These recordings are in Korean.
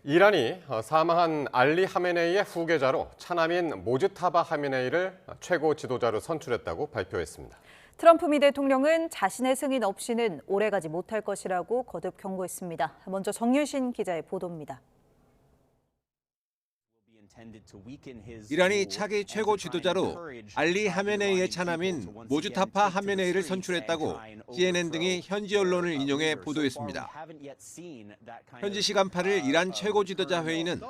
이란이 사망한 알리 하메네이의 후계자로 차남인 모즈타바 하메네이를 최고 지도자로 선출했다고 발표했습니다. 트럼프 미 대통령은 자신의 승인 없이는 오래가지 못할 것이라고 거듭 경고했습니다. 먼저 정유신 기자의 보도입니다. 이란이 차기 최고 지도자로 알리 하메네이의 차남인 모주타파 하메네이를 선출했다고 CNN 등이 현지 언론을 인용해 보도했습니다. 현지 시간 8일 이란 최고 지도자 회의는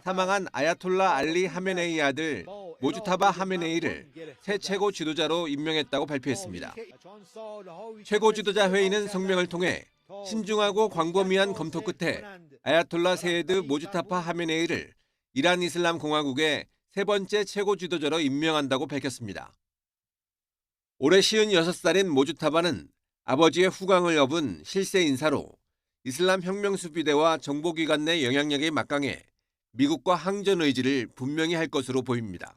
사망한 아야톨라 알리 하메네이의 아들 모주타바 하메네이를 새 최고 지도자로 임명했다고 발표했습니다. 최고 지도자 회의는 성명을 통해 신중하고 광범위한 검토 끝에 아야톨라 세예드 모주타파 하메네이를 이란 이슬람 공화국의 세 번째 최고 지도자로 임명한다고 밝혔습니다. 올해 56살인 모주타바는 아버지의 후광을 업은 실세 인사로 이슬람 혁명수비대와 정보기관 내 영향력이 막강해 미국과 항전 의지를 분명히 할 것으로 보입니다.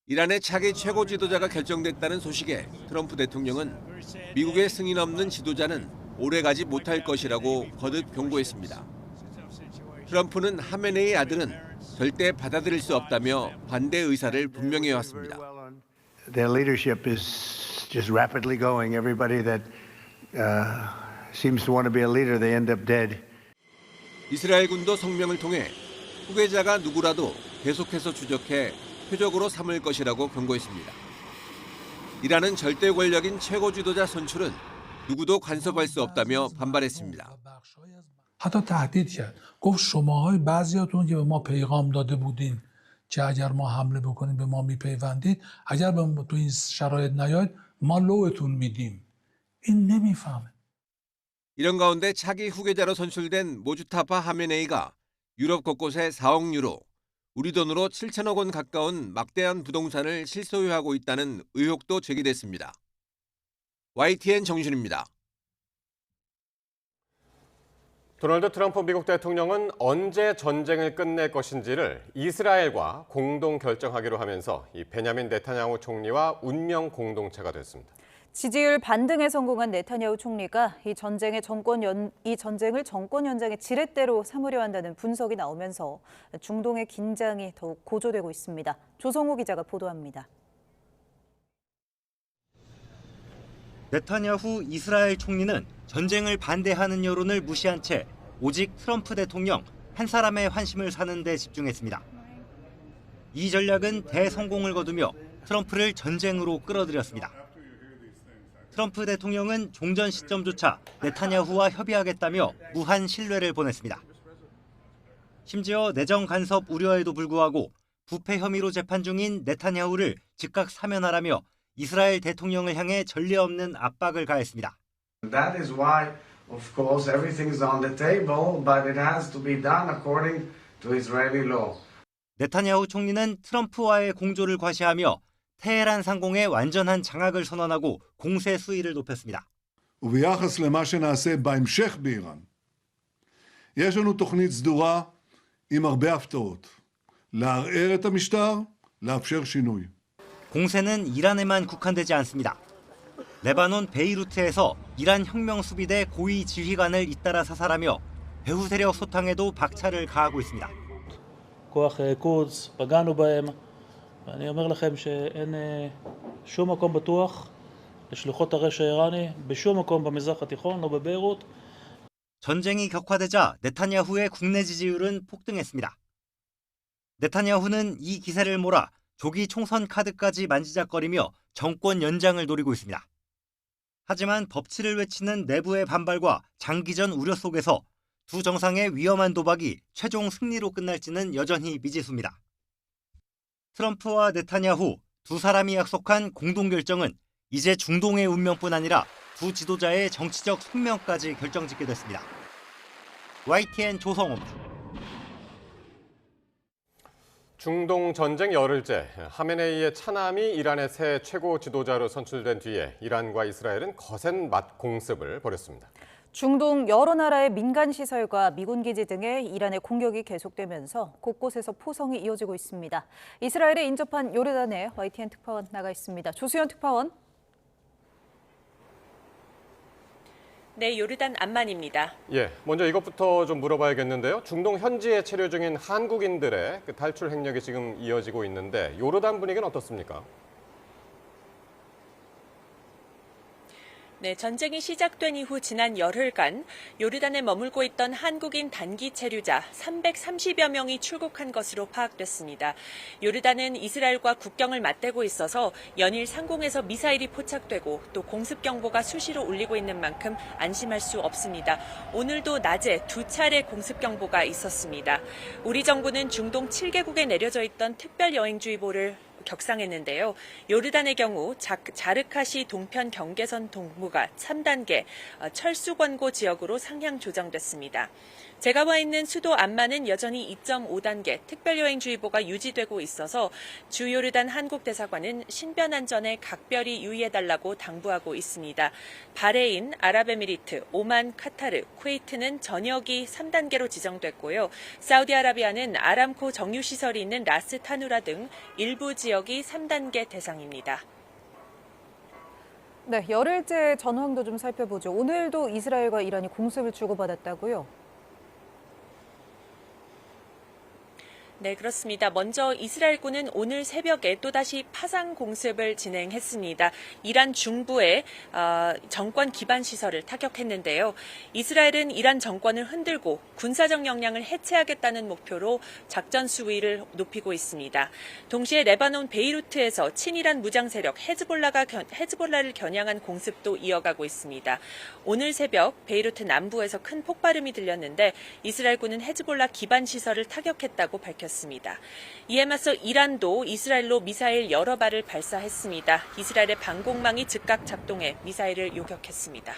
이란의 차기 최고 지도자가 결정됐다는 소식에 트럼프 대통령은 미국의 승인 없는 지도자는 오래가지 못할 것이라고 거듭 경고했습니다. 트럼프는 하메네이 아들은 절대 받아들일 수 없다며 반대 의사를 분명히 해왔습니다. Their leadership is just rapidly going. Everybody that seems to want to be a leader, they end up dead. 이스라엘 군도 성명을 통해 후계자가 누구라도 계속해서 추적해 표적으로 삼을 것이라고 경고했습니다. 이란은 절대 권력인 최고 지도자 선출은 누구도 간섭할 수 없다며 반발했습니다. حتی تهدید کرد گفت شماهای بعضیاتون که به ما پیغام داده بودین که اگر ما حمله بکنیم به ما میپیوندید اگر به تو این شرایط نیاید ما لوتون میدیم این نمیفهمه 이런 가운데 차기 후계자로 선출된 모주타파 하메네이가 유럽 곳곳에 4억 유로, 우리 돈으로 7천억 원 가까운 막대한 부동산을 실소유하고 있다는 의혹도 제기됐습니다. YTN 정준입니다. 도널드 트럼프 미국 대통령은 언제 전쟁을 끝낼 것인지를 이스라엘과 공동 결정하기로 하면서 이 베냐민 네타냐후 총리와 운명 공동체가 됐습니다. 지지율 반등에 성공한 네타냐후 총리가 이 전쟁을 정권 연장의 지렛대로 삼으려 한다는 분석이 나오면서 중동의 긴장이 더욱 고조되고 있습니다. 조성호 기자가 보도합니다. 네타냐후 이스라엘 총리는 전쟁을 반대하는 여론을 무시한 채 오직 트럼프 대통령 한 사람의 환심을 사는 데 집중했습니다. 이 전략은 대성공을 거두며 트럼프를 전쟁으로 끌어들였습니다. 트럼프 대통령은 종전 시점조차 네타냐후와 협의하겠다며 무한 신뢰를 보냈습니다. 심지어 내정 간섭 우려에도 불구하고 부패 혐의로 재판 중인 네타냐후를 즉각 사면하라며 이스라엘 대통령을 향해 전례 없는 압박을 가했습니다. That is why, of course, everything is on the table, but it has to be done according to Israeli law. 네타냐후 총리는 트럼프와의 공조를 과시하며 테헤란 상공의 완전한 장악을 선언하고 공세 수위를 높였습니다. וביחס למה שנעשה בהמשך באיראן, יש לנו תוכנית סדורה עם הרבה הפתעות. לערער את המשטר, לאפשר שינוי. 공세는 이란에만 국한되지 않습니다. 레바논 베이루트에서 이란 혁명수비대 고위 지휘관을 잇따라 사살하며 배후 세력 소탕에도 박차를 가하고 있습니다. כוח קודס, פגענו בהם, ואני אומר לכם שאין שום מקום בטוח לשלוחות הרשע האיראני בשום מקום במזרח התיכון או בביירות. 전쟁이 격화되자 네타냐후의 국내 지지율은 폭등했습니다. 네타냐후는 이 기세를 몰아 조기 총선 카드까지 만지작거리며 정권 연장을 노리고 있습니다. 하지만 법치를 외치는 내부의 반발과 장기전 우려 속에서 두 정상의 위험한 도박이 최종 승리로 끝날지는 여전히 미지수입니다. 트럼프와 네타냐후 두 사람이 약속한 공동결정은 이제 중동의 운명뿐 아니라 두 지도자의 정치적 숙명까지 결정짓게 됐습니다. YTN 조성호입니다. 중동 전쟁 열흘째 하메네이의 차남이 이란의 새 최고 지도자로 선출된 뒤에 이란과 이스라엘은 거센 맞공습을 벌였습니다. 중동 여러 나라의 민간 시설과 미군 기지 등에 이란의 공격이 계속되면서 곳곳에서 포성이 이어지고 있습니다. 이스라엘에 인접한 요르단에 YTN 특파원 나가 있습니다. 조수연 특파원. 네, 요르단 암만입니다. 예, 먼저 이것부터 좀 물어봐야겠는데요. 중동 현지에 체류 중인 한국인들의 그 탈출 행력이 지금 이어지고 있는데 요르단 분위기는 어떻습니까? 네, 전쟁이 시작된 이후 지난 열흘간 요르단에 머물고 있던 한국인 단기 체류자 330여 명이 출국한 것으로 파악됐습니다. 요르단은 이스라엘과 국경을 맞대고 있어서 연일 상공에서 미사일이 포착되고 또 공습 경보가 수시로 울리고 있는 만큼 안심할 수 없습니다. 오늘도 낮에 2차례 공습 경보가 있었습니다. 우리 정부는 중동 7개국에 내려져 있던 특별 여행주의보를 격상했는데요. 요르단의 경우 자르카시 동편 경계선 동부가 3단계 철수 권고 지역으로 상향 조정됐습니다. 제가 와 있는 수도 암만은 여전히 2.5단계 특별여행주의보가 유지되고 있어서 주 요르단 한국 대사관은 신변 안전에 각별히 유의해달라고 당부하고 있습니다. 바레인, 아랍에미리트, 오만, 카타르, 쿠웨이트는 전역이 3단계로 지정됐고요. 사우디아라비아는 아람코 정유시설이 있는 라스 타누라 등 일부 지역이 3단계 대상입니다. 네, 열흘째 전황도 좀 살펴보죠. 오늘도 이스라엘과 이란이 공습을 주고받았다고요? 네, 그렇습니다. 먼저 이스라엘군은 오늘 새벽에 또다시 파상 공습을 진행했습니다. 이란 중부의 정권 기반 시설을 타격했는데요. 이스라엘은 이란 정권을 흔들고 군사적 역량을 해체하겠다는 목표로 작전 수위를 높이고 있습니다. 동시에 레바논 베이루트에서 친이란 무장 세력 헤즈볼라를 겨냥한 공습도 이어가고 있습니다. 오늘 새벽 베이루트 남부에서 큰 폭발음이 들렸는데 이스라엘군은 헤즈볼라 기반 시설을 타격했다고 밝혔습니다. 이에 맞서 이란도 이스라엘로 미사일 여러 발을 발사했습니다. 이스라엘의 방공망이 즉각 작동해 미사일을 요격했습니다.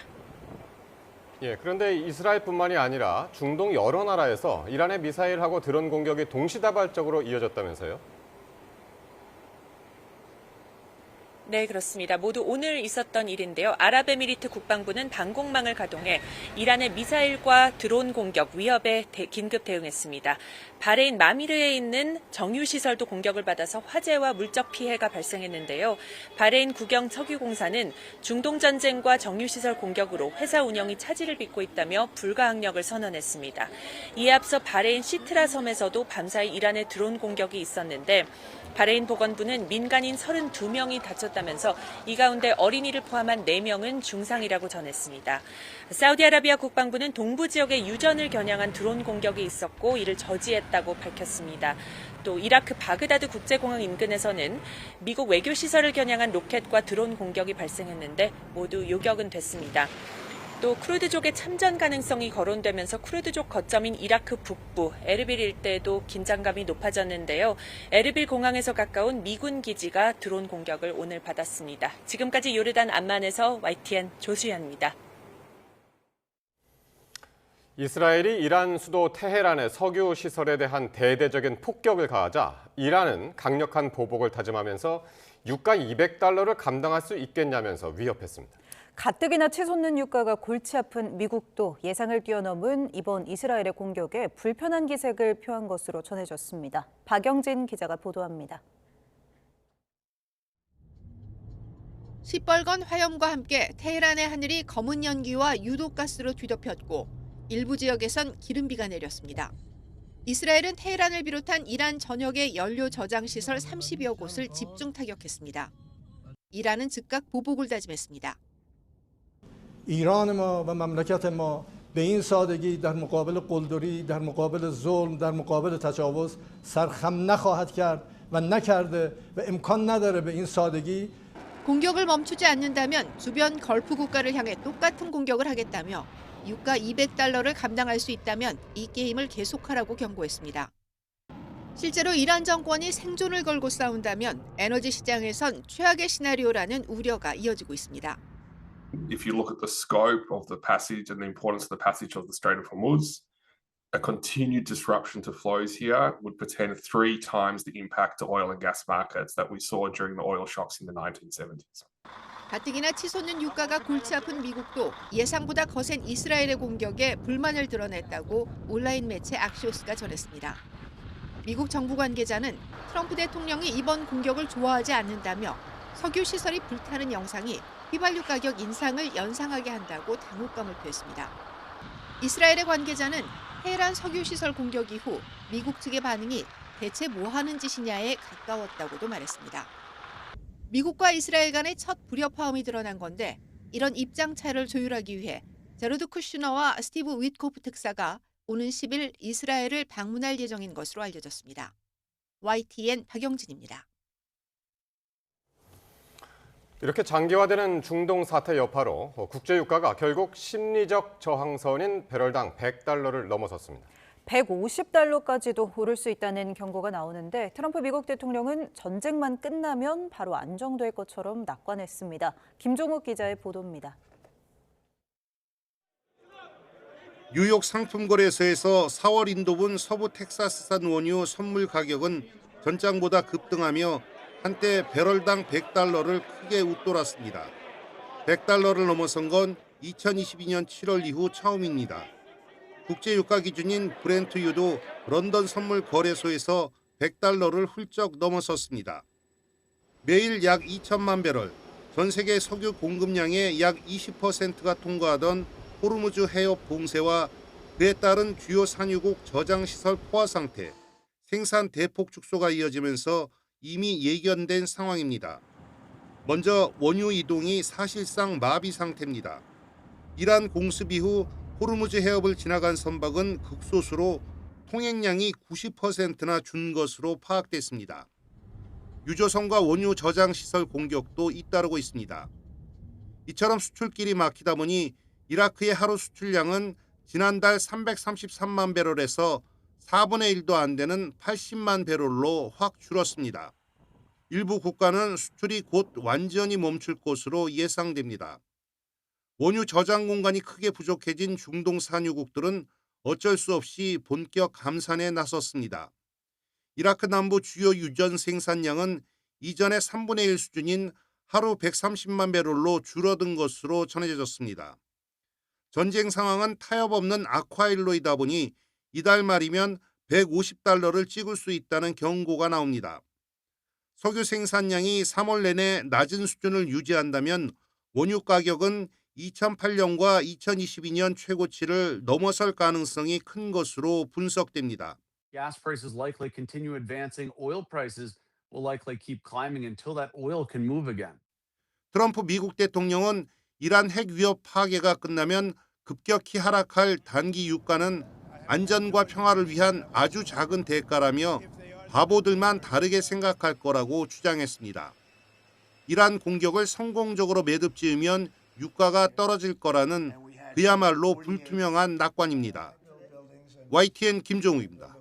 예, 그런데 이스라엘뿐만이 아니라 중동 여러 나라에서 이란의 미사일하고 드론 공격이 동시다발적으로 이어졌다면서요? 네, 그렇습니다. 모두 오늘 있었던 일인데요. 아랍에미리트 국방부는 방공망을 가동해 이란의 미사일과 드론 공격 위협에 긴급 대응했습니다. 바레인 마미르에 있는 정유시설도 공격을 받아서 화재와 물적 피해가 발생했는데요. 바레인 국영 석유공사는 중동 전쟁과 정유시설 공격으로 회사 운영이 차질을 빚고 있다며 불가항력을 선언했습니다. 이에 앞서 바레인 시트라 섬에서도 밤사이 이란의 드론 공격이 있었는데 바레인 보건부는 민간인 32명이 다쳤다면서 이 가운데 어린이를 포함한 4명은 중상이라고 전했습니다. 사우디아라비아 국방부는 동부 지역에 유전을 겨냥한 드론 공격이 있었고 이를 저지했다고 밝혔습니다. 또 이라크 바그다드 국제공항 인근에서는 미국 외교시설을 겨냥한 로켓과 드론 공격이 발생했는데 모두 요격은 됐습니다. 또 쿠르드족의 참전 가능성이 거론되면서 쿠르드족 거점인 이라크 북부 에르빌 일대에도 긴장감이 높아졌는데요. 에르빌 공항에서 가까운 미군 기지가 드론 공격을 오늘 받았습니다. 지금까지 요르단 암만에서 YTN 조수연입니다. 이스라엘이 이란 수도 테헤란의 석유 시설에 대한 대대적인 폭격을 가하자 이란은 강력한 보복을 다짐하면서 유가 $200를 감당할 수 있겠냐면서 위협했습니다. 가뜩이나 치솟는 유가가 골치 아픈 미국도 예상을 뛰어넘은 이번 이스라엘의 공격에 불편한 기색을 표한 것으로 전해졌습니다. 박영진 기자가 보도합니다. 시뻘건 화염과 함께 테헤란의 하늘이 검은 연기와 유독가스로 뒤덮였고 일부 지역에선 기름비가 내렸습니다. 이스라엘은 테헤란을 비롯한 이란 전역의 연료 저장 시설 30여 곳을 집중 타격했습니다. 이란은 즉각 보복을 다짐했습니다. ایران ما و مملکت ما به این سادگی در مقابل قلدری، در مقابل ظلم، در مقابل تجاوز سرخم نخواهد کرد و نکرده و امکان نداره به این سادگی 공격을 멈추지 않는다면 주변 걸프 국가를 향해 똑같은 공격을 하겠다며 유가 $200를 감당할 수 있다면 이 게임을 계속하라고 경고했습니다. 실제로 이란 정권이 생존을 걸고 싸운다면 에너지 시장에선 최악의 시나리오라는 우려가 이어지고 있습니다. If you look at the scope of the passage and the importance of the passage of the Strait of Hormuz, a continued disruption to flows here would portend 3 times the impact to oil and gas markets that we saw during the oil shocks in the 1970s. 가뜩이나 치솟는 유가가 골치 아픈 미국도 예상보다 거센 이스라엘의 공격에 불만을 드러냈다고 온라인 매체 악시오스가 전했습니다. 미국 정부 관계자는 트럼프 대통령이 이번 공격을 좋아하지 않는다며 석유 시설이 불타는 영상이 휘발유 가격 인상을 연상하게 한다고 당혹감을 표했습니다. 이스라엘의 관계자는 테헤란 석유시설 공격 이후 미국 측의 반응이 대체 뭐 하는 짓이냐에 가까웠다고도 말했습니다. 미국과 이스라엘 간의 첫 불협화음이 드러난 건데 이런 입장 차를 조율하기 위해 제로드 쿠슈너와 스티브 위트코프 특사가 오는 10일 이스라엘을 방문할 예정인 것으로 알려졌습니다. YTN 박영진입니다. 이렇게 장기화되는 중동 사태 여파로 국제 유가가 결국 심리적 저항선인 배럴당 $100를 넘어섰습니다. 150달러까지도 오를 수 있다는 경고가 나오는데 트럼프 미국 대통령은 전쟁만 끝나면 바로 안정될 것처럼 낙관했습니다. 김종욱 기자의 보도입니다. 뉴욕 상품거래소에서 4월 인도분 서부 텍사스산 원유 선물 가격은 전장보다 급등하며 한때 배럴당 $100를 크게 웃돌았습니다. $100를 넘어선 건 2022년 7월 이후 처음입니다. 국제유가 기준인 브렌트유도 런던 선물 거래소에서 $100를 훌쩍 넘어섰습니다. 매일 약 2천만 배럴, 전 세계 석유 공급량의 약 20%가 통과하던 호르무즈 해협 봉쇄와 그에 따른 주요 산유국 저장시설 포화 상태, 생산 대폭 축소가 이어지면서 이미 예견된 상황입니다. 먼저 원유 이동이 사실상 마비 상태입니다. 이란 공습 이후 호르무즈 해협을 지나간 선박은 극소수로 통행량이 90%나 준 것으로 파악됐습니다. 유조선과 원유 저장시설 공격도 잇따르고 있습니다. 이처럼 수출길이 막히다 보니 이라크의 하루 수출량은 지난달 333만 배럴에서 4분의 1도 안 되는 80만 배럴로 확 줄었습니다. 일부 국가는 수출이 곧 완전히 멈출 것으로 예상됩니다. 원유 저장 공간이 크게 부족해진 중동 산유국들은 어쩔 수 없이 본격 감산에 나섰습니다. 이라크 남부 주요 유전 생산량은 이전의 3분의 1 수준인 하루 130만 배럴로 줄어든 것으로 전해졌습니다. 전쟁 상황은 타협 없는 악화일로이다 보니 이달 말이면 $150를 찍을 수 있다는 경고가 나옵니다. 석유 생산량이 3월 내내 낮은 수준을 유지한다면 원유 가격은 2008년과 2022년 최고치를 넘어설 가능성이 큰 것으로 분석됩니다. Gas prices likely continue advancing. Oil prices will likely keep climbing until that oil can move again. 트럼프 미국 대통령은 이란 핵 위협 파괴가 끝나면 급격히 하락할 단기 유가는 안전과 평화를 위한 아주 작은 대가라며 바보들만 다르게 생각할 거라고 주장했습니다. 이란 공격을 성공적으로 매듭 지으면 유가가 떨어질 거라는 그야말로 불투명한 낙관입니다. YTN 김종우입니다.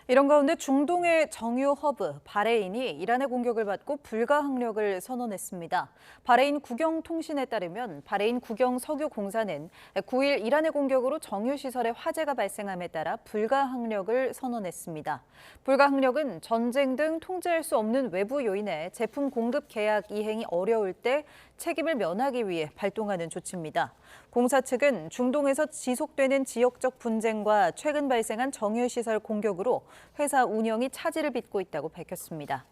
이런 가운데 중동의 정유 허브 바레인이 이란의 공격을 받고 불가항력을 선언했습니다. 바레인 국영통신에 따르면 바레인 국영석유공사는 9일 이란의 공격으로 정유시설에 화재가 발생함에 따라 불가항력을 선언했습니다. 불가항력은 전쟁 등 통제할 수 없는 외부 요인에 제품 공급 계약 이행이 어려울 때 책임을 면하기 위해 발동하는 조치입니다. 공사 측은 중동에서 지속되는 지역적 분쟁과 최근 발생한 정유시설 공격으로 회사 운영이 차질을 빚고 있다고 밝혔습니다.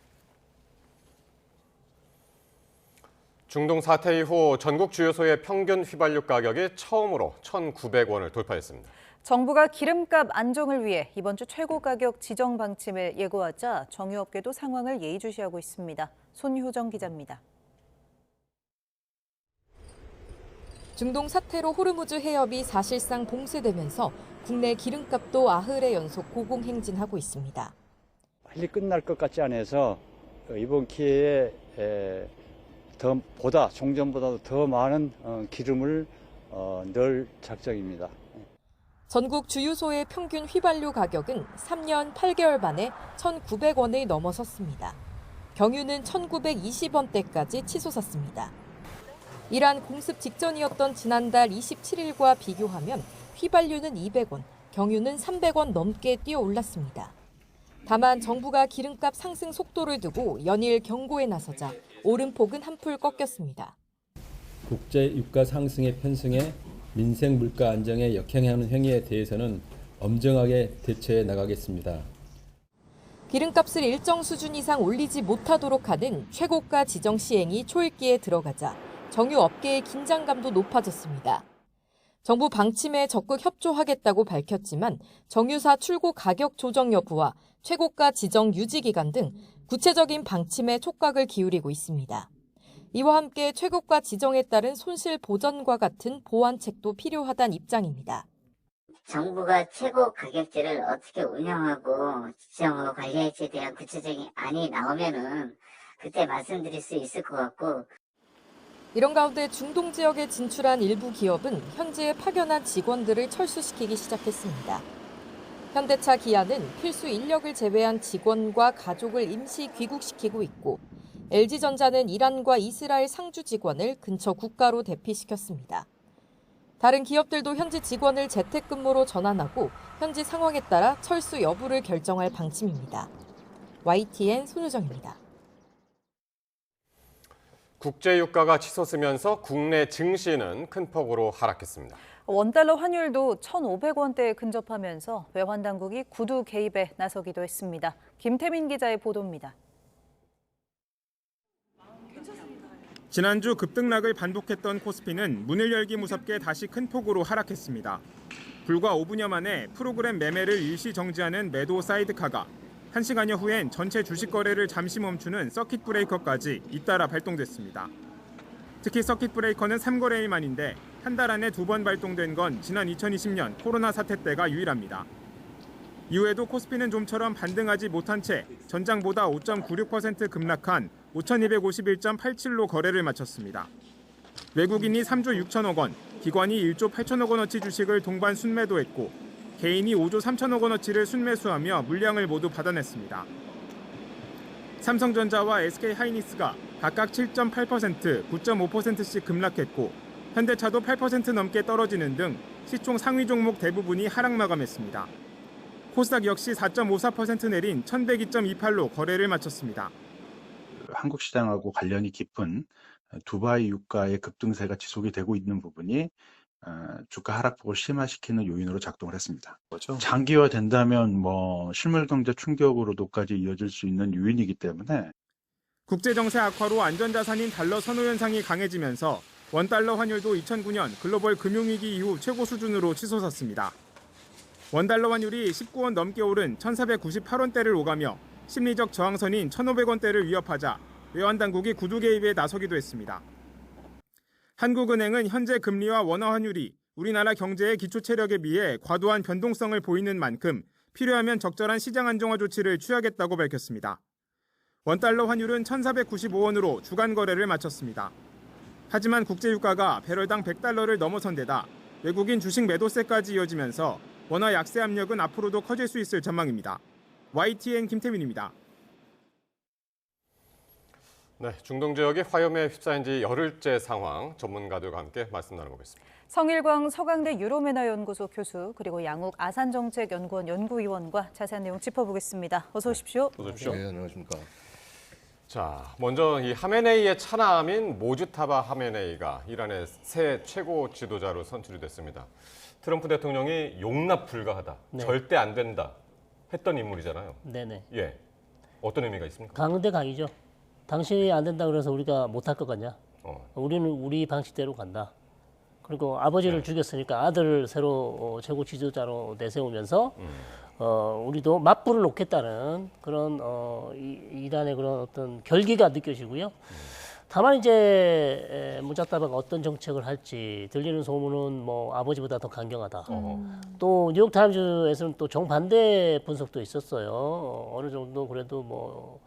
중동 사태 이후 전국 주요소의 평균 휘발유 가격이 처음으로 1,900원을 돌파했습니다. 정부가 기름값 안정을 위해 이번 주 최고 가격 지정 방침을 예고하자 정유업계도 상황을 예의주시하고 있습니다. 손효정 기자입니다. 중동 사태로 호르무즈 해협이 사실상 봉쇄되면서 국내 기름값도 아흘의 연속 고공행진하고 있습니다. 빨리 끝날 것 같지 않아서 이번 기회에 종전보다도 더 많은 기름을 넣을 작정입니다. 전국 주유소의 평균 휘발유 가격은 3년 8개월 만에 1,900원을 넘어섰습니다. 경유는 1,920원대까지 치솟았습니다. 이란 공습 직전이었던 지난달 27일과 비교하면 휘발유는 200원, 경유는 300원 넘게 뛰어올랐습니다. 다만 정부가 기름값 상승 속도를 두고 연일 경고에 나서자 오름폭은 한풀 꺾였습니다. 국제 유가 상승의 편승에 민생 물가 안정에 역행하는 행위에 대해서는 엄정하게 대처해 나가겠습니다. 기름값을 일정 수준 이상 올리지 못하도록 하는 최고가 지정 시행이 초읽기에 들어가자 정유 업계의 긴장감도 높아졌습니다. 정부 방침에 적극 협조하겠다고 밝혔지만 정유사 출고 가격 조정 여부와 최고가 지정 유지 기간 등 구체적인 방침에 촉각을 기울이고 있습니다. 이와 함께 최고가 지정에 따른 손실 보전과 같은 보완책도 필요하다는 입장입니다. 정부가 최고 가격제를 어떻게 운영하고 지정하고 관리할지에 대한 구체적인 안이 나오면은 그때 말씀드릴 수 있을 것 같고. 이런 가운데 중동 지역에 진출한 일부 기업은 현지에 파견한 직원들을 철수시키기 시작했습니다. 현대차, 기아는 필수 인력을 제외한 직원과 가족을 임시 귀국시키고 있고 LG전자는 이란과 이스라엘 상주 직원을 근처 국가로 대피시켰습니다. 다른 기업들도 현지 직원을 재택근무로 전환하고 현지 상황에 따라 철수 여부를 결정할 방침입니다. YTN 손유정입니다. 국제유가가 치솟으면서 국내 증시는 큰 폭으로 하락했습니다. 원달러 환율도 1,500원대에 근접하면서 외환 당국이 구두 개입에 나서기도 했습니다. 김태민 기자의 보도입니다. 지난주 급등락을 반복했던 코스피는 문을 열기 무섭게 다시 큰 폭으로 하락했습니다. 불과 5분여 만에 프로그램 매매를 일시 정지하는 매도 사이드카가 1시간여 후엔 전체 주식 거래를 잠시 멈추는 서킷 브레이커까지 잇따라 발동됐습니다. 특히 서킷 브레이커는 3거래일 만인데 한 달 안에 2번 발동된 건 지난 2020년 코로나 사태 때가 유일합니다. 이후에도 코스피는 좀처럼 반등하지 못한 채 전장보다 5.96% 급락한 5,251.87로 거래를 마쳤습니다. 외국인이 3조 6천억 원, 기관이 1조 8천억 원어치 주식을 동반 순매도했고 개인이 5조 3천억 원어치를 순매수하며 물량을 모두 받아냈습니다. 삼성전자와 SK하이닉스가 각각 7.8%, 9.5%씩 급락했고 현대차도 8% 넘게 떨어지는 등 시총 상위 종목 대부분이 하락 마감했습니다. 코스닥 역시 4.54% 내린 1102.28로 거래를 마쳤습니다. 한국 시장하고 관련이 깊은 두바이 유가의 급등세가 지속이 되고 있는 부분이 주가 하락폭을 심화시키는 요인으로 작동을 했습니다. 장기화된다면 실물 경제 충격으로도까지 이어질 수 있는 요인이기 때문에 국제정세 악화로 안전자산인 달러 선호 현상이 강해지면서 원달러 환율도 2009년 글로벌 금융위기 이후 최고 수준으로 치솟았습니다. 원달러 환율이 19원 넘게 오른 1,498원대를 오가며 심리적 저항선인 1,500원대를 위협하자 외환당국이 구두 개입에 나서기도 했습니다. 한국은행은 현재 금리와 원화 환율이 우리나라 경제의 기초 체력에 비해 과도한 변동성을 보이는 만큼 필요하면 적절한 시장 안정화 조치를 취하겠다고 밝혔습니다. 원달러 환율은 1,495원으로 주간 거래를 마쳤습니다. 하지만 국제유가가 배럴당 100달러를 넘어선 데다 외국인 주식 매도세까지 이어지면서 원화 약세 압력은 앞으로도 커질 수 있을 전망입니다. YTN 김태민입니다. 네, 중동 지역이 화염에 휩싸인 지 열흘째 상황 전문가들과 함께 말씀 나눠보겠습니다. 성일광 서강대 유로메나 연구소 교수 그리고 양욱 아산정책연구원 연구위원과 자세한 내용 짚어보겠습니다. 어서 오십시오. 어서 오십시오. 네, 안녕하십니까. 자, 먼저 이 하메네이의 차남인 모주타바 하메네이가 이란의 새 최고 지도자로 선출이 됐습니다. 트럼프 대통령이 용납 불가하다, 절대 안 된다 했던 인물이잖아요. 네네. 예, 어떤 의미가 있습니까? 강대 강이죠. 당신이 안 된다 그래서 우리가 못할 것 같냐? 우리는 우리 방식대로 간다. 그리고 아버지를 죽였으니까 아들을 새로 최고 지도자로 내세우면서 우리도 맞불을 놓겠다는 그런 이란의 그런 어떤 결기가 느껴지고요. 다만 이제 무자타바가 어떤 정책을 할지 들리는 소문은 아버지보다 더 강경하다. 또 뉴욕타임즈에서는 또 정반대 분석도 있었어요. 어느 정도 그래도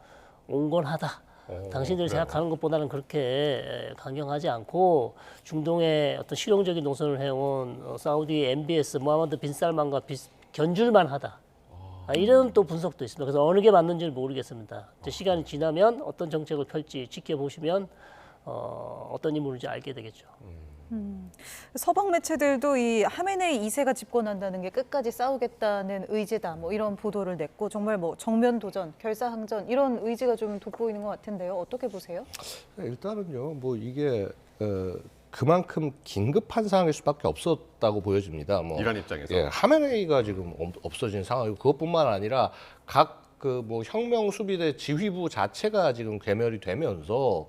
온건하다. 당신들이 생각하는 것보다는 그렇게 강경하지 않고 중동의 어떤 실용적인 노선을 해온 사우디 MBS 모하마드 빈 살만과 견줄만 하다. 이런 또 분석도 있습니다. 그래서 어느 게 맞는지는 모르겠습니다. 이제 시간이 지나면 어떤 정책을 펼지 지켜보시면 어떤 인물인지 알게 되겠죠. 서방 매체들도 이 하메네이 2세가 집권한다는 게 끝까지 싸우겠다는 의지다 이런 보도를 냈고 정말 정면 도전, 결사항전 이런 의지가 좀 돋보이는 것 같은데요. 어떻게 보세요? 일단은요, 이게 그만큼 긴급한 상황일 수밖에 없었다고 보여집니다. 이란 입장에서. 예, 하메네이가 지금 없어진 상황이고 그것뿐만 아니라 각 그 뭐 혁명 수비대 지휘부 자체가 지금 괴멸이 되면서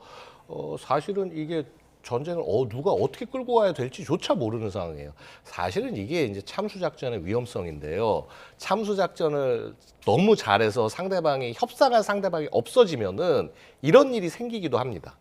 사실은 이게 전쟁을 누가 어떻게 끌고 가야 될지조차 모르는 상황이에요. 사실은 이게 이제 참수작전의 위험성인데요. 참수작전을 너무 잘해서 협상할 상대방이 없어지면은 이런 일이 생기기도 합니다.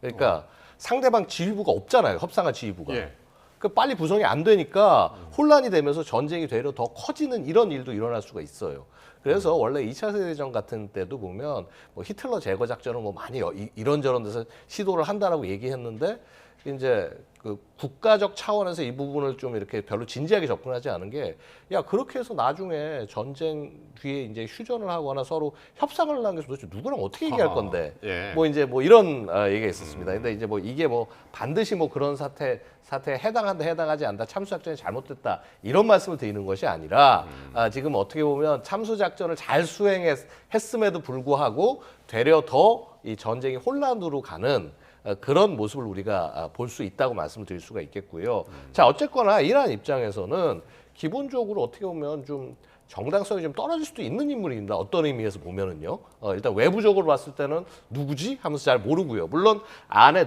그러니까 상대방 지휘부가 없잖아요. 협상할 지휘부가. 예. 그 빨리 구성이 안 되니까 혼란이 되면서 전쟁이 되려 더 커지는 이런 일도 일어날 수가 있어요. 그래서 원래 2차 세계대전 같은 때도 보면 뭐 히틀러 제거 작전을 뭐 많이 이런저런 데서 시도를 한다라고 얘기했는데 이제 그 국가적 차원에서 이 부분을 좀 이렇게 별로 진지하게 접근하지 않은 게 야 그렇게 해서 나중에 전쟁 뒤에 이제 휴전을 하거나 서로 협상을 하는 게 도대체 누구랑 어떻게 얘기할 건데 예. 뭐 이제 뭐 이런 얘기가 있었습니다. 근데 이제 뭐 이게 뭐 반드시 뭐 그런 사태에 해당한다 해당하지 않다 참수작전이 잘못됐다 이런 말씀을 드리는 것이 아니라 지금 어떻게 보면 참수작전을 잘 수행했음에도 불구하고 되려 더 이 전쟁이 혼란으로 가는 그런 모습을 우리가 볼 수 있다고 말씀을 드릴 수가 있겠고요. 자, 어쨌거나 이란 입장에서는 기본적으로 어떻게 보면 좀 정당성이 좀 떨어질 수도 있는 인물입니다. 어떤 의미에서 보면은요. 일단 외부적으로 봤을 때는 누구지? 하면서 잘 모르고요. 물론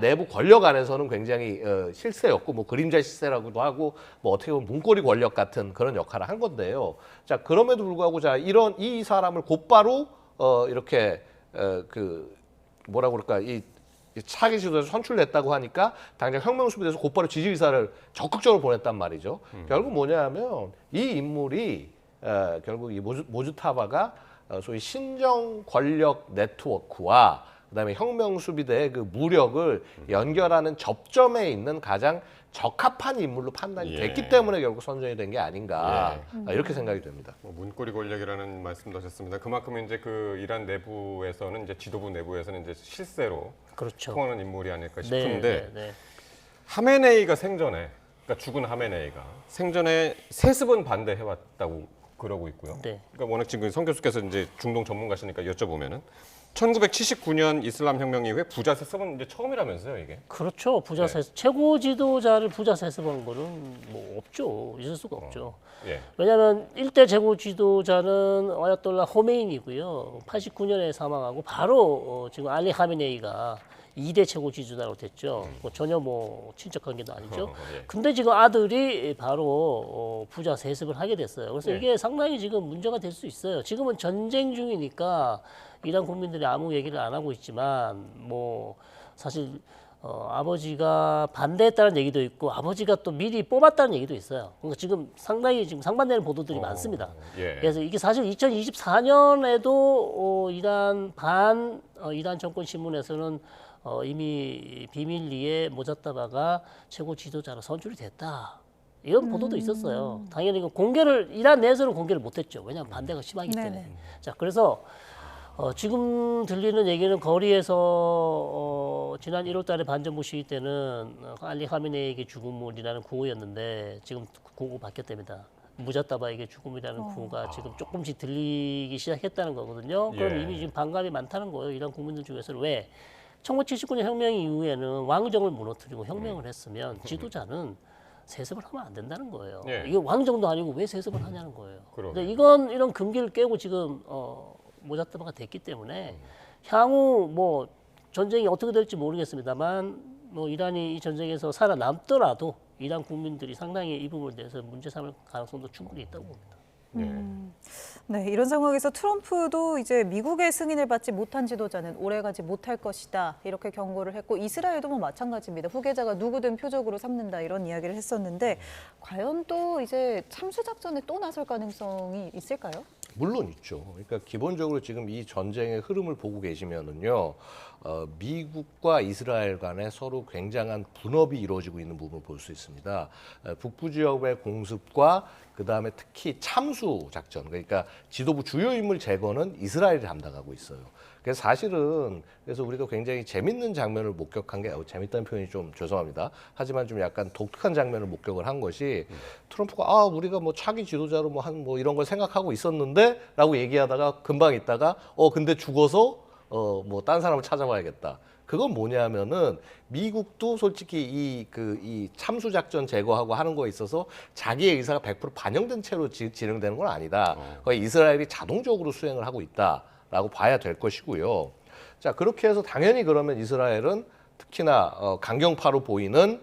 내부 권력 안에서는 굉장히 실세였고 뭐 그림자 실세라고도 하고 뭐 어떻게 보면 문고리 권력 같은 그런 역할을 한 건데요. 자, 그럼에도 불구하고 자, 이 사람을 곧바로 이렇게 뭐라고 그럴까? 이 차기 지도에서 선출됐다고 하니까 당장 혁명수비대에서 곧바로 지지 의사를 적극적으로 보냈단 말이죠. 결국 뭐냐면 이 인물이 결국 이 모주타바가 소위 신정 권력 네트워크와 그다음에 혁명수비대의 그 무력을 연결하는 접점에 있는 가장 적합한 인물로 판단이 됐기 때문에 결국 선정이 된 게 아닌가 이렇게 생각이 됩니다. 문고리 권력이라는 말씀도 하셨습니다. 그만큼 이제 그 이란 내부에서는 이제 지도부 내부에서는 이제 실세로 그렇죠. 통하는 인물이 아닐까 싶은데 네. 하메네이가 생전에 그러니까 죽은 하메네이가 생전에 세습은 반대해왔다고 그러고 있고요. 네. 그러니까 워낙 지금 성 교수께서 이제 중동 전문가시니까 여쭤보면은 1979년 이슬람 혁명 이후에 부자 세습은 이제 처음이라면서요, 이게? 그렇죠. 부자 세습. 최고 지도자를 부자 세습한 거는 뭐 없죠. 있을 수가 없죠. 예. 왜냐하면 1대 최고 지도자는 아야톨라 호메인이고요. 89년에 사망하고 바로 지금 알리 하메네이가 2대 최고 지도자로 됐죠. 뭐 전혀 뭐 친척 관계도 아니죠. 근데 지금 아들이 바로 부자 세습을 하게 됐어요. 그래서 이게 상당히 지금 문제가 될 수 있어요. 지금은 전쟁 중이니까 이란 국민들이 아무 얘기를 안 하고 있지만 뭐 사실 아버지가 반대했다는 얘기도 있고 아버지가 또 미리 뽑았다는 얘기도 있어요. 그러니까 지금 상당히 지금 상반되는 보도들이 많습니다. 그래서 이게 사실 2024년에도 이란 정권 신문에서는 이미 비밀리에 모자타바가 최고 지도자로 선출이 됐다. 이런 보도도 있었어요. 당연히 이란 내에서는 공개를 못했죠. 왜냐하면 반대가 심하기 때문에. 자, 그래서 지금 들리는 얘기는 거리에서 지난 1월달에 반정부 시위 때는 알리 하메네이에게 죽음이라는 구호였는데 지금 구호가 바뀌었답니다. 무자타바에게 죽음이라는 구호가 지금 조금씩 들리기 시작했다는 거거든요. 그럼 이미 지금 반감이 많다는 거예요. 이란 국민들 중에서는 왜? 1979년 혁명 이후에는 왕정을 무너뜨리고 혁명을 했으면 지도자는 세습을 하면 안 된다는 거예요. 이게 왕정도 아니고 왜 세습을 하냐는 거예요. 근데 이런 금기를 깨고 지금 모자타바가 됐기 때문에 향후 뭐 전쟁이 어떻게 될지 모르겠습니다만 뭐 이란이 이 전쟁에서 살아남더라도 이란 국민들이 상당히 이 부분에 대해서 문제 삼을 가능성도 충분히 있다고 봅니다. 네, 이런 상황에서 트럼프도 이제 미국의 승인을 받지 못한 지도자는 오래가지 못할 것이다 이렇게 경고를 했고 이스라엘도 뭐 마찬가지입니다. 후계자가 누구든 표적으로 삼는다 이런 이야기를 했었는데 과연 또 이제 참수작전에 또 나설 가능성이 있을까요? 물론 있죠. 그러니까 기본적으로 지금 이 전쟁의 흐름을 보고 계시면은요, 미국과 이스라엘 간에 서로 굉장한 분업이 이루어지고 있는 부분을 볼 수 있습니다. 북부 지역의 공습과 그 다음에 특히 참수 작전, 그러니까 지도부 주요 인물 제거는 이스라엘이 담당하고 있어요. 그래서 사실은 그래서 우리가 굉장히 재밌는 장면을 목격한 게 재밌다는 표현이 좀 죄송합니다. 하지만 좀 약간 독특한 장면을 목격을 한 것이 트럼프가 우리가 뭐 차기 지도자로 뭐 이런 걸 생각하고 있었는데라고 얘기하다가 금방 있다가 근데 죽어서 뭐 딴 사람을 찾아봐야겠다. 그건 뭐냐면은 미국도 솔직히 이 참수 작전 제거하고 하는 거에 있어서 자기의 의사가 100% 반영된 채로 진행되는 건 아니다. 거의 이스라엘이 자동적으로 수행을 하고 있다라고 봐야 될 것이고요. 자, 그렇게 해서 당연히 그러면 이스라엘은 특히나 강경파로 보이는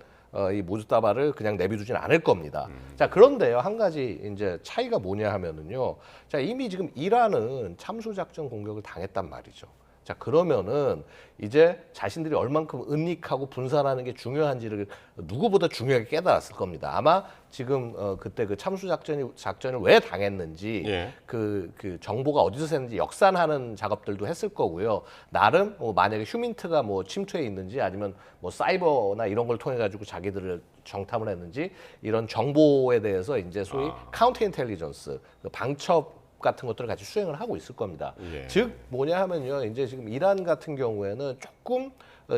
이 모즈다바를 그냥 내비두진 않을 겁니다. 자, 그런데요, 한 가지 이제 차이가 뭐냐 하면은요. 자, 이미 지금 이란은 참수 작전 공격을 당했단 말이죠. 자, 그러면은 이제 자신들이 얼만큼 은닉하고 분산하는 게 중요한지를 누구보다 중요하게 깨달았을 겁니다. 아마 지금 그때 그 참수 작전을 왜 당했는지 그 정보가 어디서 샜는지 역산하는 작업들도 했을 거고요. 나름 만약에 휴민트가 침투해 있는지 아니면 사이버나 이런 걸 통해 가지고 자기들을 정탐을 했는지 이런 정보에 대해서 이제 소위 카운터 인텔리전스, 방첩 같은 것들을 같이 수행을 하고 있을 겁니다. 즉 뭐냐 하면요, 이제 지금 이란 같은 경우에는 조금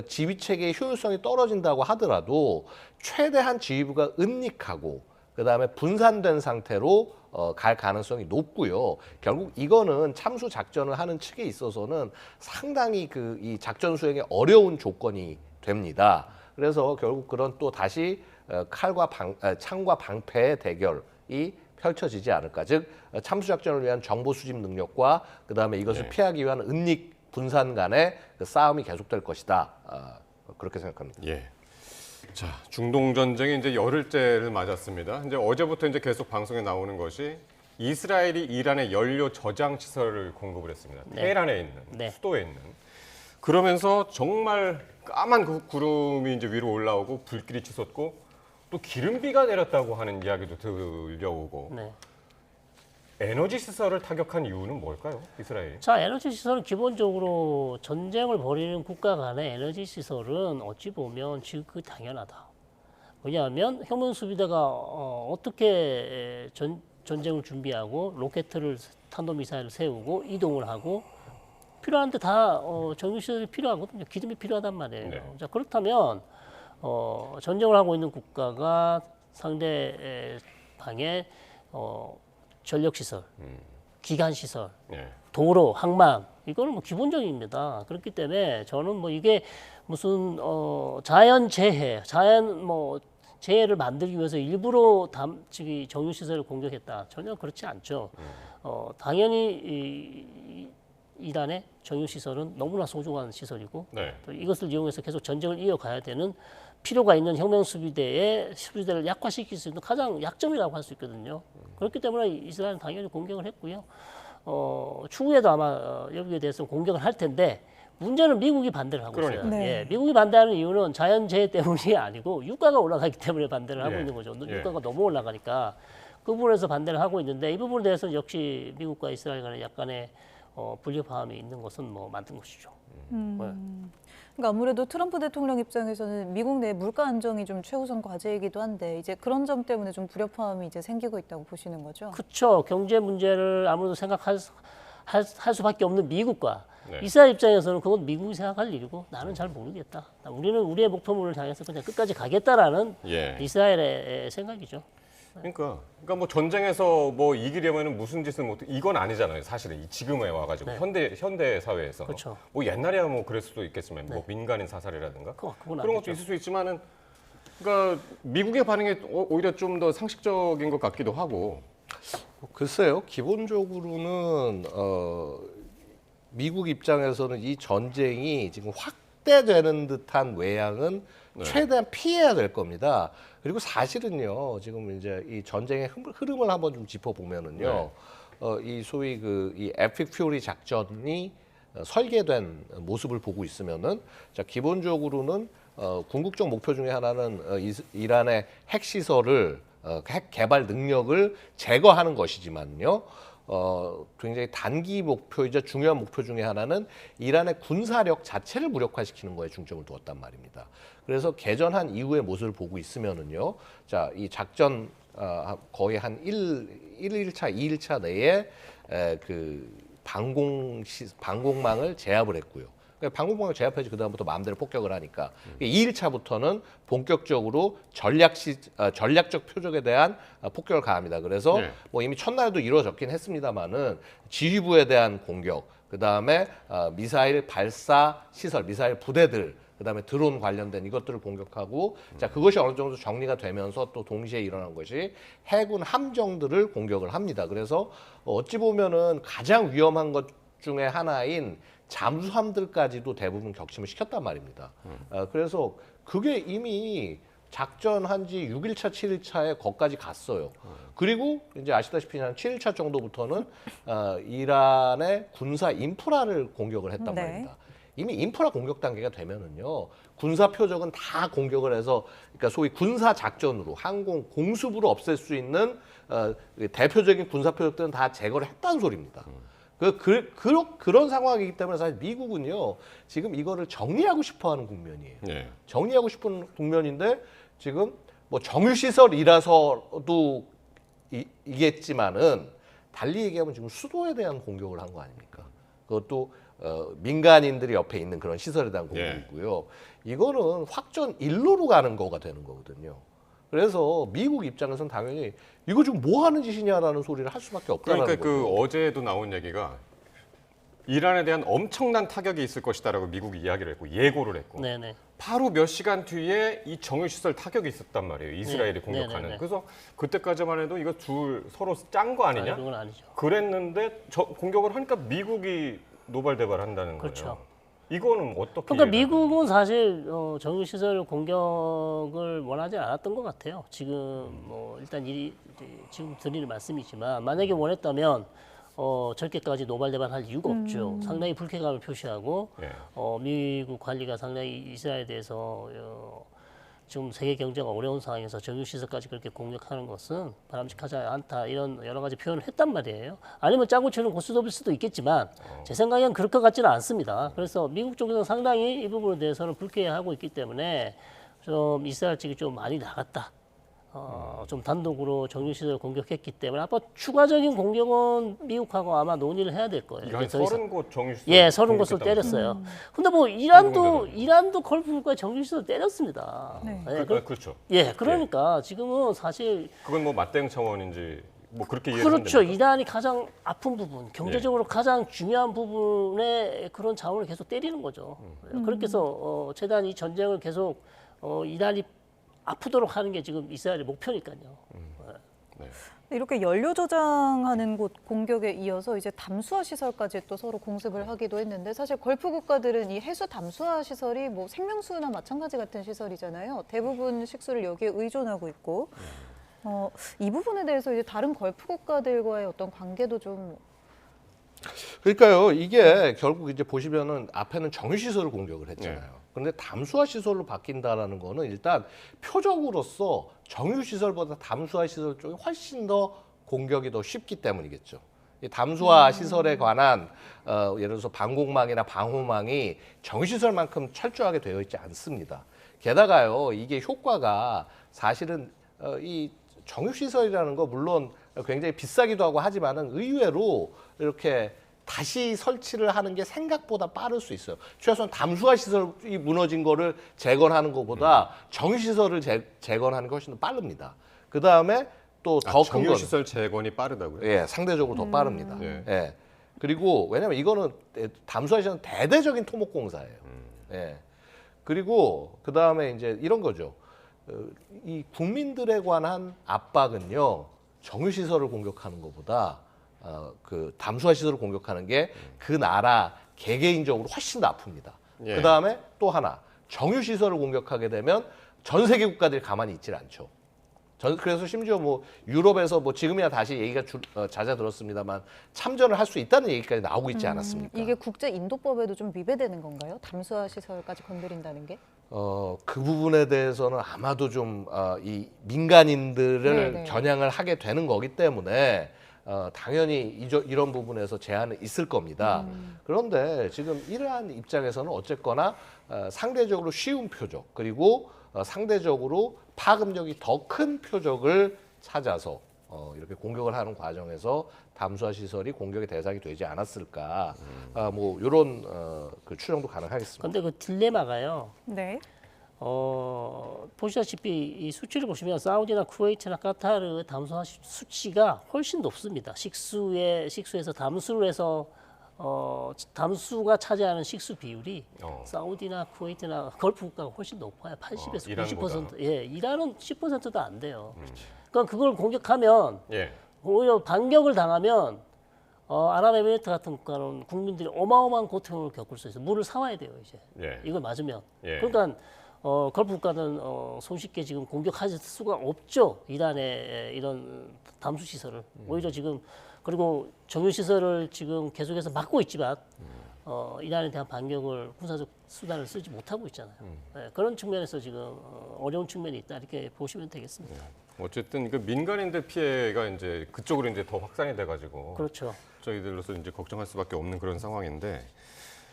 지휘 체계의 효율성이 떨어진다고 하더라도 최대한 지휘부가 은닉하고 그다음에 분산된 상태로 갈 가능성이 높고요. 결국 이거는 참수 작전을 하는 측에 있어서는 상당히 이 작전 수행에 어려운 조건이 됩니다. 그래서 결국 그런 또 다시 창과 방패의 대결이 펼쳐지지 않을까. 즉 참수 작전을 위한 정보 수집 능력과 그다음에 이것을 피하기 위한 은닉 분산 간의 그 싸움이 계속될 것이다. 그렇게 생각합니다. 자, 중동 전쟁이 이제 열흘째를 맞았습니다. 이제 어제부터 이제 계속 방송에 나오는 것이 이스라엘이 이란의 연료 저장 시설을 공급을 했습니다. 테헤란에 있는 수도에 있는. 그러면서 정말 까만 그 구름이 이제 위로 올라오고 불길이 치솟고 또 기름비가 내렸다고 하는 이야기도 들려오고 에너지 시설을 타격한 이유는 뭘까요, 이스라엘이? 자, 에너지 시설은 기본적으로 전쟁을 벌이는 국가 간의 에너지 시설은 어찌 보면 지극히 당연하다. 왜냐하면 혁명 수비대가 어떻게 전쟁을 준비하고 로켓을 탄도미사일을 세우고 이동을 하고 필요한데 다 정유 시설이 필요하거든요. 기름이 필요하단 말이에요. 자, 그렇다면 전쟁을 하고 있는 국가가 상대방의 전력시설, 기관시설, 도로, 항만 이거는 기본적입니다. 그렇기 때문에 저는 이게 무슨 자연재해를 만들기 위해서 일부러 정유시설을 공격했다. 전혀 그렇지 않죠. 당연히 이란의 정유시설은 너무나 소중한 시설이고 또 이것을 이용해서 계속 전쟁을 이어가야 되는 필요가 있는 수비대를 약화시킬 수 있는 가장 약점이라고 할 수 있거든요. 그렇기 때문에 이스라엘은 당연히 공격을 했고요. 추후에도 아마 여기에 대해서 공격을 할 텐데 문제는 미국이 반대를 하고 있어요. 미국이 반대하는 이유는 자연재해 때문이 아니고 유가가 올라가기 때문에 반대를 하고 있는 거죠. 유가가 너무 올라가니까 그 부분에서 반대를 하고 있는데 이 부분에 대해서는 역시 미국과 이스라엘 간에 약간의 불협화음이 있는 것은 맞는 것이죠. 그러니까 아무래도 트럼프 대통령 입장에서는 미국 내 물가 안정이 좀 최우선 과제이기도 한데 이제 그런 점 때문에 좀 불협화음이 이제 생기고 있다고 보시는 거죠? 그렇죠. 경제 문제를 아무래도 생각할 수밖에 없는 미국과 이스라엘 입장에서는 그건 미국이 생각할 일이고 나는 잘 모르겠다. 우리는 우리의 목표물을 향해서 그냥 끝까지 가겠다라는 이스라엘의 생각이죠. 그러니까 전쟁에서 이기려면 무슨 짓을 이건 아니잖아요. 사실은 지금에 와가지고 현대 사회에서 옛날에야 그럴 수도 있겠지만 민간인 사살이라든가 그런 것도 있을 수 있지만은 그러니까 미국의 반응이 오히려 좀 더 상식적인 것 같기도 하고. 글쎄요, 기본적으로는 미국 입장에서는 이 전쟁이 지금 확대되는 듯한 외양은 최대한 피해야 될 겁니다. 그리고 사실은요, 지금 이제 이 전쟁의 흐름을 한번 좀 짚어보면은요, 이 소위 이 에픽 퓨리 작전이 설계된 모습을 보고 있으면은, 자, 기본적으로는 궁극적 목표 중에 하나는 이란의 핵시설을 핵 개발 능력을 제거하는 것이지만요. 굉장히 단기 목표이자 중요한 목표 중에 하나는 이란의 군사력 자체를 무력화시키는 거에 중점을 두었단 말입니다. 그래서 개전한 이후의 모습을 보고 있으면은요. 자, 이 작전 거의 한 1일차, 2일차 내에 그 방공망을 제압을 했고요. 그러니까 방공망을 제압해야지 그다음부터 마음대로 폭격을 하니까 2일차부터는 본격적으로 전략적 표적에 대한 폭격을 가합니다. 그래서 뭐 이미 첫날도 이루어졌긴 했습니다만은 지휘부에 대한 공격, 그다음에 미사일 발사 시설, 미사일 부대들, 그다음에 드론 관련된 이것들을 공격하고 자 그것이 어느 정도 정리가 되면서 또 동시에 일어난 것이 해군 함정들을 공격을 합니다. 그래서 어찌 보면은 가장 위험한 것 중에 하나인 잠수함들까지도 대부분 격침을 시켰단 말입니다. 그래서 그게 이미 작전한 지 6일차, 7일차에 거기까지 갔어요. 그리고 이제 아시다시피 한 7일차 정도부터는 이란의 군사 인프라를 공격을 했단 말입니다. 이미 인프라 공격 단계가 되면은요, 군사 표적은 다 공격을 해서, 그러니까 소위 군사 작전으로 항공 공습으로 없앨 수 있는 대표적인 군사 표적들은 다 제거를 했다는 소리입니다. 그런 상황이기 때문에 사실 미국은요, 지금 이거를 정리하고 싶어하는 국면이에요. 정리하고 싶은 국면인데 지금 뭐 정유시설이라서도 이겠지만은 달리 얘기하면 지금 수도에 대한 공격을 한 거 아닙니까? 그것도 민간인들이 옆에 있는 그런 시설에 대한 공격이고요. 이거는 확전 일로로 가는 거가 되는 거거든요. 그래서 미국 입장에서는 당연히 이거 지금 뭐 하는 짓이냐라는 소리를 할 수밖에 없다는 거죠. 그러니까 어제도 나온 얘기가 이란에 대한 엄청난 타격이 있을 것이다라고 미국이 이야기를 했고 예고를 했고 바로 몇 시간 뒤에 이 정유시설 타격이 있었단 말이에요. 이스라엘이 공격하는. 그래서 그때까지만 해도 이거 둘 서로 짠 거 아니냐? 그건 아니죠. 그랬는데 공격을 하니까 미국이 노발대발한다는 거예요. 이거는 어떻게? 그러니까 미국은 사실 정유시설 공격을 원하지 않았던 것 같아요. 지금 뭐 일단 지금 드리는 말씀이지만 만약에 원했다면 저렇게까지 노발대발할 이유가 없죠. 상당히 불쾌감을 표시하고 미국 관리가 상당히 이스라엘에 대해서 지금 세계 경제가 어려운 상황에서 정유시설까지 그렇게 공격하는 것은 바람직하지 않다, 이런 여러 가지 표현을 했단 말이에요. 아니면 짜고 치는 고스톱일 수도 있겠지만 제 생각엔 그럴 것 같지는 않습니다. 그래서 미국 쪽에서 상당히 이 부분에 대해서는 불쾌해하고 있기 때문에 좀 이스라엘 측이 좀 많이 나갔다. 좀 단독으로 정유시설을 공격했기 때문에 아마 추가적인 공격은 미국하고 아마 논의를 해야 될 거예요. 한 30곳 정유시설. 30곳을 때렸어요. 근데 뭐 이란도 걸프 국가에 정유시설 때렸습니다. 그렇죠. 그러니까 지금은 사실 그건 뭐 맞대응 차원인지 뭐 그렇게 이해하면 그렇죠. 이란이 가장 아픈 부분, 경제적으로 가장 중요한 부분에 그런 자원을 계속 때리는 거죠. 그렇게 해서 최대한 이 전쟁을 계속 이란이 아프도록 하는 게 지금 이스라엘의 목표니까요. 이렇게 연료 저장하는 곳 공격에 이어서 이제 담수화 시설까지 또 서로 공습을 하기도 했는데 사실 걸프 국가들은 이 해수 담수화 시설이 뭐 생명수나 마찬가지 같은 시설이잖아요. 대부분 식수를 여기에 의존하고 있고 이 부분에 대해서 이제 다른 걸프 국가들과의 어떤 관계도 좀 그러니까요. 이게 결국 이제 보시면은 앞에는 정유시설을 공격을 했잖아요. 그런데 담수화 시설로 바뀐다라는 거는 일단 표적으로서 정유시설보다 담수화 시설 쪽이 훨씬 더 공격이 더 쉽기 때문이겠죠. 이 담수화 시설에 관한 예를 들어서 방공망이나 방호망이 정유시설만큼 철저하게 되어 있지 않습니다. 게다가요, 이게 효과가 사실은 이 정유시설이라는 거 물론 굉장히 비싸기도 하고 하지만은 의외로 이렇게 다시 설치를 하는 게 생각보다 빠를 수 있어요. 최소한 담수화 시설이 무너진 거를 재건하는 것보다 정유시설을 재건하는 게 훨씬 더 빠릅니다. 그 다음에 또 더 큰 건 정유시설 재건이 빠르다고요? 예, 상대적으로 더 빠릅니다. 예. 그리고 왜냐면 이거는 담수화 시설은 대대적인 토목공사예요. 예. 그리고 그 다음에 이제 이런 거죠. 이 국민들에 관한 압박은요, 정유시설을 공격하는 것보다 그 담수화 시설을 공격하는 게 그 나라 개개인적으로 훨씬 더 아픕니다. 그 다음에 또 하나, 정유시설을 공격하게 되면 전 세계 국가들이 가만히 있질 않죠. 그래서 심지어 뭐 유럽에서 뭐 지금이야 다시 얘기가 잦아들었습니다만 참전을 할 수 있다는 얘기까지 나오고 있지 않았습니까? 이게 국제 인도법에도 좀 위배되는 건가요? 담수화 시설까지 건드린다는 게? 그 부분에 대해서는 아마도 좀 이 민간인들을 겨냥을 하게 되는 거기 때문에 당연히 이런 부분에서 제한은 있을 겁니다. 그런데 지금 이러한 입장에서는 어쨌거나 상대적으로 쉬운 표적, 그리고 상대적으로 파급력이 더 큰 표적을 찾아서 이렇게 공격을 하는 과정에서 담수화 시설이 공격의 대상이 되지 않았을까, 뭐 이런 그 추정도 가능하겠습니다. 근데 그 딜레마가요. 네. 보시다시피 이 수치를 보시면 사우디나 쿠웨이트나 카타르 담수화 수치가 훨씬 높습니다. 식수에서 담수를 해서 담수가 차지하는 식수 비율이 사우디나 쿠웨이트나 걸프 국가가 훨씬 높아요. 80에서 90%. 예, 이란은 10%도 안 돼요. 그러니까 그걸 공격하면 오히려 반격을 당하면 아랍에미리트 같은 국가는 국민들이 어마어마한 고통을 겪을 수 있어요. 물을 사와야 돼요, 이제. 이걸 맞으면. 그러니까 걸프 국가는 손쉽게 지금 공격할 수가 없죠. 이란의 이런 담수 시설을. 오히려 지금 그리고 정유 시설을 지금 계속해서 막고 있지만 이란에 대한 반격을 군사적 수단을 쓰지 못하고 있잖아요. 그런 측면에서 지금 어려운 측면이 있다 이렇게 보시면 되겠습니다. 어쨌든 그 민간인들 피해가 이제 그쪽으로 이제 더 확산이 돼가지고 그렇죠. 저희들로서 이제 걱정할 수밖에 없는 그런 상황인데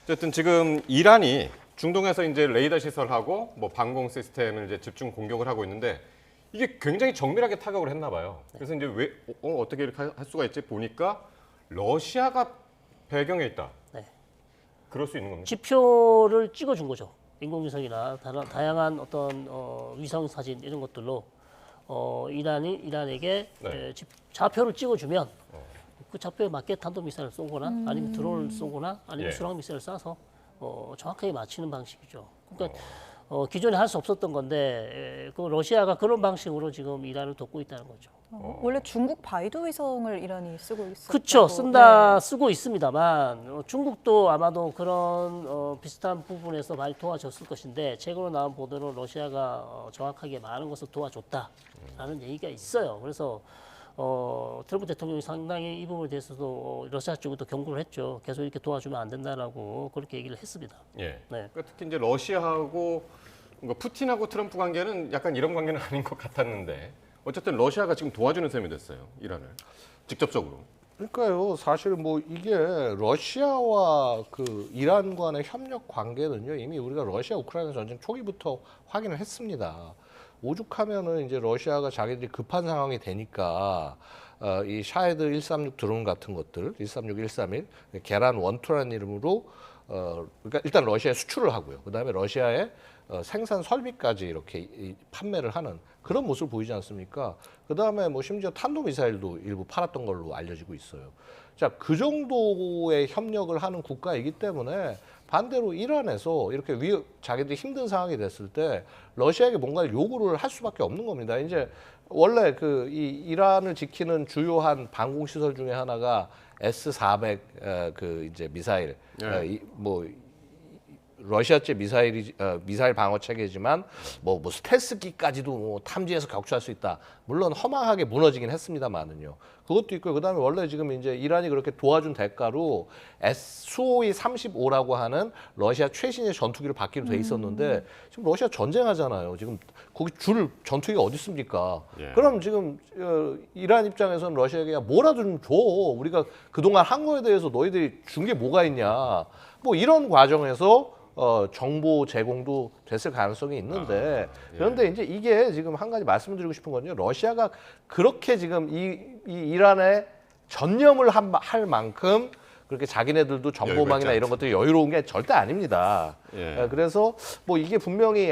어쨌든 지금 이란이 중동에서 이제 레이더 시설하고 뭐 방공 시스템을 이제 집중 공격을 하고 있는데 이게 굉장히 정밀하게 타격을 했나 봐요. 그래서 이제 왜 어떻게 이렇게 할 수가 있지 보니까 러시아가 배경에 있다. 그럴 수 있는 겁니다. 지표를 찍어준 거죠. 인공위성이나 다양한 어떤 위성 사진 이런 것들로 이란에게 좌표를 찍어주면 그 좌표에 맞게 탄도미사일을 쏘거나 아니면 드론을 쏘거나 아니면 수락미사일을 쏴서 정확하게 맞추는 방식이죠. 그러니까 기존에 할 수 없었던 건데 그 러시아가 그런 방식으로 지금 이란을 돕고 있다는 거죠. 원래 중국 바이두 위성을 이란이 쓰고 있었죠. 그렇죠. 쓰고 있습니다만 중국도 아마도 그런 비슷한 부분에서 많이 도와줬을 것인데 최근으로 나온 보도는 러시아가 정확하게 많은 것을 도와줬다라는 얘기가 있어요. 그래서 트럼프 대통령이 상당히 이 부분에 대해서도 러시아 쪽에도 경고를 했죠. 계속 이렇게 도와주면 안 된다라고 그렇게 얘기를 했습니다. 그러니까 특히 이제 러시아하고 뭔가 푸틴하고 트럼프 관계는 약간 이런 관계는 아닌 것 같았는데 어쨌든 러시아가 지금 도와주는 셈이 됐어요. 이란을 직접적으로. 그러니까요. 사실 뭐 이게 러시아와 그 이란 간의 협력 관계는요. 이미 우리가 러시아 우크라이나 전쟁 초기부터 확인을 했습니다. 오죽하면은 이제 러시아가 자기들이 급한 상황이 되니까 이 샤헤드 136 드론 같은 것들 136, 131 계란 원투라는 이름으로 그러니까 일단 러시아에 수출을 하고요. 그다음에 러시아에 생산 설비까지 이렇게 판매를 하는 그런 모습을 보이지 않습니까? 그다음에 뭐 심지어 탄도미사일도 일부 팔았던 걸로 알려지고 있어요. 자, 그 정도의 협력을 하는 국가이기 때문에 반대로 이란에서 이렇게 자기들이 힘든 상황이 됐을 때 러시아에게 뭔가 요구를 할 수밖에 없는 겁니다. 이제 원래 그 이 이란을 지키는 주요한 방공 시설 중에 하나가 S-400 그 이제 미사일 뭐 러시아제 미사일 방어 체계지만 뭐 스텔스기까지도 뭐 탐지해서 격추할 수 있다. 물론 허망하게 무너지긴 했습니다만은요. 그것도 있고요. 그다음에 원래 지금 이제 이란이 그렇게 도와준 대가로 수호이 35라고 하는 러시아 최신의 전투기를 받기로 돼 있었는데 지금 러시아 전쟁하잖아요. 지금 거기 줄 전투기가 어디 있습니까? 그럼 지금 이란 입장에서는 러시아에게 야, 뭐라도 좀 줘. 우리가 그동안 한 거에 대해서 너희들이 준 게 뭐가 있냐. 뭐 이런 과정에서 정보 제공도 됐을 가능성이 있는데 그런데 이제 이게 지금 한 가지 말씀드리고 싶은 건요. 러시아가 그렇게 지금 이 이란에 전념을 할 만큼 그렇게 자기네들도 정보망이나 이런 것들이 여유로운 게 절대 아닙니다. 그래서 뭐 이게 분명히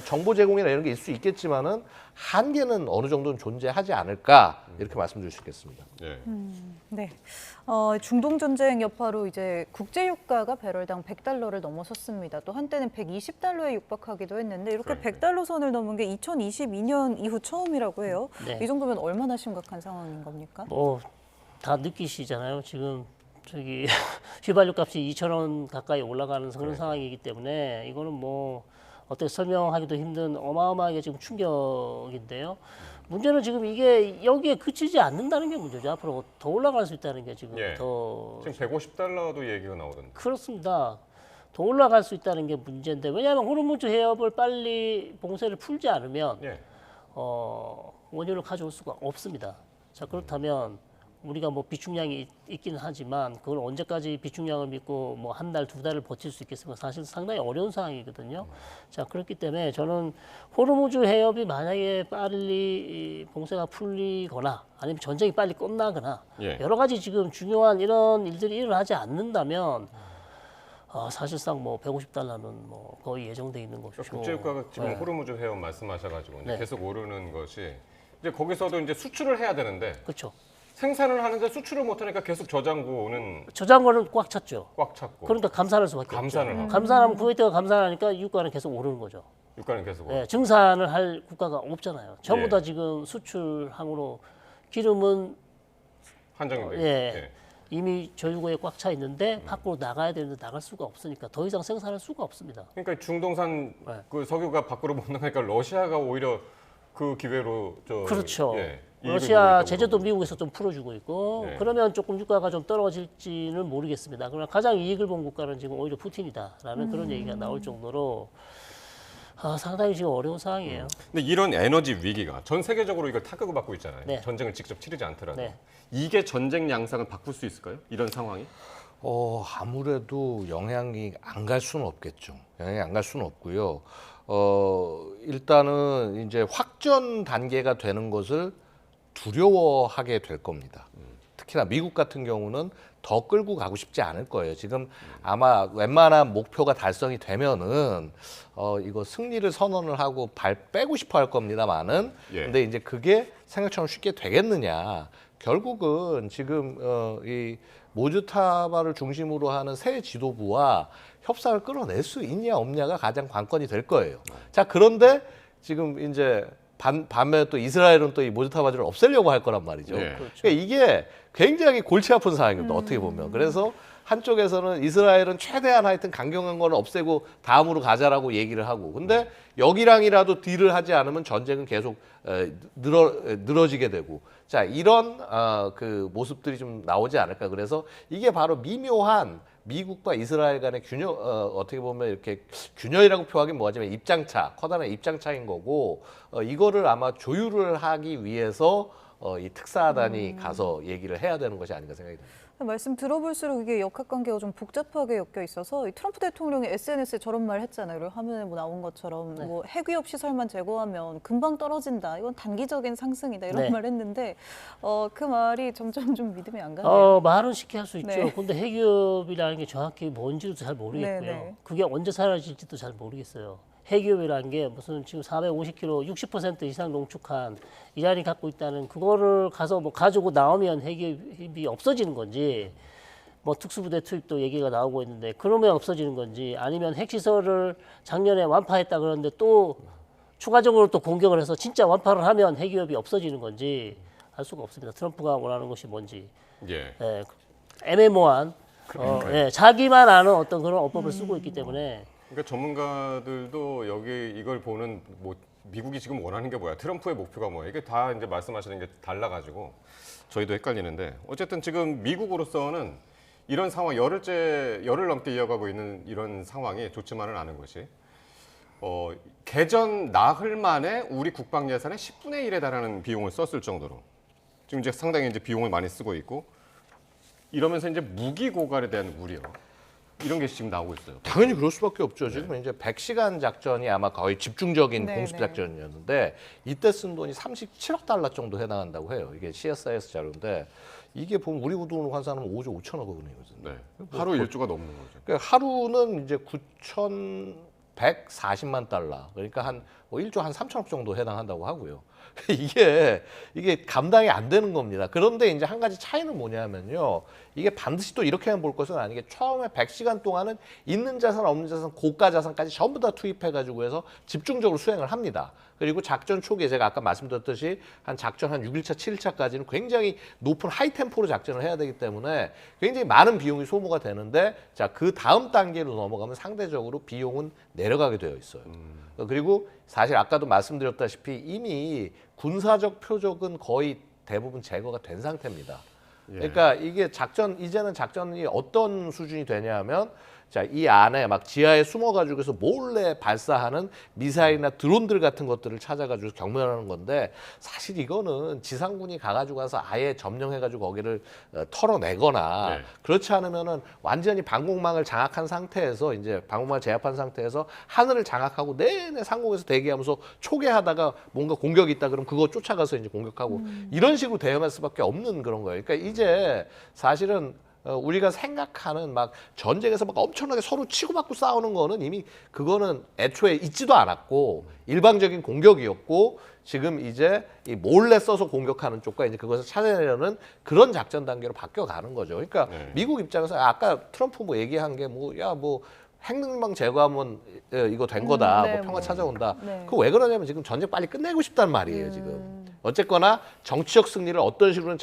정보 제공이나 이런 게 있을 수 있겠지만은 한계는 어느 정도는 존재하지 않을까 이렇게 말씀드릴 수 있겠습니다. 네. 중동 전쟁 여파로 이제 국제 유가가 배럴당 $100를 넘어섰습니다. 또 한때는 $120에 육박하기도 했는데 이렇게 $100 선을 넘은 게 2022년 이후 처음이라고 해요. 이 정도면 얼마나 심각한 상황인 겁니까? 뭐 다 느끼시잖아요. 지금 저기 휘발유 값이 2,000원 가까이 올라가는 그런 상황이기 때문에 이거는 뭐 어떻게 설명하기도 힘든 어마어마하게 지금 충격인데요. 문제는 지금 이게 여기에 그치지 않는다는 게 문제죠. 앞으로 더 올라갈 수 있다는 게 지금 더 지금 $150도 얘기가 나오던데. 그렇습니다. 더 올라갈 수 있다는 게 문제인데 왜냐하면 호르무즈 해협을 빨리 봉쇄를 풀지 않으면 원유를 가져올 수가 없습니다. 자 그렇다면 우리가 뭐 비축량이 있기는 하지만 그걸 언제까지 비축량을 믿고 뭐 한 달, 두 달을 버틸 수 있겠습니까? 사실 상당히 어려운 상황이거든요. 자, 그렇기 때문에 저는 호르무즈 해협이 만약에 빨리 봉쇄가 풀리거나 아니면 전쟁이 빨리 끝나거나 여러 가지 지금 중요한 이런 일들이 일어나지 않는다면 사실상 뭐 150달러는 뭐 거의 예정돼 있는 것이고. 국제유가가 지금 호르무즈 해협 말씀하셔가지고 이제 계속 오르는 것이 이제 거기서도 이제 수출을 해야 되는데. 그렇죠. 생산을 하는데 수출을 못하니까 계속 저장고는 저장고는 꽉 찼죠. 꽉 찼고. 그러니까 감산할 수밖에 감산을 없죠. 하고. 감산하면 쿠웨이트가 감산하니까 유가는 계속 오르는 거죠. 유가는 계속. 네, 증산을 할 국가가 없잖아요. 전부 예. 다 지금 수출항으로 기름은 한정돼. 예. 이미 저유고에 꽉 차 있는데 밖으로 나가야 되는데 나갈 수가 없으니까 더 이상 생산할 수가 없습니다. 그러니까 중동산 그 석유가 밖으로 못 나가니까 러시아가 오히려 그 기회로 그렇죠. 예, 러시아 제재도 미국에서 좀 풀어주고 있고 네. 그러면 조금 유가가 좀 떨어질지는 모르겠습니다. 그러나 가장 이익을 본 국가는 지금 오히려 푸틴이다라는 그런 얘기가 나올 정도로 상당히 지금 어려운 상황이에요. 근데 이런 에너지 위기가 전 세계적으로 이걸 타격을 받고 있잖아요. 네. 전쟁을 직접 치르지 않더라도. 네. 이게 전쟁 양상을 바꿀 수 있을까요? 이런 상황이? 아무래도 영향이 안 갈 수는 없겠죠. 영향이 안 갈 수는 없고요. 일단은 이제 확전 단계가 되는 것을 두려워하게 될 겁니다. 특히나 미국 같은 경우는 더 끌고 가고 싶지 않을 거예요. 지금 아마 웬만한 목표가 달성이 되면은 이거 승리를 선언을 하고 발 빼고 싶어 할 겁니다만은 근데 이제 그게 생각처럼 쉽게 되겠느냐. 결국은 지금 이 모즈타바를 중심으로 하는 새 지도부와 협상을 끌어낼 수 있냐 없냐가 가장 관건이 될 거예요. 자, 그런데 지금 이제 반면에 또 이스라엘은 또 이 모즈타바를 없애려고 할 거란 말이죠. 네. 그러니까 이게 굉장히 골치 아픈 상황입니다. 어떻게 보면. 그래서 한쪽에서는 이스라엘은 최대한 하여튼 강경한 거는 없애고 다음으로 가자라고 얘기를 하고 근데 여기랑이라도 딜을 하지 않으면 전쟁은 계속 늘어지게 되고 자 이런 그 모습들이 좀 나오지 않을까. 그래서 이게 바로 미묘한 미국과 이스라엘 간의 균열 어떻게 보면 이렇게 균열이라고 표하긴 뭐하지만 입장차 커다란 입장차인 거고 이거를 아마 조율을 하기 위해서 이 특사단이 가서 얘기를 해야 되는 것이 아닌가 생각이 듭니다. 말씀 들어볼수록 이게 역학관계가 좀 복잡하게 엮여 있어서 이 트럼프 대통령이 SNS에 저런 말 했잖아요. 화면에 뭐 나온 것처럼 뭐 핵위협 시설만 제거하면 금방 떨어진다. 이건 단기적인 상승이다. 이런 말 했는데 그 말이 점점 좀 믿음이 안 가네요. 말은 쉽게 할 수 있죠. 네. 근데 핵위협이라는 게 정확히 뭔지도 잘 모르겠고요. 네. 그게 언제 사라질지도 잘 모르겠어요. 핵위협이라는 게 무슨 지금 450km 60% 이상 농축한 이란이 갖고 있다는 그거를 가서 뭐 가지고 나오면 핵위협이 없어지는 건지 뭐 특수부대 투입도 얘기가 나오고 있는데 그러면 없어지는 건지 아니면 핵시설을 작년에 완파했다 그러는데 또 추가적으로 또 공격을 해서 진짜 완파를 하면 핵위협이 없어지는 건지 알 수가 없습니다. 트럼프가 원하는 것이 뭔지 애매모호한 자기만 아는 어떤 그런 어법을 쓰고 있기 때문에 그러니까 전문가들도 여기 이걸 보는 뭐 미국이 지금 원하는 게 뭐야, 트럼프의 목표가 뭐야, 이게 다 이제 말씀하시는 게 달라가지고 저희도 헷갈리는데 어쨌든 지금 미국으로서는 이런 상황 열을 넘게 이어가고 있는 이런 상황이 좋지만은 않은 것이 개전 나흘 만에 우리 국방 예산의 10분의 1에 달하는 비용을 썼을 정도로 지금 이제 상당히 이제 비용을 많이 쓰고 있고 이러면서 이제 무기 고갈에 대한 우려. 이런 게 지금 나오고 있어요. 당연히 그럴 수밖에 없죠. 지금 이제 100시간 작전이 아마 거의 집중적인 공습 작전이었는데 이때 쓴 돈이 37억 달러 정도 해당한다고 해요. 이게 CSIS 자료인데 이게 보면 우리 돈으로 환산하면 5조 5천억 원이거든요. 하루 일주가 넘는 거죠. 그러니까 하루는 이제 9,140만 달러. 그러니까 한 뭐 1조 한 3천억 정도 해당한다고 하고요. 이게 감당이 안 되는 겁니다. 그런데 이제 한 가지 차이는 뭐냐면요. 이게 반드시 또 이렇게만 볼 것은 아닌 게 처음에 100시간 동안은 있는 자산 없는 자산 고가 자산까지 전부 다 투입해가지고 해서 집중적으로 수행을 합니다. 그리고 작전 초기에 제가 아까 말씀드렸듯이 작전 한 6일차, 7일차까지는 굉장히 높은 하이템포로 작전을 해야 되기 때문에 굉장히 많은 비용이 소모가 되는데 자, 그 다음 단계로 넘어가면 상대적으로 비용은 내려가게 되어 있어요. 그리고 사실 아까도 말씀드렸다시피 이미 군사적 표적은 거의 대부분 제거가 된 상태입니다. 그러니까 이게 이제는 작전이 어떤 수준이 되냐면 자, 이 안에 막 지하에 숨어가지고서 몰래 발사하는 미사일이나 드론들 같은 것들을 찾아가지고 경멸하는 건데 사실 이거는 지상군이 가가지고 가서 아예 점령해가지고 거기를 털어내거나 네. 그렇지 않으면은 완전히 방공망을 장악한 상태에서 이제 방공망을 제압한 상태에서 하늘을 장악하고 내내 상공에서 대기하면서 초계하다가 뭔가 공격이 있다 그러면 그거 쫓아가서 이제 공격하고 이런 식으로 대응할 수밖에 없는 그런 거예요. 그러니까 이제 사실은 우리가 생각하는 막 전쟁에서 막 엄청나게 서로 치고받고 싸우는 거는 이미 그거는 애초에 있지도 않았고 일방적인 공격이었고 지금 이제 이 몰래 써서 공격하는 쪽과 이제 그것을 찾아내려는 그런 작전 단계로 바뀌어가는 거죠. 그러니까 미국 입장에서 아까 트럼프 뭐 얘기한 게 뭐 야 뭐 핵능력 제거하면 이거 된 거다. 네, 뭐 평화 찾아온다. 네. 그거 왜 그러냐면 지금 전쟁 빨리 끝내고 싶단 말이에요. 지금 어쨌거나 정치적 승리를 어떤 식으로는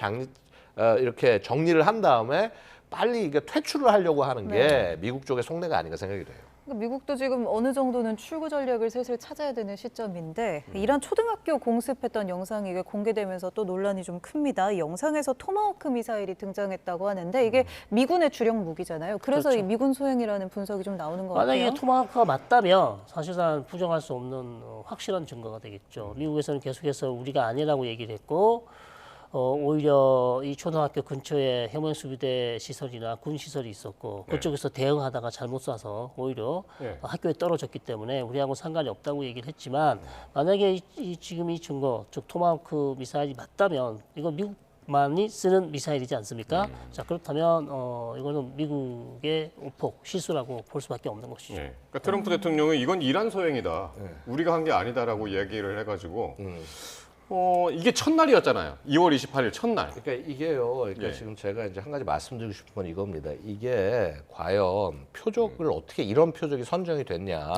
이렇게 정리를 한 다음에 빨리 이게 퇴출을 하려고 하는 게 네. 미국 쪽의 속내가 아닌가 생각이 돼요. 그러니까 미국도 지금 어느 정도는 출구 전략을 슬슬 찾아야 되는 시점인데 이란 초등학교 공습했던 영상이 이게 공개되면서 또 논란이 좀 큽니다. 이 영상에서 토마호크 미사일이 등장했다고 하는데 이게 미군의 주력 무기잖아요. 그래서 그렇죠. 이 미군 소행이라는 분석이 좀 나오는 것 만약에 같아요. 토마호크가 맞다면 사실상 부정할 수 없는 확실한 증거가 되겠죠. 미국에서는 계속해서 우리가 아니라고 얘기를 했고 오히려 이 초등학교 근처에 해병수비대 시설이나 군 시설이 있었고 그쪽에서 대응하다가 잘못 쏴서 오히려 학교에 떨어졌기 때문에 우리하고 상관이 없다고 얘기를 했지만 만약에 지금 이 증거 즉 토마호크 미사일이 맞다면 이건 미국만이 쓰는 미사일이지 않습니까? 자 그렇다면 이거는 미국의 오폭 실수라고 볼 수밖에 없는 것이죠. 그러니까 트럼프 대통령은 이건 이란 소행이다. 우리가 한 게 아니다라고 얘기를 해가지고 이게 첫날이었잖아요. 2월 28일 첫날. 그러니까 이게요. 그러니까 지금 제가 이제 한 가지 말씀드리고 싶은 건 이겁니다. 이게 과연 표적을 어떻게 이런 표적이 선정이 됐냐.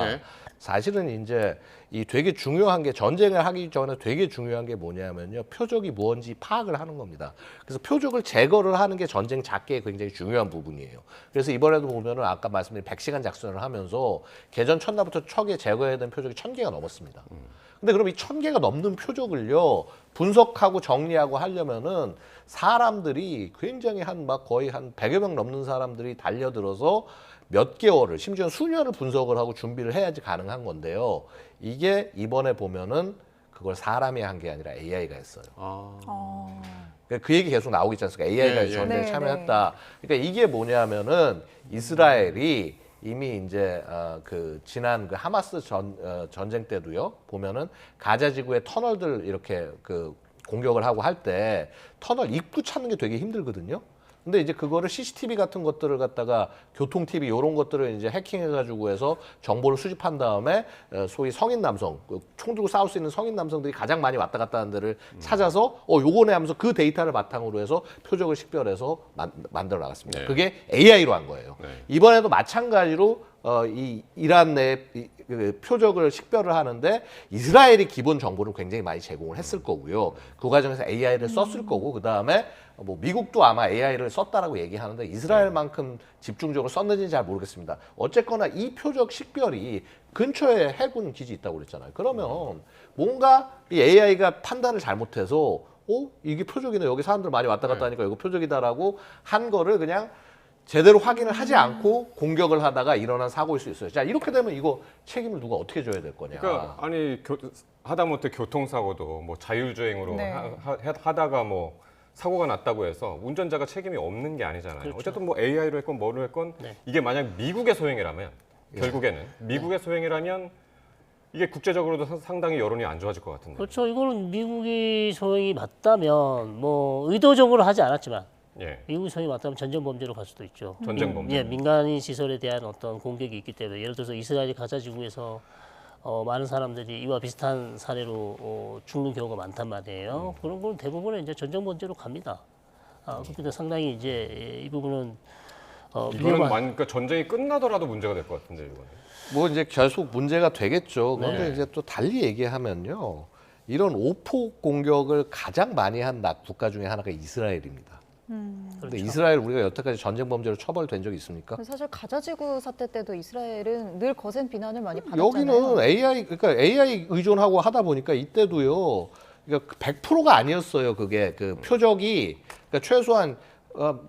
사실은 이제 이 되게 중요한 게 전쟁을 하기 전에 되게 중요한 게 뭐냐면요. 표적이 뭔지 파악을 하는 겁니다. 그래서 표적을 제거를 하는 게 전쟁 작계의 굉장히 중요한 부분이에요. 그래서 이번에도 보면은 아까 말씀드린 100시간 작전을 하면서 개전 첫날부터 척에 제거해야 되는 표적이 1000개가 넘었습니다. 근데 그럼 이 1000개가 넘는 표적을요 분석하고 정리하고 하려면은 사람들이 굉장히 거의 한 100여 명 넘는 사람들이 달려들어서 몇 개월을 심지어 수년을 분석을 하고 준비를 해야지 가능한 건데요. 이게 이번에 보면은 그걸 사람이 한 게 아니라 AI가 했어요. 그 얘기 계속 나오고 있지 않습니까? AI가 전쟁에 참여했다. 그러니까 이게 뭐냐면은 이스라엘이 이미 이제 그 지난 그 하마스 전쟁 때도요 보면은 가자 지구의 터널들 이렇게 그 공격을 하고 할 때 터널 입구 찾는 게 되게 힘들거든요. 근데 이제 그거를 CCTV 같은 것들을 갖다가 교통 TV 이런 것들을 이제 해킹해가지고 해서 정보를 수집한 다음에 소위 성인 남성, 총 들고 싸울 수 있는 성인 남성들이 가장 많이 왔다 갔다 하는 데를 찾아서 요거네 하면서 그 데이터를 바탕으로 해서 표적을 식별해서 만들어 나갔습니다. 그게 AI로 한 거예요. 이번에도 마찬가지로 이 이란 내 표적을 식별을 하는데 이스라엘이 기본 정보를 굉장히 많이 제공을 했을 거고요. 그 과정에서 AI를 썼을 거고 그 다음에 뭐 미국도 아마 AI를 썼다라고 얘기하는데 이스라엘만큼 집중적으로 썼는지는 잘 모르겠습니다. 어쨌거나 이 표적 식별이 근처에 해군 기지 있다고 그랬잖아요. 그러면 뭔가 이 AI가 판단을 잘못해서 이게 표적이네. 여기 사람들 많이 왔다 갔다 하니까 이거 표적이다라고 한 거를 그냥 제대로 확인을 하지 않고 공격을 하다가 일어난 사고일 수 있어요. 자 이렇게 되면 이거 책임을 누가 어떻게 져야 될 거냐. 그러니까 아니 하다못해 교통사고도 뭐 자율주행으로 하다가 뭐 사고가 났다고 해서 운전자가 책임이 없는 게 아니잖아요. 그렇죠. 어쨌든 뭐 AI로 했건 뭐로 했건 이게 만약 미국의 소행이라면 결국에는 미국의 소행이라면 이게 국제적으로도 상당히 여론이 안 좋아질 것 같은데. 그렇죠. 이거는 미국이 소행이 맞다면 뭐 의도적으로 하지 않았지만 미국이 소행이 맞다면 전쟁 범죄로 갈 수도 있죠. 전쟁 범죄. 민간인 시설에 대한 어떤 공격이 있기 때문에 예를 들어서 이스라엘이 가자 지구에서 많은 사람들이 이와 비슷한 사례로 죽는 경우가 많단 말이에요. 그런 건 대부분은 이제 전쟁 범죄로 갑니다. 그런데 상당히 이제 이 부분은 이거는 그러니까 전쟁이 끝나더라도 문제가 될 것 같은데 이거는. 뭐 이제 계속 문제가 되겠죠. 그런데 네. 이제 또 달리 얘기하면요. 이런 오폭 공격을 가장 많이 한 국가 중에 하나가 이스라엘입니다. 그런데 그렇죠. 이스라엘 우리가 여태까지 전쟁 범죄로 처벌된 적이 있습니까? 사실 가자지구 사태 때도 이스라엘은 늘 거센 비난을 많이 받았잖아요. 여기는 AI 의존하고 하다 보니까 이때도요. 그러니까 100%가 아니었어요. 그게 그 표적이 그러니까 최소한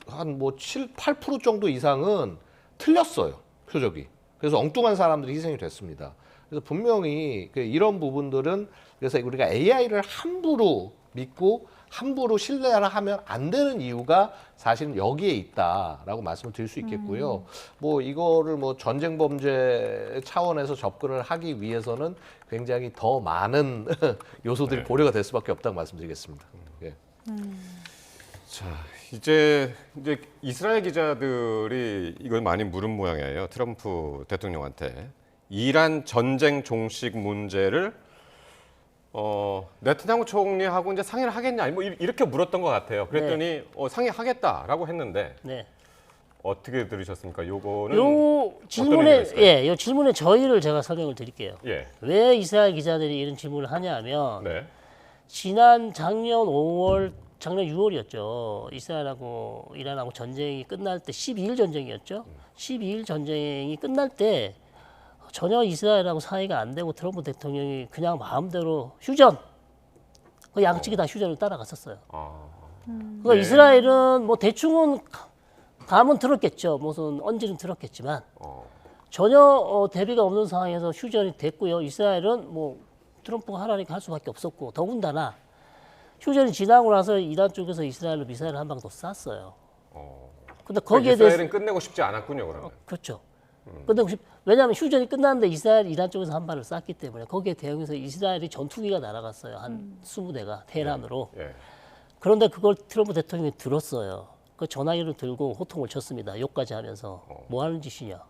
한 뭐 7, 8% 정도 이상은 틀렸어요. 표적이. 그래서 엉뚱한 사람들이 희생이 됐습니다. 그래서 분명히 이런 부분들은 그래서 우리가 AI를 함부로 믿고 함부로 신뢰를 하면 안 되는 이유가 사실은 여기에 있다라고 말씀을 드릴 수 있겠고요. 뭐 이거를 뭐 전쟁 범죄 차원에서 접근을 하기 위해서는 굉장히 더 많은 요소들이 고려가 될 수밖에 없다고 말씀드리겠습니다. 예. 자, 이제 이스라엘 기자들이 이걸 많이 물은 모양이에요. 트럼프 대통령한테 이란 전쟁 종식 문제를 네타냐후 총리하고 이제 상의를 하겠냐, 뭐 이렇게 물었던 것 같아요. 그랬더니 상의하겠다라고 했는데 네. 어떻게 들으셨습니까? 요거는 요 질문에 요 질문에 저희를 제가 설명을 드릴게요. 예. 왜 이스라엘 기자들이 이런 질문을 하냐면 네. 지난 작년 6월이었죠. 이스라엘하고 이란하고 전쟁이 끝날 때 12일 전쟁이었죠. 12일 전쟁이 끝날 때 전혀 이스라엘하고 사이가 안 되고 트럼프 대통령이 그냥 마음대로 휴전, 그 양측이 다 휴전을 따라갔었어요. 그러니까 네. 이스라엘은 뭐 대충은 감은 들었겠죠. 무슨 언지는 들었겠지만 전혀 대비가 없는 상황에서 휴전이 됐고요. 이스라엘은 뭐 트럼프가 하라니까 할 수밖에 없었고, 더군다나 휴전이 지나고 나서 이란 쪽에서 이스라엘로 미사일을 한 방 더 쐈어요. 근데 거기에 대해서 이스라엘은 끝내고 싶지 않았군요, 그러면. 그렇죠. 근데 왜냐하면 휴전이 끝났는데 이스라엘 이란 쪽에서 한 발을 쐈기 때문에 거기에 대응해서 이스라엘이 전투기가 날아갔어요. 한 20대가 테헤란으로. 예. 그런데 그걸 트럼프 대통령이 들었어요. 그 전화기를 들고 호통을 쳤습니다. 욕까지 하면서 뭐 하는 짓이냐.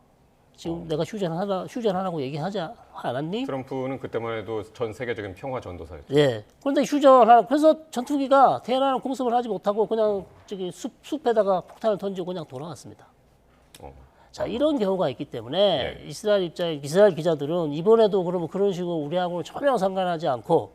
지금 내가 휴전하라고 얘기하지 않았니? 트럼프는 그때만 해도 전 세계적인 평화 전도사였죠. 예. 그런데 휴전하라. 그래서 전투기가 테헤란을 공습을 하지 못하고 그냥 저기 숲에다가 폭탄을 던지고 그냥 돌아갔습니다. 자, 이런 경우가 있기 때문에 이스라엘 기자들은 이번에도 그러면 그런 식으로 우리하고는 전혀 상관하지 않고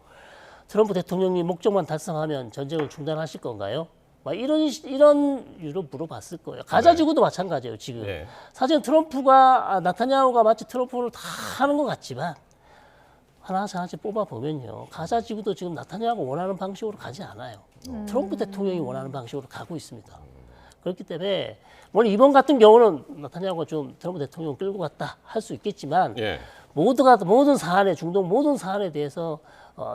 트럼프 대통령이 목적만 달성하면 전쟁을 중단하실 건가요? 막 이런 이유로 물어봤을 거예요. 가자지구도 마찬가지예요, 지금. 사실 트럼프가, 나타냐후가 마치 트럼프를 다 하는 것 같지만 하나씩 뽑아보면요. 가자지구도 지금 나타냐후가 원하는 방식으로 가지 않아요. 트럼프 대통령이 원하는 방식으로 가고 있습니다. 그렇기 때문에 물론 이번 같은 경우는 나타냐후가 좀 트럼프 대통령 끌고 갔다 할 수 있겠지만 모든 사안에 중동 모든 사안에 대해서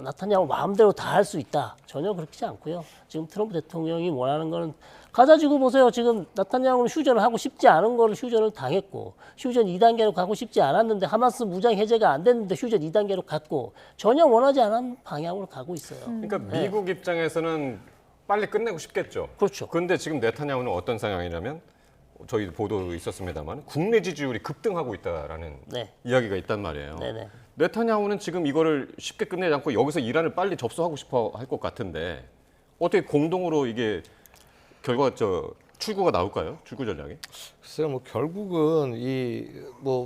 나타냐후 마음대로 다 할 수 있다. 전혀 그렇지 않고요. 지금 트럼프 대통령이 원하는 거는 가자지구 보세요. 지금 나타냐후는 휴전을 하고 싶지 않은 거를 휴전을 당했고 휴전 2단계로 가고 싶지 않았는데 하마스 무장 해제가 안 됐는데 휴전 2단계로 갔고 전혀 원하지 않은 방향으로 가고 있어요. 그러니까 미국 입장에서는 빨리 끝내고 싶겠죠. 그렇죠. 그런데 지금 네타냐후는 어떤 상황이냐면 저희 보도 있었습니다만 국내 지지율이 급등하고 있다라는 이야기가 있단 말이에요. 네네. 네타냐후는 지금 이거를 쉽게 끝내지 않고 여기서 이란을 빨리 접수하고 싶어 할 것 같은데 어떻게 공동으로 이게 출구가 나올까요? 출구 전략이? 글쎄요, 뭐 결국은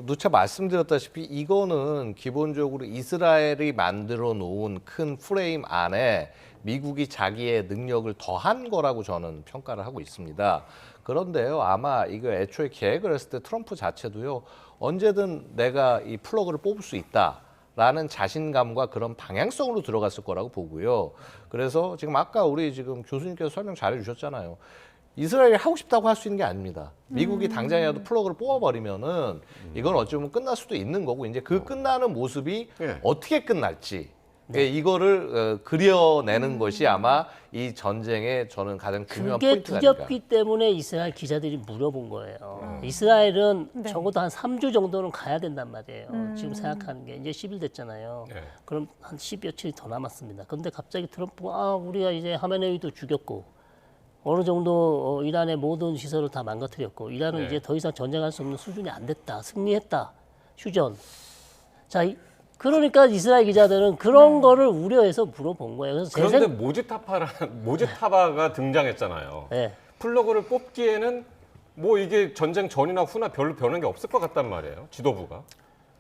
누차 말씀드렸다시피 이거는 기본적으로 이스라엘이 만들어 놓은 큰 프레임 안에 미국이 자기의 능력을 더한 거라고 저는 평가를 하고 있습니다. 그런데요, 아마 이거 애초에 계획을 했을 때 트럼프 자체도요, 언제든 내가 이 플러그를 뽑을 수 있다라는 자신감과 그런 방향성으로 들어갔을 거라고 보고요. 그래서 지금 아까 우리 지금 교수님께서 설명 잘해 주셨잖아요. 이스라엘이 하고 싶다고 할 수 있는 게 아닙니다. 미국이 당장이라도 플러그를 뽑아버리면은 이건 어쩌면 끝날 수도 있는 거고 이제 그 끝나는 모습이 어떻게 끝날지 이거를 그려내는 것이 아마 이 전쟁의 저는 가장 중요한 그게 포인트가 아닐까. 두렵기 때문에 이스라엘 기자들이 물어본 거예요. 이스라엘은 적어도 한 3주 정도는 가야 된단 말이에요. 지금 생각하는 게 이제 10일 됐잖아요. 그럼 한 10여칠이 더 남았습니다. 그런데 갑자기 트럼프가 우리가 이제 하메네이도 죽였고 어느 정도 이란의 모든 시설을 다 망가뜨렸고 이란은 이제 더 이상 전쟁할 수 없는 수준이 안 됐다. 승리했다. 휴전. 자, 그러니까 이스라엘 기자들은 그런 거를 우려해서 물어본 거예요. 그래서 그런데 모지타바가 등장했잖아요. 플러그를 뽑기에는 뭐 이게 전쟁 전이나 후나 별로 변한 게 없을 것 같단 말이에요. 지도부가.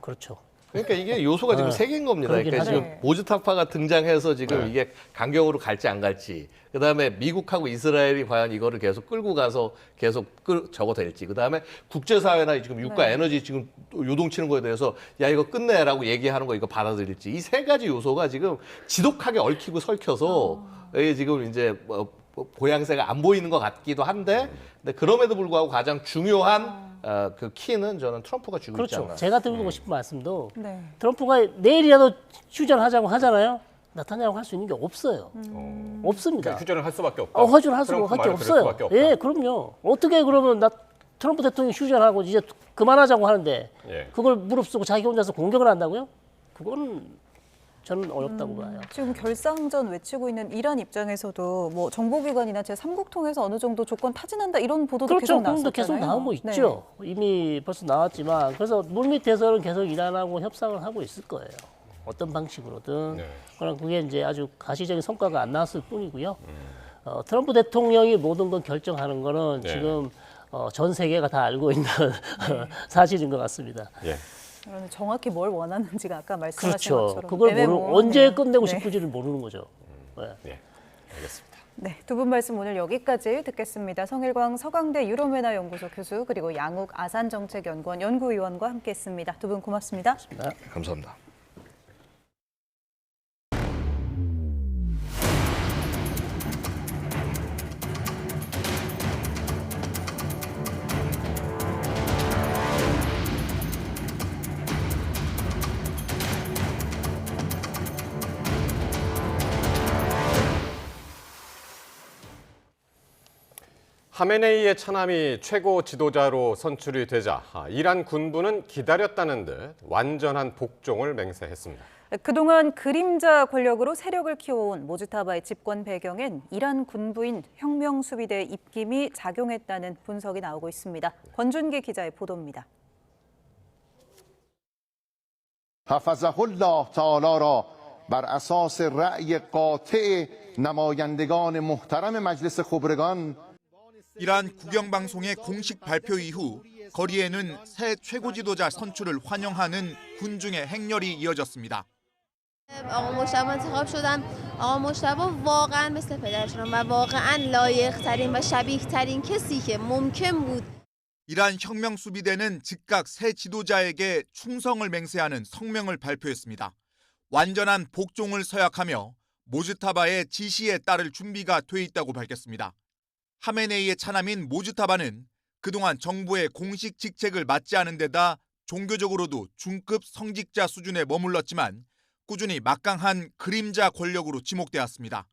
그렇죠. 그러니까 이게 요소가 지금 세 개인 겁니다. 그러니까 지금 모즈타파가 등장해서 지금 이게 강경으로 갈지 안 갈지, 그다음에 미국하고 이스라엘이 과연 이거를 계속 끌고 가서 계속 될지, 그다음에 국제사회나 지금 유가 에너지 지금 요동치는 거에 대해서 야 이거 끝내라고 얘기하는 거 이거 받아들일지, 이 세 가지 요소가 지금 지독하게 얽히고 설켜서 이게 지금 이제 모양새가 안 보이는 것 같기도 한데, 근데 그럼에도 불구하고 가장 중요한 그 키는 저는 트럼프가 쥐고 있지 않나. 그렇죠. 제가 드리고 싶은 말씀도 네. 트럼프가 내일이라도 휴전하자고 하잖아요. 나타냐고 할 수 있는 게 없어요. 없습니다. 휴전을 할 수밖에 없다. 휴전을 할 수밖에 없어요. 예, 그럼요. 어떻게 그러면 트럼프 대통령이 휴전하고 이제 그만하자고 하는데 그걸 무릅쓰고 자기 혼자서 공격을 한다고요? 그거는 저는 어렵다고 봐요. 지금 결상전 외치고 있는 이란 입장에서도 뭐 정보기관이나 제3국 통해서 어느 정도 조건 타진한다 이런 보도도 그렇죠. 계속 나왔었잖아요. 계속 나오고 있죠. 이미 벌써 나왔지만 그래서 물밑에서는 계속 이란하고 협상을 하고 있을 거예요. 어떤 방식으로든. 그러나 그게 이제 아주 가시적인 성과가 안 나왔을 뿐이고요. 트럼프 대통령이 모든 걸 결정하는 거는 지금 전 세계가 다 알고 있는 사실인 것 같습니다. 그러면 정확히 뭘 원하는지가 아까 말씀하신 그렇죠. 것처럼 그걸 언제 끝내고 싶은지를 모르는 거죠. 알겠습니다. 네, 두 분 말씀 오늘 여기까지 듣겠습니다. 성일광 서강대 유럽연화 연구소 교수 그리고 양욱 아산정책연구원 연구위원과 함께했습니다. 두 분 고맙습니다. 감사합니다. 하메네이의 차남이 최고 지도자로 선출이 되자 이란 군부는 기다렸다는 듯 완전한 복종을 맹세했습니다. 그동안 그림자 권력으로 세력을 키워온 모즈타바의 집권 배경엔 이란 군부인 혁명수비대의 입김이 작용했다는 분석이 나오고 있습니다. 권준기 기자의 보도입니다. حفظه تعالی را بر اساس رأی قاطع نمایندگان محترم مجلس خبرگان 이란 국영방송의 공식 발표 이후 거리에는 새 최고 지도자 선출을 환영하는 군중의 행렬이 이어졌습니다. آقا مجتبی انتخاب شدن. آقا مجتبی واقعا مثل پدرشون و واقعا لایق‌ترین و شبیه‌ترین کسی که ممکن بود. 이란 혁명 수비대는 즉각 새 지도자에게 충성을 맹세하는 성명을 발표했습니다. 완전한 복종을 서약하며 모즈타바의 지시에 따를 준비가 돼 있다고 밝혔습니다. 하메네이의 차남인 모즈타바는 그동안 정부의 공식 직책을 맡지 않은 데다 종교적으로도 중급 성직자 수준에 머물렀지만 꾸준히 막강한 그림자 권력으로 지목되었습니다.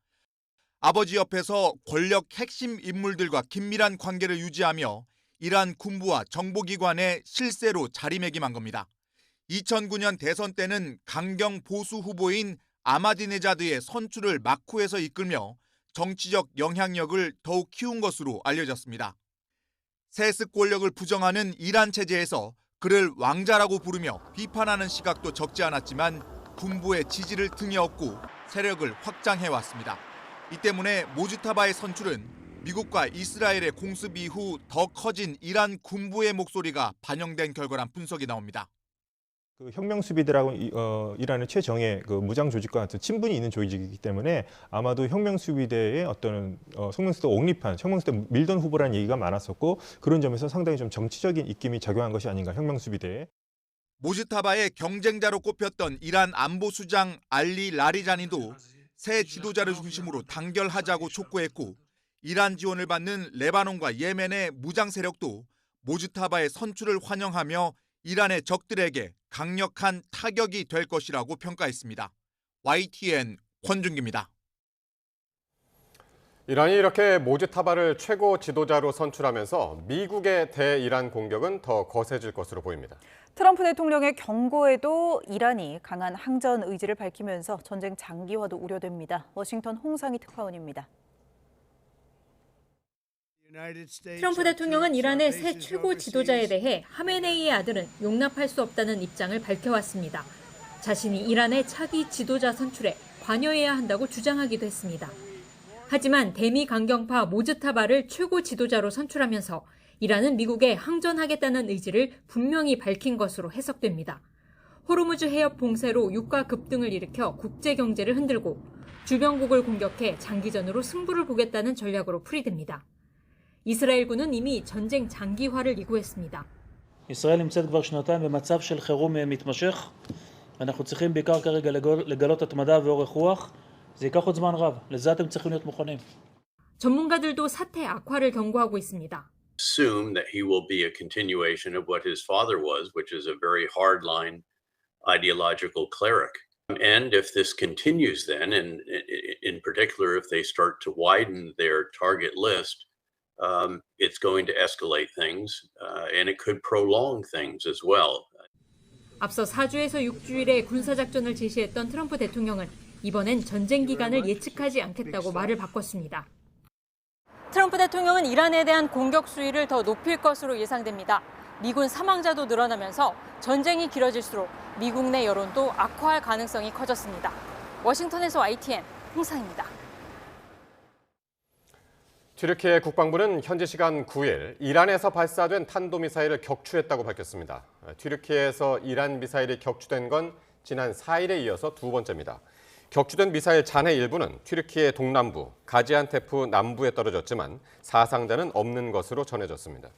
아버지 옆에서 권력 핵심 인물들과 긴밀한 관계를 유지하며 이란 군부와 정보기관의 실세로 자리매김한 겁니다. 2009년 대선 때는 강경 보수 후보인 아마디네자드의 선출을 마쿠에서 이끌며 정치적 영향력을 더욱 키운 것으로 알려졌습니다. 세습 권력을 부정하는 이란 체제에서 그를 왕자라고 부르며 비판하는 시각도 적지 않았지만 군부의 지지를 등에 업고 세력을 확장해왔습니다. 이 때문에 모즈타바의 선출은 미국과 이스라엘의 공습 이후 더 커진 이란 군부의 목소리가 반영된 결과란 분석이 나옵니다. 그 혁명수비대라고 이란의 최정예 그 무장 조직과 같은 친분이 있는 조직이기 때문에 아마도 혁명수비대의 어떤 혁명수비대 옹립한 혁명수비대 밀던 후보라는 얘기가 많았었고 그런 점에서 상당히 좀 정치적인 입김이 작용한 것이 아닌가 혁명수비대에. 모즈타바의 경쟁자로 꼽혔던 이란 안보수장 알리 라리자니도 새 지도자를 중심으로 단결하자고 촉구했고 이란 지원을 받는 레바논과 예멘의 무장 세력도 모즈타바의 선출을 환영하며 이란의 적들에게 강력한 타격이 될 것이라고 평가했습니다. YTN 권준기입니다. 이란이 이렇게 모즈타바를 최고 지도자로 선출하면서 미국의 대이란 공격은 더 거세질 것으로 보입니다. 트럼프 대통령의 경고에도 이란이 강한 항전 의지를 밝히면서 전쟁 장기화도 우려됩니다. 워싱턴 홍상희 특파원입니다. 트럼프 대통령은 이란의 새 최고 지도자에 대해 하메네이의 아들은 용납할 수 없다는 입장을 밝혀왔습니다. 자신이 이란의 차기 지도자 선출에 관여해야 한다고 주장하기도 했습니다. 하지만 대미 강경파 모즈타바를 최고 지도자로 선출하면서 이란은 미국에 항전하겠다는 의지를 분명히 밝힌 것으로 해석됩니다. 호르무즈 해협 봉쇄로 유가 급등을 일으켜 국제 경제를 흔들고 주변국을 공격해 장기전으로 승부를 보겠다는 전략으로 풀이됩니다. 이스라엘군은 이미 전쟁 장기화를 예고했습니다. ישראל נמצאת כבר שנתיים במצב של חירום מתמשך. אנחנו צריכים בעיקר כרגע לגלות התמדה ואורך רוח. זה ייקח עוד זמן רב. לזה אתם צריכים להיות מוכנים. 전문가들도 사태 악화를 경고하고 있습니다. assume that he will be a continuation of what his father was, which is a very hardline ideological cleric. And if this continues then, and in particular, if they start to widen their target list, it's going to escalate things, and it could prolong things as well. 앞서 4주에서 6주일의 군사작전을 지시했던 트럼프 대통령은 이번엔 전쟁 기간을 예측하지 않겠다고 말을 바꿨습니다. 트럼프 대통령은 이란에 대한 공격 수위를 더 높일 것으로 예상됩니다. 미군 사망자도 늘어나면서 전쟁이 길어질수록 미국 내 여론도 악화할 가능성이 커졌습니다. 워싱턴에서 YTN 홍상입니다. 튀르키예 국방부는 현지 시간 9일 이란에서 발사된 탄도미사일을 격추했다고 밝혔습니다. 튀르키예에서 이란 미사일이 격추된 건 지난 4일에 이어서 두 번째입니다. 격추된 미사일 잔해 일부는 튀르키예 동남부, 가지안테프 남부에 떨어졌지만 사상자는 없는 것으로 전해졌습니다.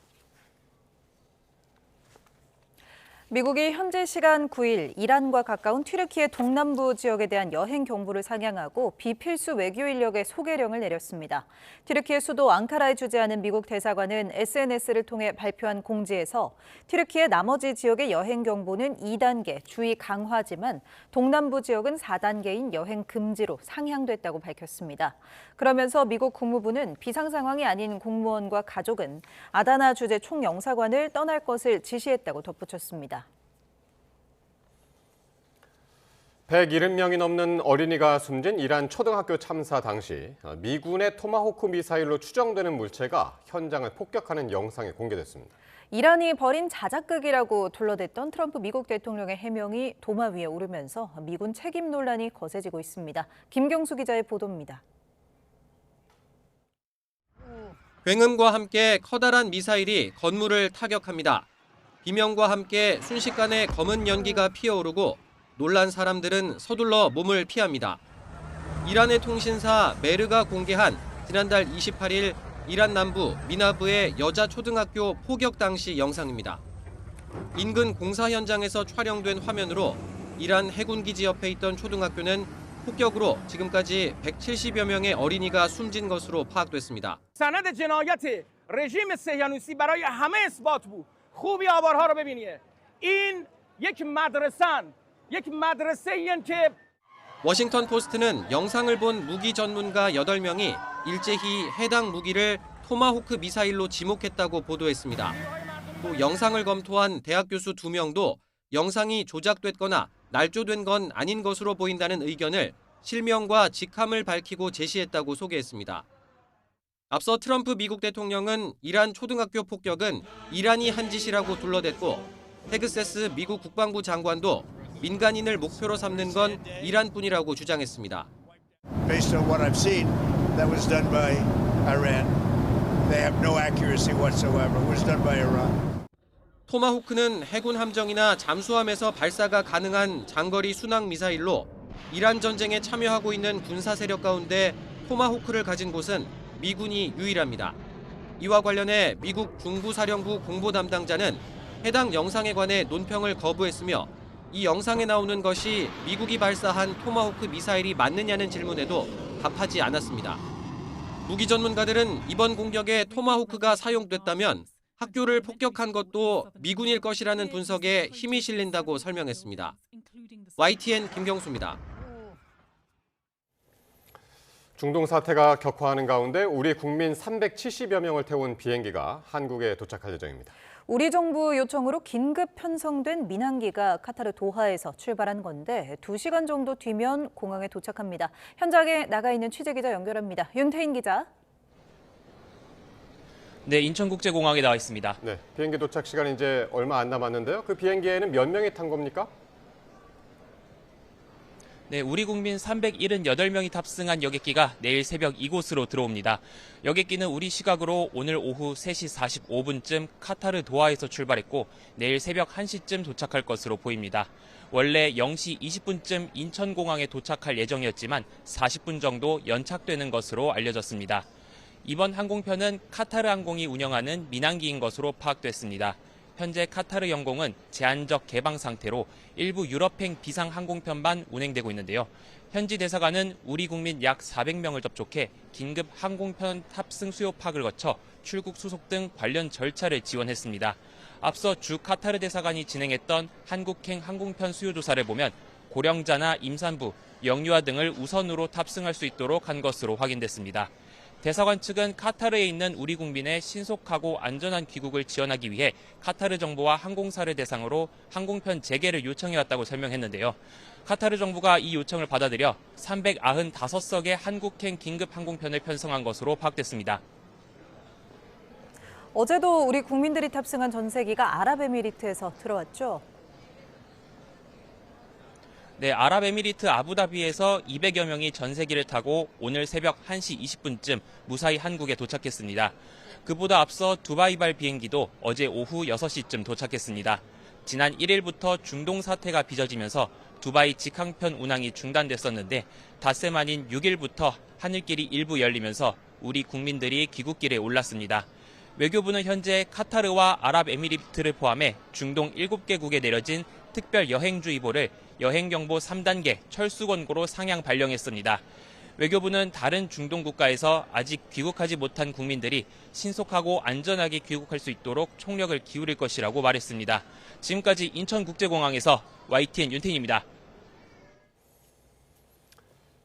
미국이 현지 시간 9일 이란과 가까운 튀르키예 동남부 지역에 대한 여행 경보를 상향하고 비필수 외교 인력의 소개령을 내렸습니다. 튀르키예 수도 앙카라에 주재하는 미국 대사관은 SNS를 통해 발표한 공지에서 튀르키예 나머지 지역의 여행 경보는 2단계 주의 강화지만 동남부 지역은 4단계인 여행 금지로 상향됐다고 밝혔습니다. 그러면서 미국 국무부는 비상 상황이 아닌 공무원과 가족은 아다나 주재 총영사관을 떠날 것을 지시했다고 덧붙였습니다. 170명이 넘는 어린이가 숨진 이란 초등학교 참사 당시 미군의 토마호크 미사일로 추정되는 물체가 현장을 폭격하는 영상이 공개됐습니다. 이란이 벌인 자작극이라고 둘러댔던 트럼프 미국 대통령의 해명이 도마 위에 오르면서 미군 책임 논란이 거세지고 있습니다. 김경수 기자의 보도입니다. 굉음과 함께 커다란 미사일이 건물을 타격합니다. 비명과 함께 순식간에 검은 연기가 피어오르고 놀란 사람들은 서둘러 몸을 피합니다. 이란의 통신사 메르가 공개한 지난달 28일 이란 남부 미나브의 여자 초등학교 포격 당시 영상입니다. 인근 공사 현장에서 촬영된 화면으로 이란 해군기지 옆에 있던 초등학교는 폭격으로 지금까지 170여 명의 어린이가 숨진 것으로 파악됐습니다. سند جنایت رژیم صهیونیستی برای همه اثبات بود. خوبی آوارها رو ببینید. این یک مدرسه‌این که 워싱턴 포스트는 영상을 본 무기 전문가 8명이 일제히 해당 무기를 토마호크 미사일로 지목했다고 보도했습니다. 또 영상을 검토한 대학 교수 2명도 영상이 조작됐거나 날조된 건 아닌 것으로 보인다는 의견을 실명과 직함을 밝히고 제시했다고 소개했습니다. 앞서 트럼프 미국 대통령은 이란 초등학교 폭격은 이란이 한 짓이라고 둘러댔고 헤그세스 미국 국방부 장관도 민간인을 목표로 삼는 건 이란뿐이라고 주장했습니다. Based on what I've seen, that was done by Iran. They have no accuracy whatsoever. It was done by Iran. 토마호크는 해군 함정이나 잠수함에서 발사가 가능한 장거리 순항 미사일로 이란 전쟁에 참여하고 있는 군사 세력 가운데 토마호크를 가진 곳은 미군이 유일합니다. 이와 관련해 미국 중부사령부 공보 담당자는 해당 영상에 관해 논평을 거부했으며 이 영상에 나오는 것이 미국이 발사한 토마호크 미사일이 맞느냐는 질문에도 답하지 않았습니다. 무기 전문가들은 이번 공격에 토마호크가 사용됐다면 학교를 폭격한 것도 미군일 것이라는 분석에 힘이 실린다고 설명했습니다. YTN 김경수입니다. 중동 사태가 격화하는 가운데 우리 국민 370여 명을 태운 비행기가 한국에 도착할 예정입니다. 우리 정부 요청으로 긴급 편성된 민항기가 카타르 도하에서 출발한 건데 2시간 정도 뒤면 공항에 도착합니다. 현장에 나가 있는 취재기자 연결합니다. 윤태인 기자. 네, 인천국제공항에 나와 있습니다. 네, 비행기 도착 시간이 이제 얼마 안 남았는데요. 그 비행기에는 몇 명이 탄 겁니까? 네, 우리 국민 378명이 탑승한 여객기가 내일 새벽 이곳으로 들어옵니다. 여객기는 우리 시각으로 오늘 오후 3시 45분쯤 카타르 도하에서 출발했고 내일 새벽 1시쯤 도착할 것으로 보입니다. 원래 0시 20분쯤 인천공항에 도착할 예정이었지만 40분 정도 연착되는 것으로 알려졌습니다. 이번 항공편은 카타르 항공이 운영하는 민항기인 것으로 파악됐습니다. 현재 카타르 영공은 제한적 개방 상태로 일부 유럽행 비상 항공편만 운행되고 있는데요. 현지 대사관은 우리 국민 약 400명을 접촉해 긴급 항공편 탑승 수요 파악을 거쳐 출국 수속 등 관련 절차를 지원했습니다. 앞서 주 카타르 대사관이 진행했던 한국행 항공편 수요 조사를 보면 고령자나 임산부, 영유아 등을 우선으로 탑승할 수 있도록 한 것으로 확인됐습니다. 대사관 측은 카타르에 있는 우리 국민의 신속하고 안전한 귀국을 지원하기 위해 카타르 정부와 항공사를 대상으로 항공편 재개를 요청해왔다고 설명했는데요. 카타르 정부가 이 요청을 받아들여 395석의 한국행 긴급 항공편을 편성한 것으로 파악됐습니다. 어제도 우리 국민들이 탑승한 전세기가 아랍에미리트에서 들어왔죠. 네, 아랍에미리트 아부다비에서 200여 명이 전세기를 타고 오늘 새벽 1시 20분쯤 무사히 한국에 도착했습니다. 그보다 앞서 두바이발 비행기도 어제 오후 6시쯤 도착했습니다. 지난 1일부터 중동 사태가 빚어지면서 두바이 직항편 운항이 중단됐었는데 닷새 만인 6일부터 하늘길이 일부 열리면서 우리 국민들이 귀국길에 올랐습니다. 외교부는 현재 카타르와 아랍에미리트를 포함해 중동 7개국에 내려진 특별 여행주의보를 여행경보 3단계 철수 권고로 상향 발령했습니다. 외교부는 다른 중동 국가에서 아직 귀국하지 못한 국민들이 신속하고 안전하게 귀국할 수 있도록 총력을 기울일 것이라고 말했습니다. 지금까지 인천국제공항에서 YTN 윤태인입니다.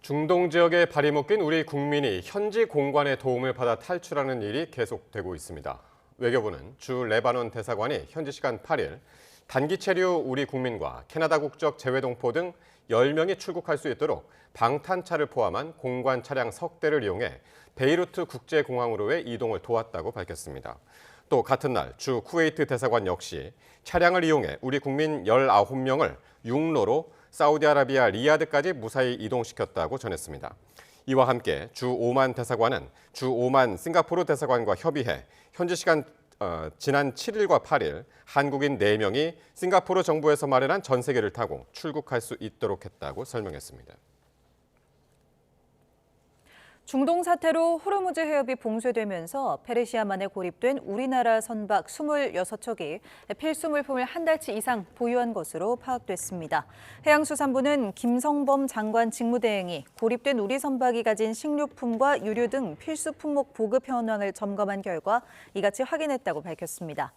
중동 지역에 발이 묶인 우리 국민이 현지 공관의 도움을 받아 탈출하는 일이 계속되고 있습니다. 외교부는 주 레바논 대사관이 현지 시간 8일 단기 체류 우리 국민과 캐나다 국적 재외동포 등 10명이 출국할 수 있도록 방탄차를 포함한 공관 차량 석 대를 이용해 베이루트 국제공항으로의 이동을 도왔다고 밝혔습니다. 또 같은 날 주 쿠웨이트 대사관 역시 차량을 이용해 우리 국민 19명을 육로로 사우디아라비아 리야드까지 무사히 이동시켰다고 전했습니다. 이와 함께 주 오만 대사관은 주 오만 싱가포르 대사관과 협의해 현지 시간 지난 7일과 8일 한국인 4명이 싱가포르 정부에서 마련한 전세기를 타고 출국할 수 있도록 했다고 설명했습니다. 중동 사태로 호르무즈 해협이 봉쇄되면서 페르시아만에 고립된 우리나라 선박 26척이 필수 물품을 한 달치 이상 보유한 것으로 파악됐습니다. 해양수산부는 김성범 장관 직무대행이 고립된 우리 선박이 가진 식료품과 유류 등 필수 품목 보급 현황을 점검한 결과 이같이 확인했다고 밝혔습니다.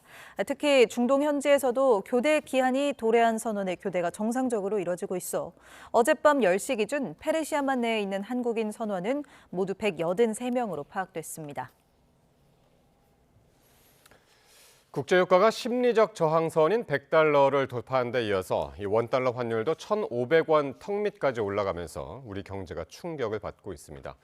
특히 중동 현지에서도 교대 기한이 도래한 선원의 교대가 정상적으로 이뤄지고 있어 어젯밤 10시 기준 페르시아만 내에 있는 한국인 선원은 모두 183명으로 파악됐습니다. 국제유가가 심리적 저항선인 100달러를 돌파한 데 이어서 이 원달러 환율도 1,500원 턱 밑까지 올라가면서 우리 경제가 충격을 받고 있습니다.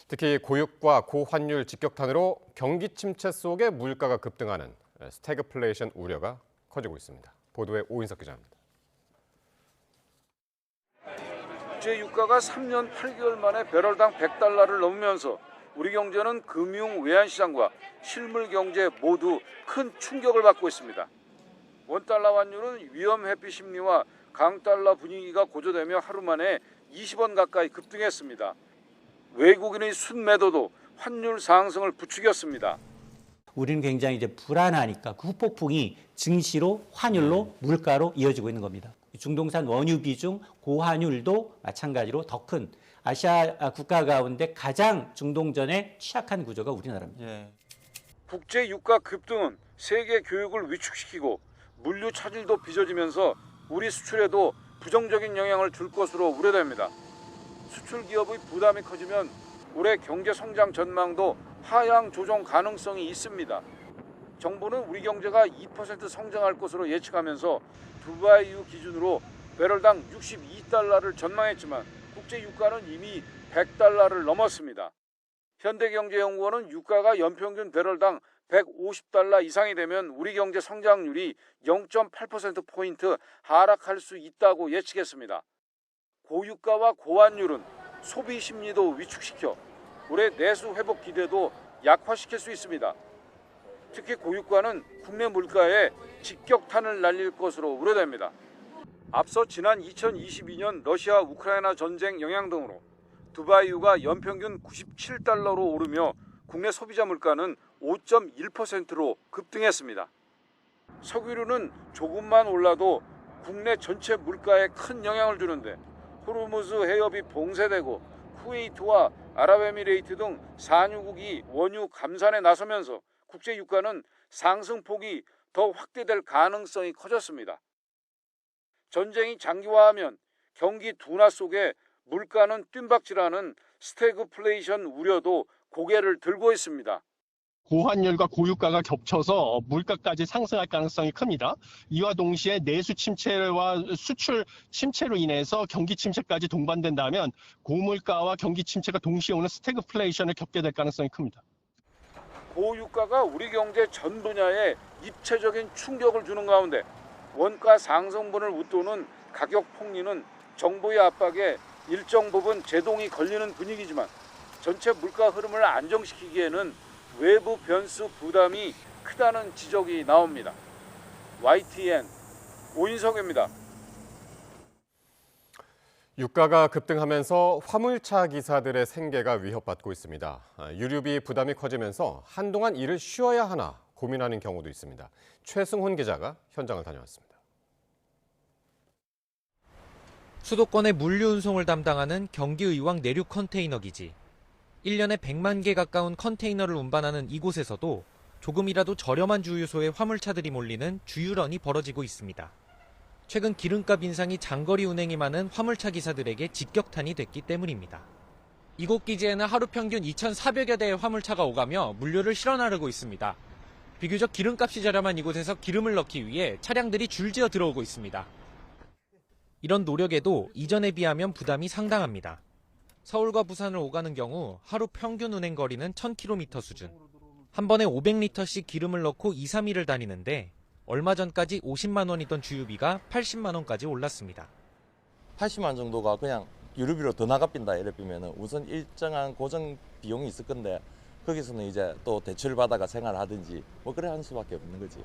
특히 고유가 고환율 직격탄으로 경기 침체 속에 물가가 급등하는 스태그플레이션 우려가 커지고 있습니다. 보도에 오인석 기자입니다. 국제 유가가 3년 8개월 만에 배럴당 100달러를 넘으면서 우리 경제는 금융 외환시장과 실물 경제 모두 큰 충격을 받고 있습니다. 원달러 환율은 위험 회피 심리와 강달러 분위기가 고조되며 하루 만에 20원 가까이 급등했습니다. 외국인의 순매도도 환율 상승을 부추겼습니다. 우리는 굉장히 이제 불안하니까 그 후폭풍이 증시로 환율로 물가로 이어지고 있는 겁니다. 중동산 원유 비중 고환율도 마찬가지로 더 큰 아시아 국가 가운데 가장 중동전에 취약한 구조가 우리나라입니다. 국제 유가 급등은 세계 교육을 위축시키고 물류 차질도 빚어지면서 우리 수출에도 부정적인 영향을 줄 것으로 우려됩니다. 수출 기업의 부담이 커지면 올해 경제 성장 전망도 하향 조정 가능성이 있습니다. 정부는 우리 경제가 2% 성장할 것으로 예측하면서 두바이유 기준으로 배럴당 62달러를 전망했지만 국제 유가는 이미 100달러를 넘었습니다. 현대경제연구원은 유가가 연평균 배럴당 150달러 이상이 되면 우리 경제 성장률이 0.8%포인트 하락할 수 있다고 예측했습니다. 고유가와 고환율은 소비 심리도 위축시켜 올해 내수 회복 기대도 약화시킬 수 있습니다. 특히 고유가는 국내 물가에 직격탄을 날릴 것으로 우려됩니다. 앞서 지난 2022년 러시아 우크라이나 전쟁 영향 등으로 두바이유가 연평균 97달러로 오르며 국내 소비자 물가는 5.1%로 급등했습니다. 석유류는 조금만 올라도 국내 전체 물가에 큰 영향을 주는데 호르무즈 해협이 봉쇄되고 쿠웨이트와 아랍에미레이트 등 산유국이 원유 감산에 나서면서 국제 유가는 상승폭이 더 확대될 가능성이 커졌습니다. 전쟁이 장기화하면 경기 둔화 속에 물가는 뜀박질하는 스태그플레이션 우려도 고개를 들고 있습니다. 고환율과 고유가가 겹쳐서 물가까지 상승할 가능성이 큽니다. 이와 동시에 내수 침체와 수출 침체로 인해서 경기 침체까지 동반된다면 고물가와 경기 침체가 동시에 오는 스태그플레이션을 겪게 될 가능성이 큽니다. 고유가가 우리 경제 전 분야에 입체적인 충격을 주는 가운데 원가 상승분을 웃도는 가격 폭리는 정부의 압박에 일정 부분 제동이 걸리는 분위기지만 전체 물가 흐름을 안정시키기에는 외부 변수 부담이 크다는 지적이 나옵니다. YTN 오인석입니다. 유가가 급등하면서 화물차 기사들의 생계가 위협받고 있습니다. 유류비 부담이 커지면서 한동안 일을 쉬어야 하나 고민하는 경우도 있습니다. 최승훈 기자가 현장을 다녀왔습니다. 수도권의 물류 운송을 담당하는 경기의왕 내륙 컨테이너 기지. 1년에 100만 개 가까운 컨테이너를 운반하는 이곳에서도 조금이라도 저렴한 주유소에 화물차들이 몰리는 주유런이 벌어지고 있습니다. 최근 기름값 인상이 장거리 운행이 많은 화물차 기사들에게 직격탄이 됐기 때문입니다. 이곳 기지에는 하루 평균 2,400여 대의 화물차가 오가며 물류를 실어 나르고 있습니다. 비교적 기름값이 저렴한 이곳에서 기름을 넣기 위해 차량들이 줄지어 들어오고 있습니다. 이런 노력에도 이전에 비하면 부담이 상당합니다. 서울과 부산을 오가는 경우 하루 평균 운행 거리는 1,000km 수준. 한 번에 500리터씩 기름을 넣고 2, 3일을 다니는데 얼마 전까지 50만 원이던 주유비가 80만 원까지 올랐습니다. 80만 정도가 그냥 유류비로 더 나가빈다 이래 비면은 우선 일정한 고정 비용이 있을 건데 거기서는 이제 또 대출 받아가 생활하든지 뭐 그래 하는 수밖에 없는 거지.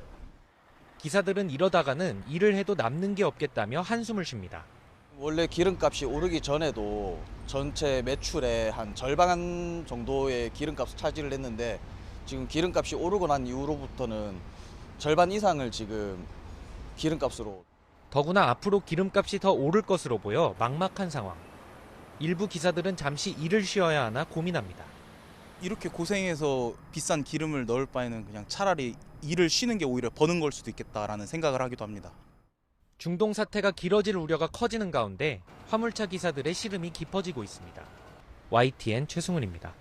기사들은 이러다가는 일을 해도 남는 게 없겠다며 한숨을 쉽니다. 원래 기름값이 오르기 전에도 전체 매출의 한 절반 정도의 기름값을 차지를 했는데 지금 기름값이 오르고 난 이후로부터는 절반 이상을 지금 기름값으로. 더구나 앞으로 기름값이 더 오를 것으로 보여 막막한 상황. 일부 기사들은 잠시 일을 쉬어야 하나 고민합니다. 이렇게 고생해서 비싼 기름을 넣을 바에는 그냥 차라리 일을 쉬는 게 오히려 버는 걸 수도 있겠다라는 생각을 하기도 합니다. 중동 사태가 길어질 우려가 커지는 가운데 화물차 기사들의 시름이 깊어지고 있습니다. YTN 최승훈입니다.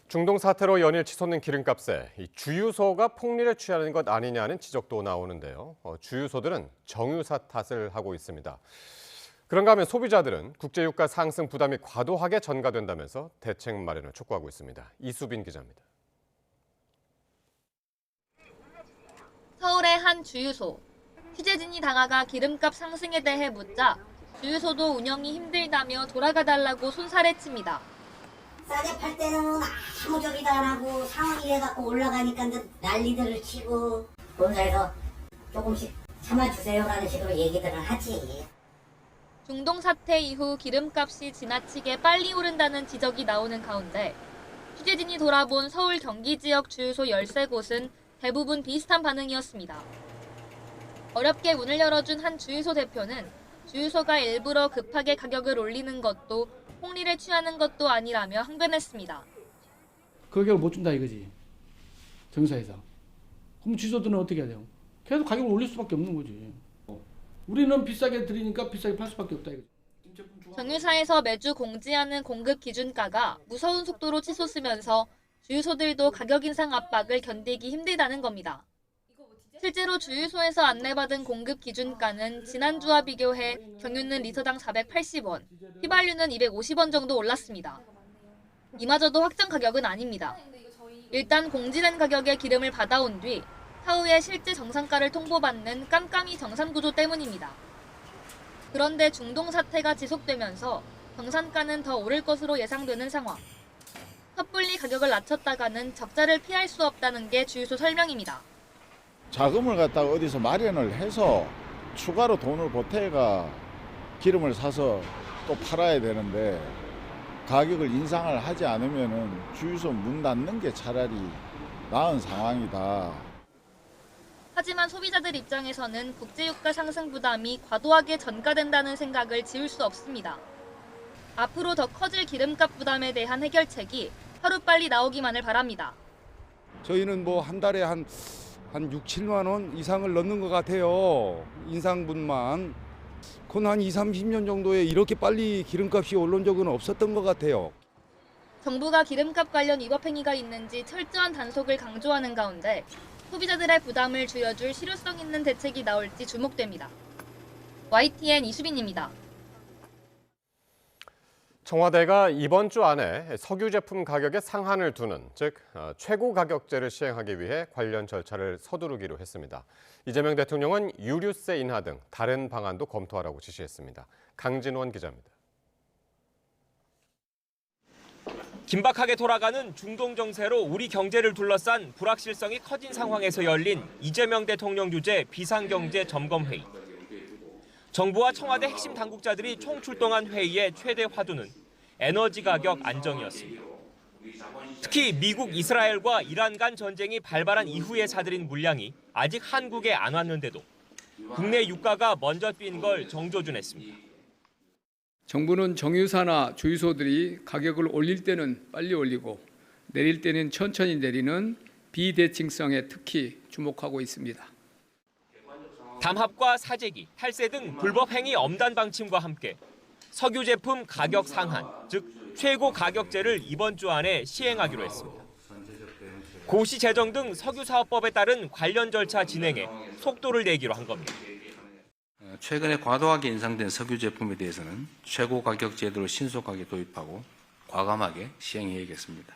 중동 사태로 연일 치솟는 기름값에 주유소가 폭리를 취하는 것 아니냐는 지적도 나오는데요. 주유소들은 정유사 탓을 하고 있습니다. 그런가 하면 소비자들은 국제유가 상승 부담이 과도하게 전가된다면서 대책 마련을 촉구하고 있습니다. 이수빈 기자입니다. 서울의 한 주유소. 취재진이 다가가 기름값 상승에 대해 묻자 주유소도 운영이 힘들다며 돌아가 달라고 손살에 칩니다. 싸게 팔 때는 아무 저기도 안 하고 상황이 해갖고 올라가니까 난리들을 치고 본사에서 조금씩 참아주세요라는 식으로 얘기들을 하지. 중동 사태 이후 기름값이 지나치게 빨리 오른다는 지적이 나오는 가운데 취재진이 돌아본 서울 경기 지역 주유소 13곳은 대부분 비슷한 반응이었습니다. 어렵게 문을 열어준 한 주유소 대표는 주유소가 일부러 급하게 가격을 올리는 것도 폭리를 취하는 것도 아니라며 항변했습니다. 가격을 못 준다 이거지. 정사에서. 그럼 주유소들은 어떻게 해야 돼요? 계속 가격을 올릴 수밖에 없는 거지. 우리는 비싸게 드리니까 비싸게 팔 수밖에 없다 이거지. 정유사에서 매주 공지하는 공급 기준가가 무서운 속도로 치솟으면서 주유소들도 가격 인상 압박을 견디기 힘들다는 겁니다. 실제로 주유소에서 안내받은 공급 기준가는 지난주와 비교해 경유는 리터당 480원, 휘발유는 250원 정도 올랐습니다. 이마저도 확정 가격은 아닙니다. 일단 공지된 가격의 기름을 받아온 뒤 사후에 실제 정상가를 통보받는 깜깜이 정산구조 때문입니다. 그런데 중동 사태가 지속되면서 정산가는 더 오를 것으로 예상되는 상황. 섣불리 가격을 낮췄다가는 적자를 피할 수 없다는 게 주유소 설명입니다. 자금을 갖다가 어디서 마련을 해서 추가로 돈을 보태가 기름을 사서 또 팔아야 되는데 가격을 인상을 하지 않으면은 주유소 문 닫는 게 차라리 나은 상황이다. 하지만 소비자들 입장에서는 국제유가 상승 부담이 과도하게 전가된다는 생각을 지울 수 없습니다. 앞으로 더 커질 기름값 부담에 대한 해결책이 하루빨리 나오기만을 바랍니다. 저희는 뭐 한 달에 한 6, 7만 원 이상을 넣는 것 같아요. 인상분만. 그건 한 20, 30년 정도에 이렇게 빨리 기름값이 오른 적은 없었던 것 같아요. 정부가 기름값 관련 위법 행위가 있는지 철저한 단속을 강조하는 가운데 소비자들의 부담을 줄여줄 실효성 있는 대책이 나올지 주목됩니다. YTN 이수빈입니다. 청와대가 이번 주 안에 석유 제품 가격에 상한을 두는, 즉 최고 가격제를 시행하기 위해 관련 절차를 서두르기로 했습니다. 이재명 대통령은 유류세 인하 등 다른 방안도 검토하라고 지시했습니다. 강진원 기자입니다. 긴박하게 돌아가는 중동 정세로 우리 경제를 둘러싼 불확실성이 커진 상황에서 열린 이재명 대통령 주재 비상경제 점검회의. 정부와 청와대 핵심 당국자들이 총출동한 회의의 최대 화두는 에너지 가격 안정이었습니다. 특히 미국, 이스라엘과 이란 간 전쟁이 발발한 이후에 사들인 물량이 아직 한국에 안 왔는데도 국내 유가가 먼저 뛴 걸 정조준했습니다. 정부는 정유사나 주유소들이 가격을 올릴 때는 빨리 올리고 내릴 때는 천천히 내리는 비대칭성에 특히 주목하고 있습니다. 담합과 사재기, 탈세 등 불법 행위 엄단 방침과 함께 석유 제품 가격 상한, 즉 최고 가격제를 이번 주 안에 시행하기로 했습니다. 고시 제정 등 석유 사업법에 따른 관련 절차 진행에 속도를 내기로 한 겁니다. 최근에 과도하게 인상된 석유 제품에 대해서는 최고 가격 제도를 신속하게 도입하고 과감하게 시행해야겠습니다.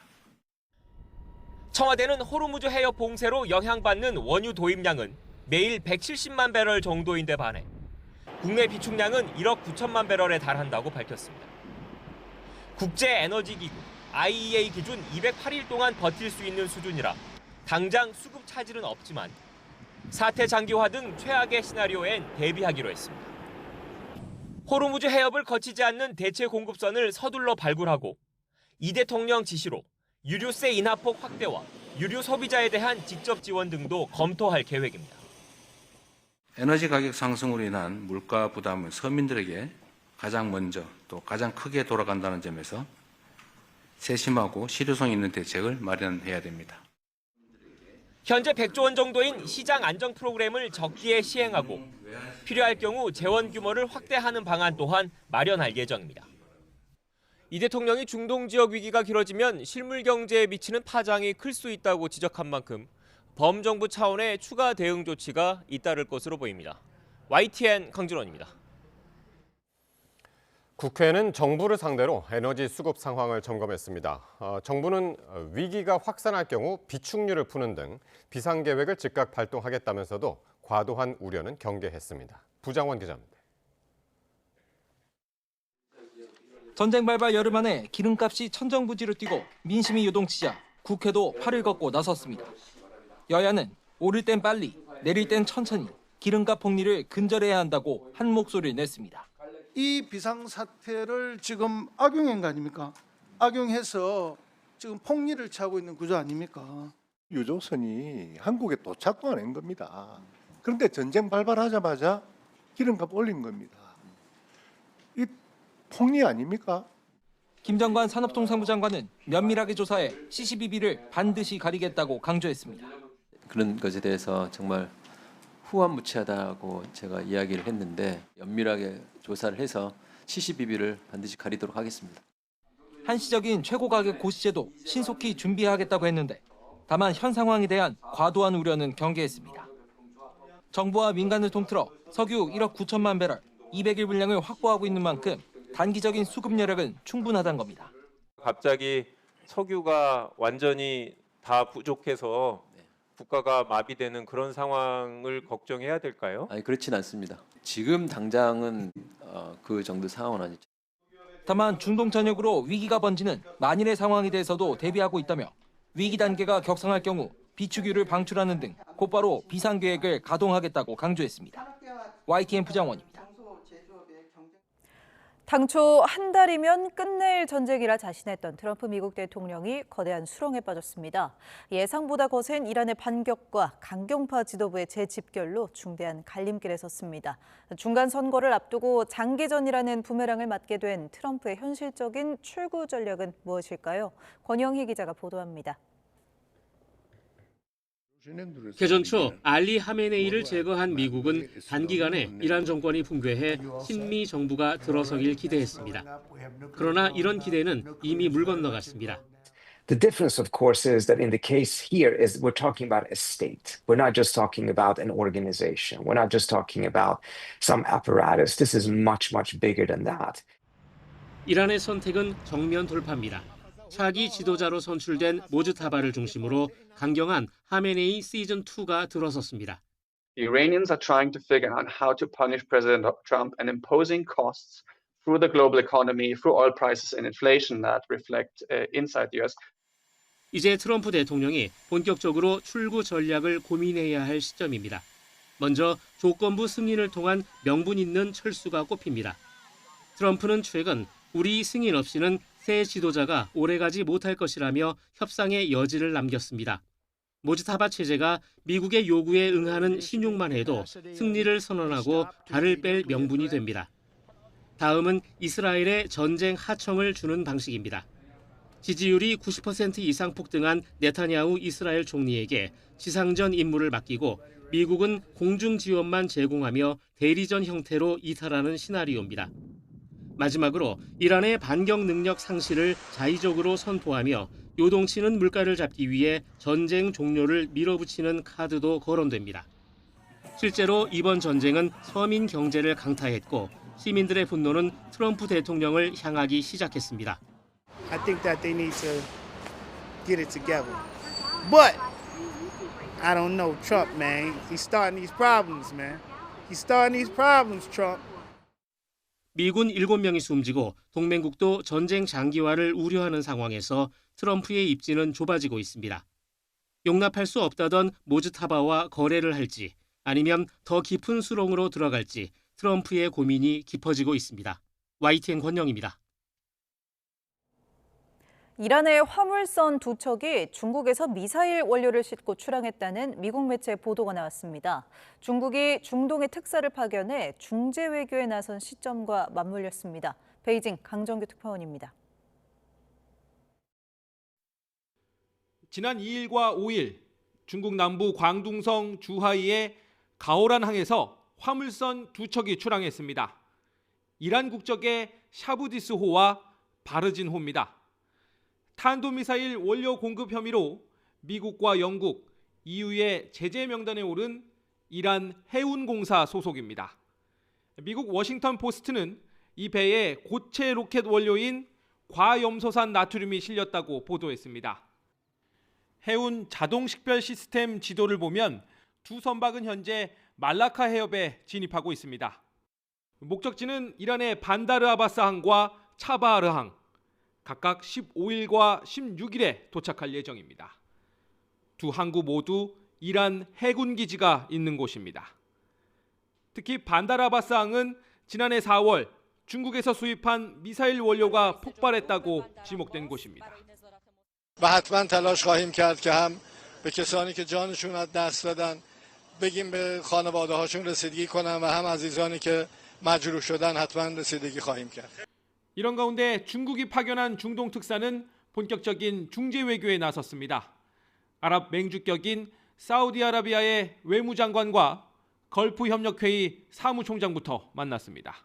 청와대는 호르무즈 해협 봉쇄로 영향받는 원유 도입량은 매일 170만 배럴 정도인데 반해 국내 비축량은 1억 9천만 배럴에 달한다고 밝혔습니다. 국제에너지기구 IEA 기준 208일 동안 버틸 수 있는 수준이라 당장 수급 차질은 없지만 사태 장기화 등 최악의 시나리오엔 대비하기로 했습니다. 호르무즈 해협을 거치지 않는 대체 공급선을 서둘러 발굴하고 이 대통령 지시로 유류세 인하폭 확대와 유류 소비자에 대한 직접 지원 등도 검토할 계획입니다. 에너지 가격 상승으로 인한 물가 부담은 서민들에게 가장 먼저 또 가장 크게 돌아간다는 점에서 세심하고 실효성 있는 대책을 마련해야 됩니다. 현재 100조 원 정도인 시장 안정 프로그램을 적기에 시행하고 필요할 경우 재원 규모를 확대하는 방안 또한 마련할 예정입니다. 이 대통령이 중동 지역 위기가 길어지면 실물 경제에 미치는 파장이 클 수 있다고 지적한 만큼 범정부 차원의 추가 대응 조치가 잇따를 것으로 보입니다. YTN 강진원입니다. 국회는 정부를 상대로 에너지 수급 상황을 점검했습니다. 정부는 위기가 확산할 경우 비축률을 푸는 등 비상계획을 즉각 발동하겠다면서도 과도한 우려는 경계했습니다. 부장원 기자입니다. 전쟁 발발 열흘 만에 기름값이 천정부지로 뛰고 민심이 요동치자 국회도 팔을 걷고 나섰습니다. 여야는 오를 땐 빨리, 내릴 땐 천천히 기름값 폭리를 근절해야 한다고 한 목소리를 냈습니다. 이 비상사태를 지금 악용한 거 아닙니까? 악용해서 지금 폭리를 취하고 있는 구조 아닙니까? 유조선이 한국에 도착도 안 한 겁니다. 그런데 전쟁 발발하자마자 기름값 올린 겁니다. 이 폭리 아닙니까? 김정관 산업통상부 장관은 면밀하게 조사해 CCBB를 반드시 가리겠다고 강조했습니다. 그런 것에 대해서 정말 후한무치하다고 제가 이야기를 했는데 면밀하게 조사를 해서 CCBB를 반드시 가리도록 하겠습니다. 한시적인 최고가격 고시제도 신속히 준비하겠다고 했는데 다만 현 상황에 대한 과도한 우려는 경계했습니다. 정부와 민간을 통틀어 석유 1억 9천만 배럴, 200일 분량을 확보하고 있는 만큼 단기적인 수급 여력은 충분하다는 겁니다. 갑자기 석유가 완전히 다 부족해서 국가가 마비되는 그런 상황을 걱정해야 될까요? 아니 그렇진 않습니다. 지금 당장은 그 정도 상황은 아니죠. 다만 중동 전역으로 위기가 번지는 만일의 상황에 대해서도 대비하고 있다며 위기 단계가 격상할 경우 비축유를 방출하는 등 곧바로 비상계획을 가동하겠다고 강조했습니다. YTN 부장원입니다. 당초 한 달이면 끝낼 전쟁이라 자신했던 트럼프 미국 대통령이 거대한 수렁에 빠졌습니다. 예상보다 거센 이란의 반격과 강경파 지도부의 재집결로 중대한 갈림길에 섰습니다. 중간 선거를 앞두고 장기전이라는 부메랑을 맞게 된 트럼프의 현실적인 출구 전략은 무엇일까요? 권영희 기자가 보도합니다. 개전 초 알리 하메네이를 제거한 미국은 단기간에 이란 정권이 붕괴해 친미 정부가 들어서길 기대했습니다. 그러나 이런 기대는 이미 물 건너갔습니다. The difference, of course, is that in the case here is we're talking about a state. We're not just talking about an organization. We're not just talking about some apparatus. This is much, much bigger than that. 이란의 선택은 정면 돌파입니다. 차기 지도자로 선출된 모즈타바를 중심으로 강경한 하메네이 시즌2가 들어섰습니다. The Iranians are trying to figure out how to punish President Trump and imposing costs through the global economy, through oil prices and inflation that reflect inside the US. 이제 트럼프 대통령이 본격적으로 출구 전략을 고민해야 할 시점입니다. 먼저 조건부 승인을 통한 명분 있는 철수가 꼽힙니다. 트럼프는 최근 우리 승인 없이는 새 지도자가 오래가지 못할 것이라며 협상의 여지를 남겼습니다. 모즈타바 체제가 미국의 요구에 응하는 신용만 해도 승리를 선언하고 발을 뺄 명분이 됩니다. 다음은 이스라엘의 전쟁 하청을 주는 방식입니다. 지지율이 90% 이상 폭등한 네타냐후 이스라엘 총리에게 지상전 임무를 맡기고 미국은 공중 지원만 제공하며 대리전 형태로 이탈하는 시나리오입니다. 마지막으로 이란의 반격 능력 상실을 자의적으로 선포하며 요동치는 물가를 잡기 위해 전쟁 종료를 밀어붙이는 카드도 거론됩니다. 실제로 이번 전쟁은 서민 경제를 강타했고 시민들의 분노는 트럼프 대통령을 향하기 시작했습니다. I think that they need to get it together. But I don't know Trump, man. He's starting these problems, man. He's starting these problems, Trump. 미군 7명이 숨지고 동맹국도 전쟁 장기화를 우려하는 상황에서 트럼프의 입지는 좁아지고 있습니다. 용납할 수 없다던 모즈타바와 거래를 할지 아니면 더 깊은 수렁으로 들어갈지 트럼프의 고민이 깊어지고 있습니다. YTN 권영입니다. 이란의 화물선 2척이 중국에서 미사일 원료를 싣고 출항했다는 미국 매체 보도가 나왔습니다. 중국이 중동의 특사를 파견해 중재 외교에 나선 시점과 맞물렸습니다. 베이징 강정규 특파원입니다. 지난 2일과 5일 중국 남부 광둥성 주하이의 가오란 항에서 화물선 2척이 출항했습니다. 이란 국적의 샤부디스호와 바르진호입니다. 탄도미사일 원료 공급 혐의로 미국과 영국, EU의 제재 명단에 오른 이란 해운공사 소속입니다. 미국 워싱턴 포스트는 이 배에 고체 로켓 원료인 과염소산 나트륨이 실렸다고 보도했습니다. 해운 자동 식별 시스템 지도를 보면 두 선박은 현재 말라카 해협에 진입하고 있습니다. 목적지는 이란의 반다르 아바스 항과 차바하르 항, 각각 15일과 16일에 도착할 예정입니다. 두 항구 모두 이란 해군 기지가 있는 곳입니다. 특히 반다르 아바스 항은 지난해 4월 중국에서 수입한 미사일 원료가 폭발했다고 지목된 곳입니다. و حتما تلاش خواهیم کرد که هم به کسانی که جانشون از دست دادن بگیم به خانواده هاشون رسیدگی کنن و هم عزیزانی که مجروح شدن حتما رسیدگی خواهیم کرد. 이런 가운데 중국이 파견한 중동 특사는 본격적인 중재 외교에 나섰습니다. 아랍 맹주격인 사우디아라비아의 외무장관과 걸프 협력회의 사무총장부터 만났습니다.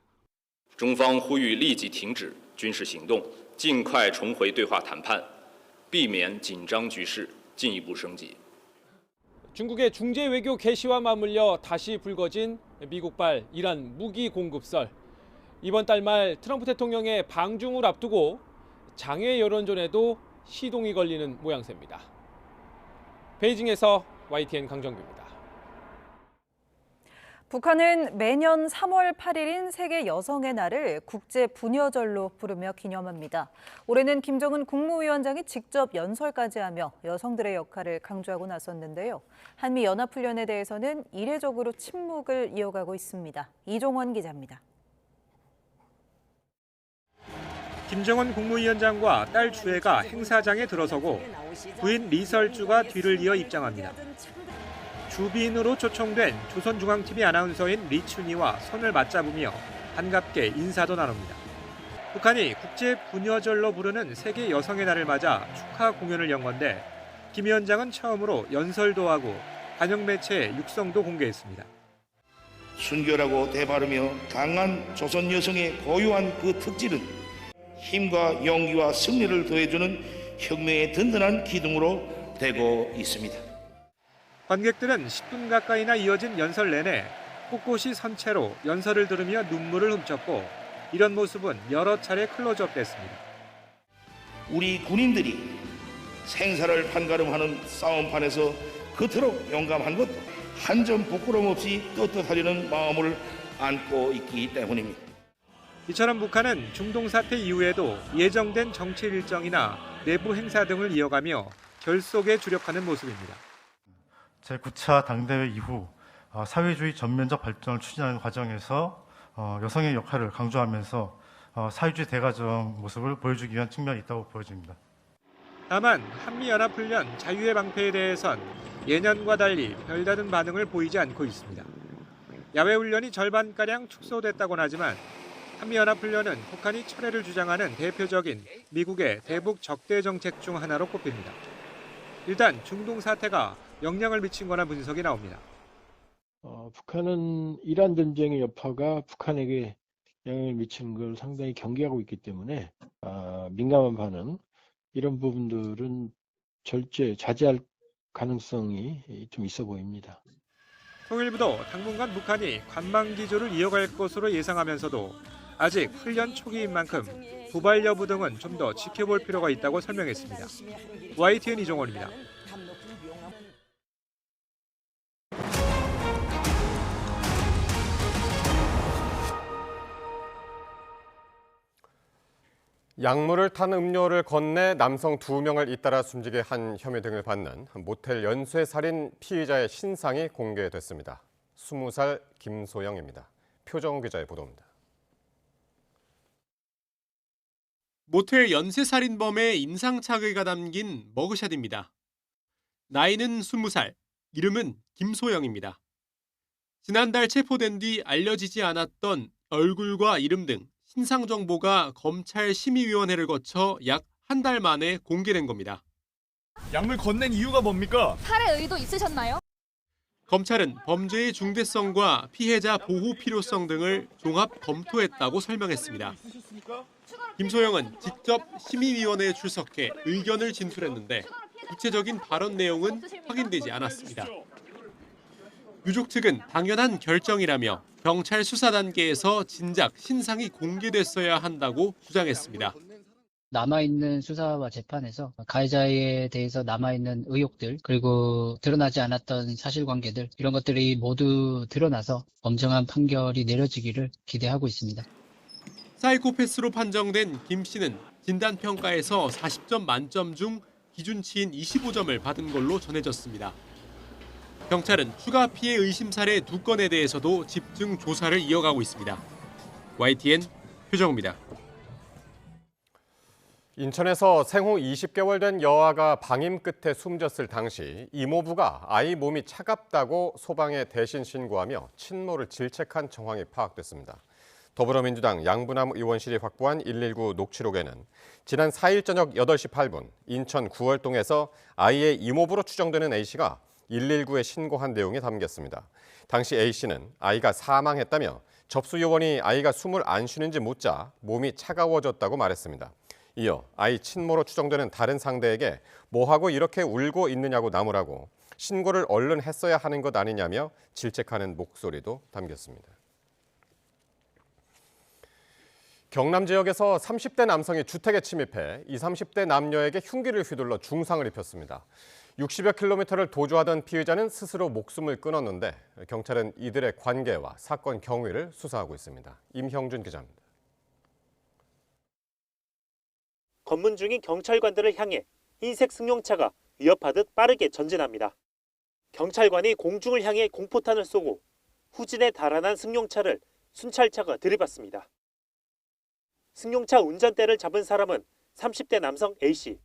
中方呼吁立即停止军事行动，尽快重回对话谈判，避免紧张局势进一步升级. 중국의 중재 외교 개시와 맞물려 다시 불거진 미국발 이란 무기 공급설. 이번 달 말 트럼프 대통령의 방중을 앞두고 장외 여론전에도 시동이 걸리는 모양새입니다. 베이징에서 YTN 강정규입니다. 북한은 매년 3월 8일인 세계 여성의 날을 국제 부녀절로 부르며 기념합니다. 올해는 김정은 국무위원장이 직접 연설까지 하며 여성들의 역할을 강조하고 나섰는데요. 한미연합훈련에 대해서는 이례적으로 침묵을 이어가고 있습니다. 이종원 기자입니다. 김정은 국무위원장과 딸 주애가 행사장에 들어서고 부인 리설주가 뒤를 이어 입장합니다. 주빈으로 초청된 조선중앙TV 아나운서인 리춘희와 손을 맞잡으며 반갑게 인사도 나눕니다. 북한이 국제 부녀절로 부르는 세계 여성의 날을 맞아 축하 공연을 연 건데 김 위원장은 처음으로 연설도 하고 반영 매체에 육성도 공개했습니다. 순결하고 대바르며 강한 조선 여성의 고유한 그 특질은 힘과 용기와 승리를 더해주는 혁명의 든든한 기둥으로 되고 있습니다. 관객들은 10분 가까이나 이어진 연설 내내 꼿꼿이 선 채로 연설을 들으며 눈물을 훔쳤고 이런 모습은 여러 차례 클로즈업됐습니다. 우리 군인들이 생사를 판가름하는 싸움판에서 그토록 용감한 것도 한 점 부끄럼 없이 떳떳하려는 마음을 안고 있기 때문입니다. 이처럼 북한은 중동 사태 이후에도 예정된 정치 일정이나 내부 행사 등을 이어가며 결속에 주력하는 모습입니다. 제9차 당대회 이후 사회주의 전면적 발전을 추진하는 과정에서 여성의 역할을 강조하면서 사회주의 대가정 모습을 보여주기 위한 측면이 있다고 보여집니다. 다만 한미연합훈련 자유의 방패에 대해선 예년과 달리 별다른 반응을 보이지 않고 있습니다. 야외훈련이 절반가량 축소됐다곤 하지만 한미연합훈련은 북한이 철회를 주장하는 대표적인 미국의 대북 적대 정책 중 하나로 꼽힙니다. 일단 중동 사태가 영향을 미친 거나 분석이 나옵니다. 북한은 이란 전쟁의 여파가 북한에게 영향을 미치는 걸 상당히 경계하고 있기 때문에 민감한 반응, 이런 부분들은 자제할 가능성이 좀 있어 보입니다. 통일부도 당분간 북한이 관망기조를 이어갈 것으로 예상하면서도 아직 훈련 초기인 만큼 도발 여부 등은 좀 더 지켜볼 필요가 있다고 설명했습니다. YTN 이종원입니다. 약물을 탄 음료를 건네 남성 2명을 잇따라 숨지게 한 혐의 등을 받는 모텔 연쇄살인 피의자의 신상이 공개됐습니다. 20살 김소영입니다. 표정우 기자의 보도입니다. 모텔 연쇄살인범의 인상착의가 담긴 머그샷입니다. 나이는 20살, 이름은 김소영입니다. 지난달 체포된 뒤 알려지지 않았던 얼굴과 이름 등 신상 정보가 검찰 심의위원회를 거쳐 약 한 달 만에 공개된 겁니다. 약물 건넨 이유가 뭡니까? 살해 의도 있으셨나요? 검찰은 범죄의 중대성과 피해자 보호 필요성 등을 종합 검토했다고 설명했습니다. 김소영은 직접 심의위원회에 출석해 의견을 진술했는데 구체적인 발언 내용은 확인되지 않았습니다. 유족 측은 당연한 결정이라며 경찰 수사 단계에서 진작 신상이 공개됐어야 한다고 주장했습니다. 남아있는 수사와 재판에서 가해자에 대해서 남아있는 의혹들 그리고 드러나지 않았던 사실관계들 이런 것들이 모두 드러나서 엄정한 판결이 내려지기를 기대하고 있습니다. 사이코패스로 판정된 김 씨는 진단평가에서 40점 만점 중 기준치인 25점을 받은 걸로 전해졌습니다. 경찰은 추가 피해 의심 사례 2건에 대해서도 집중 조사를 이어가고 있습니다. YTN 표정우입니다. 인천에서 생후 20개월 된 여아가 방임 끝에 숨졌을 당시 이모부가 아이 몸이 차갑다고 소방에 대신 신고하며 친모를 질책한 정황이 파악됐습니다. 더불어민주당 양부남 의원실이 확보한 119 녹취록에는 지난 4일 저녁 8시 8분 인천 구월동에서 아이의 이모부로 추정되는 A씨가 119에 신고한 내용이 담겼습니다. 당시 A씨는 아이가 사망했다며 접수 요원이 아이가 숨을 안 쉬는지 묻자 몸이 차가워졌다고 말했습니다. 이어 아이 친모로 추정되는 다른 상대에게 뭐하고 이렇게 울고 있느냐고 나무라고 신고를 얼른 했어야 하는 것 아니냐며 질책하는 목소리도 담겼습니다. 경남 지역에서 30대 남성이 주택에 침입해 20, 30대 남녀에게 흉기를 휘둘러 중상을 입혔습니다. 60여 킬로미터를 도주하던 피의자는 스스로 목숨을 끊었는데 경찰은 이들의 관계와 사건 경위를 수사하고 있습니다. 임형준 기자입니다. 검문 중인 경찰관들을 향해 흰색 승용차가 위협하듯 빠르게 전진합니다. 경찰관이 공중을 향해 공포탄을 쏘고 후진에 달아난 승용차를 순찰차가 들이받습니다. 승용차 운전대를 잡은 사람은 30대 남성 A씨.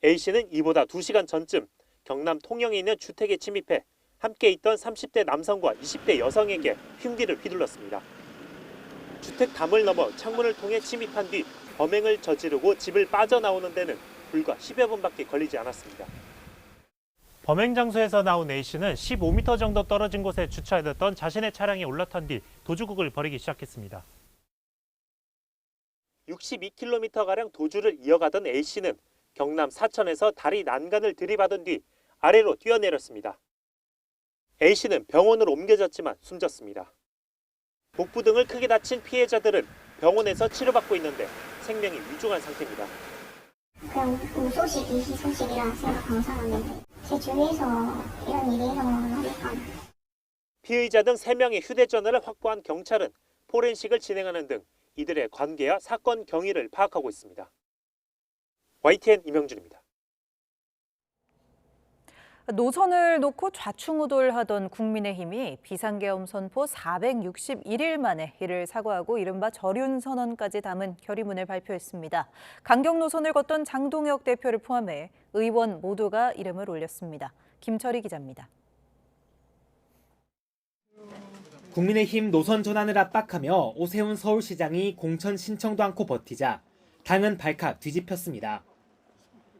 A씨는 이보다 2시간 전쯤 경남 통영에 있는 주택에 침입해 함께 있던 30대 남성과 20대 여성에게 흉기를 휘둘렀습니다. 주택 담을 넘어 창문을 통해 침입한 뒤 범행을 저지르고 집을 빠져나오는 데는 불과 10여 분밖에 걸리지 않았습니다. 범행 장소에서 나온 A씨는 15m 정도 떨어진 곳에 주차해뒀던 자신의 차량에 올라탄 뒤 도주국을 벌이기 시작했습니다. 62km가량 도주를 이어가던 A씨는 경남 사천에서 다리 난간을 들이받은 뒤 아래로 뛰어내렸습니다. A씨는 병원으로 옮겨졌지만 숨졌습니다. 복부 등을 크게 다친 피해자들은 병원에서 치료받고 있는데 생명이 위중한 상태입니다. 그냥 무소식이 희소식이라 생각하는 사람인데 제 주위에서 이런 일이 일어나니까. 피의자 등 3명의 휴대전화를 확보한 경찰은 포렌식을 진행하는 등 이들의 관계와 사건 경위를 파악하고 있습니다. YTN 임영준입니다. 노선을 놓고 좌충우돌하던 국민의힘이 비상계엄 선포 461일 만에 이를 사과하고 이른바 절윤선언까지 담은 결의문을 발표했습니다. 강경 노선을 걷던 장동혁 대표를 포함해 의원 모두가 이름을 올렸습니다. 김철희 기자입니다. 국민의힘 노선 전환을 압박하며 오세훈 서울시장이 공천 신청도 않고 버티자 당은 발칵 뒤집혔습니다.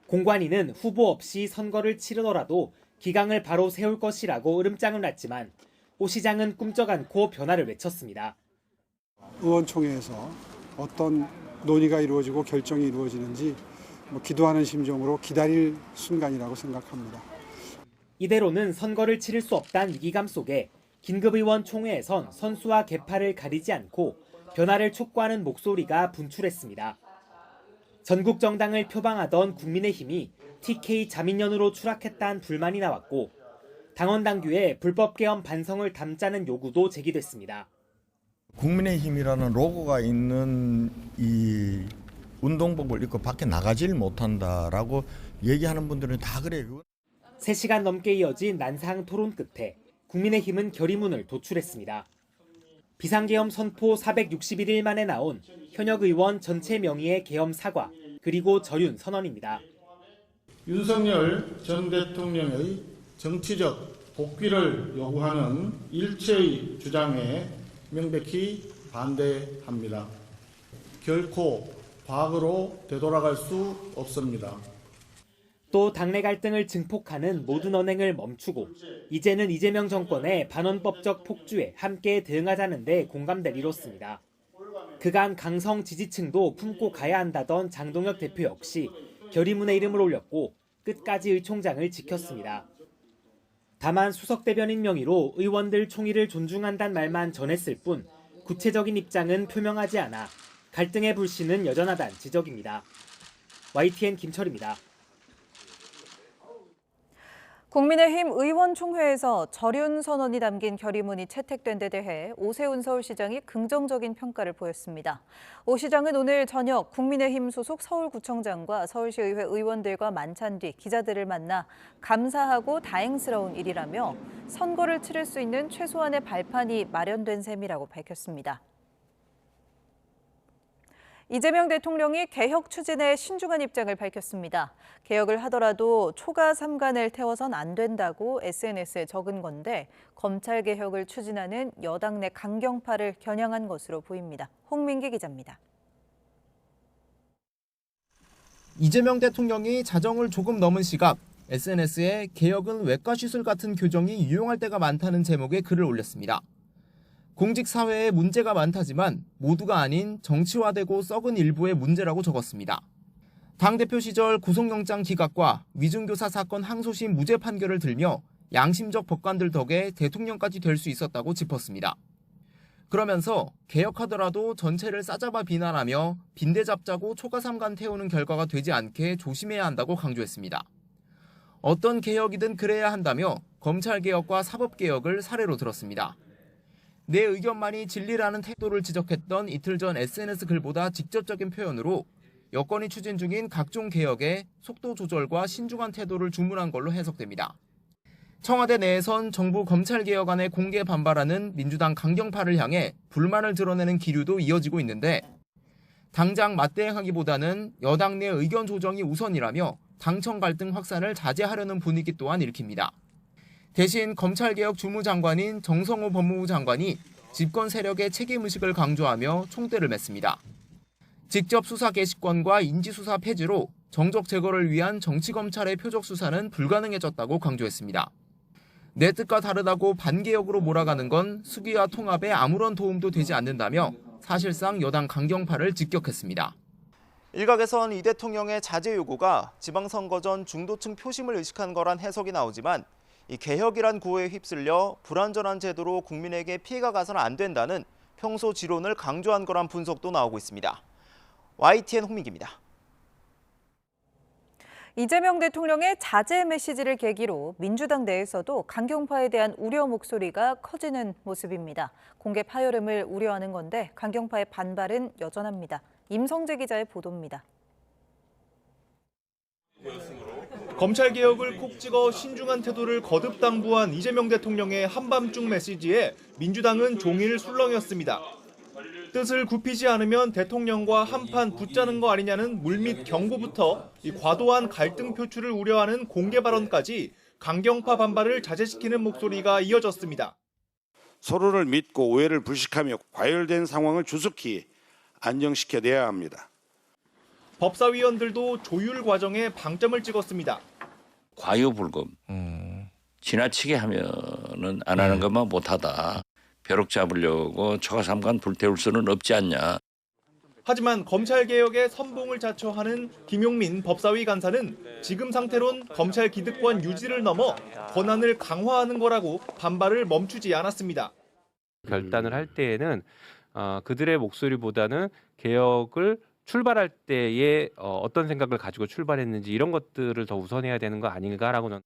공관위는 후보 없이 선거를 치르더라도 기강을 바로 세울 것이라고 으름장을 놨지만 오 시장은 꿈쩍 않고 변화를 외쳤습니다. 의원총회에서 어떤 논의가 이루어지고 결정이 이루어지는지 기도하는 심정으로 기다릴 순간이라고 생각합니다. 이대로는 선거를 치를 수 없다는 위기감 속에 긴급의원 총회에선 선수와 계파를 가리지 않고 변화를 촉구하는 목소리가 분출했습니다. 전국 정당을 표방하던 국민의힘이 TK 자민련으로 추락했다는 불만이 나왔고 당원 당규에 불법 계엄 반성을 담자는 요구도 제기됐습니다. 국민의힘이라는 로고가 있는 이 운동복을 입고 밖에 나가질 못한다라고 얘기하는 분들은 다 그래요. 3시간 넘게 이어진 난상 토론 끝에 국민의힘은 결의문을 도출했습니다. 비상계엄 선포 461일 만에 나온 현역 의원 전체 명의의 계엄 사과 그리고 절윤 선언입니다. 윤석열 전 대통령의 정치적 복귀를 요구하는 일체의 주장에 명백히 반대합니다. 결코 과거로 되돌아갈 수 없습니다. 또 당내 갈등을 증폭하는 모든 언행을 멈추고 이제는 이재명 정권의 반헌법적 폭주에 함께 대응하자는 데 공감대를 이뤘습니다. 그간 강성 지지층도 품고 가야 한다던 장동혁 대표 역시 결의문에 이름을 올렸고 끝까지 의총장을 지켰습니다. 다만 수석 대변인 명의로 의원들 총의를 존중한다는 말만 전했을 뿐 구체적인 입장은 표명하지 않아 갈등의 불씨는 여전하다는 지적입니다. YTN 김철입니다. 국민의힘 의원총회에서 절윤 선언이 담긴 결의문이 채택된 데 대해 오세훈 서울시장이 긍정적인 평가를 보였습니다. 오 시장은 오늘 저녁 국민의힘 소속 서울구청장과 서울시의회 의원들과 만찬 뒤 기자들을 만나 감사하고 다행스러운 일이라며 선거를 치를 수 있는 최소한의 발판이 마련된 셈이라고 밝혔습니다. 이재명 대통령이 개혁 추진에 신중한 입장을 밝혔습니다. 개혁을 하더라도 초과 삼간을 태워선 안 된다고 SNS에 적은 건데 검찰 개혁을 추진하는 여당 내 강경파를 겨냥한 것으로 보입니다. 홍민기 기자입니다. 이재명 대통령이 자정을 조금 넘은 시각 SNS에 개혁은 외과 시술 같은 교정이 유용할 때가 많다는 제목의 글을 올렸습니다. 공직사회에 문제가 많다지만 모두가 아닌 정치화되고 썩은 일부의 문제라고 적었습니다. 당대표 시절 구속영장 기각과 위중교사 사건 항소심 무죄 판결을 들며 양심적 법관들 덕에 대통령까지 될 수 있었다고 짚었습니다. 그러면서 개혁하더라도 전체를 싸잡아 비난하며 빈대 잡자고 초과삼간 태우는 결과가 되지 않게 조심해야 한다고 강조했습니다. 어떤 개혁이든 그래야 한다며 검찰개혁과 사법개혁을 사례로 들었습니다. 내 의견만이 진리라는 태도를 지적했던 이틀 전 SNS 글보다 직접적인 표현으로 여권이 추진 중인 각종 개혁에 속도 조절과 신중한 태도를 주문한 걸로 해석됩니다. 청와대 내에선 정부 검찰개혁안에 공개 반발하는 민주당 강경파를 향해 불만을 드러내는 기류도 이어지고 있는데 당장 맞대응하기보다는 여당 내 의견 조정이 우선이라며 당청 갈등 확산을 자제하려는 분위기 또한 일킵니다. 대신 검찰개혁 주무장관인 정성호 법무부 장관이 집권 세력의 책임의식을 강조하며 총대를 맸습니다. 직접 수사 개시권과 인지수사 폐지로 정적 제거를 위한 정치검찰의 표적 수사는 불가능해졌다고 강조했습니다. 내 뜻과 다르다고 반개혁으로 몰아가는 건 수기와 통합에 아무런 도움도 되지 않는다며 사실상 여당 강경파를 직격했습니다. 일각에선 이 대통령의 자제 요구가 지방선거 전 중도층 표심을 의식한 거란 해석이 나오지만 이 개혁이란 구호에 휩쓸려 불완전한 제도로 국민에게 피해가 가서는 안 된다는 평소 지론을 강조한 거란 분석도 나오고 있습니다. YTN 홍민기입니다. 이재명 대통령의 자제 메시지를 계기로 민주당 내에서도 강경파에 대한 우려 목소리가 커지는 모습입니다. 공개 파열음을 우려하는 건데 강경파의 반발은 여전합니다. 임성재 기자의 보도입니다. 검찰개혁을 콕 찍어 신중한 태도를 거듭 당부한 이재명 대통령의 한밤중 메시지에 민주당은 종일 술렁였습니다. 뜻을 굽히지 않으면 대통령과 한판 붙자는 거 아니냐는 물밑 경고부터 이 과도한 갈등 표출을 우려하는 공개 발언까지 강경파 반발을 자제시키는 목소리가 이어졌습니다. 서로를 믿고 오해를 불식하며 과열된 상황을 조속히 안정시켜내야 합니다. 법사위원들도 조율 과정에 방점을 찍었습니다. 과유불급. 지나치게 하면은 안 하는 것만 못하다. 벼룩 잡으려고 처가삼간 불태울 수는 없지 않냐. 하지만 검찰개혁의 선봉을 자처하는 김용민 법사위 간사는 지금 상태론 검찰 기득권 유지를 넘어 권한을 강화하는 거라고 반발을 멈추지 않았습니다. 결단을 할 때에는 그들의 목소리보다는 개혁을 출발할 때에 어떤 생각을 가지고 출발했는지 이런 것들을 더 우선해야 되는 거 아닌가라고는.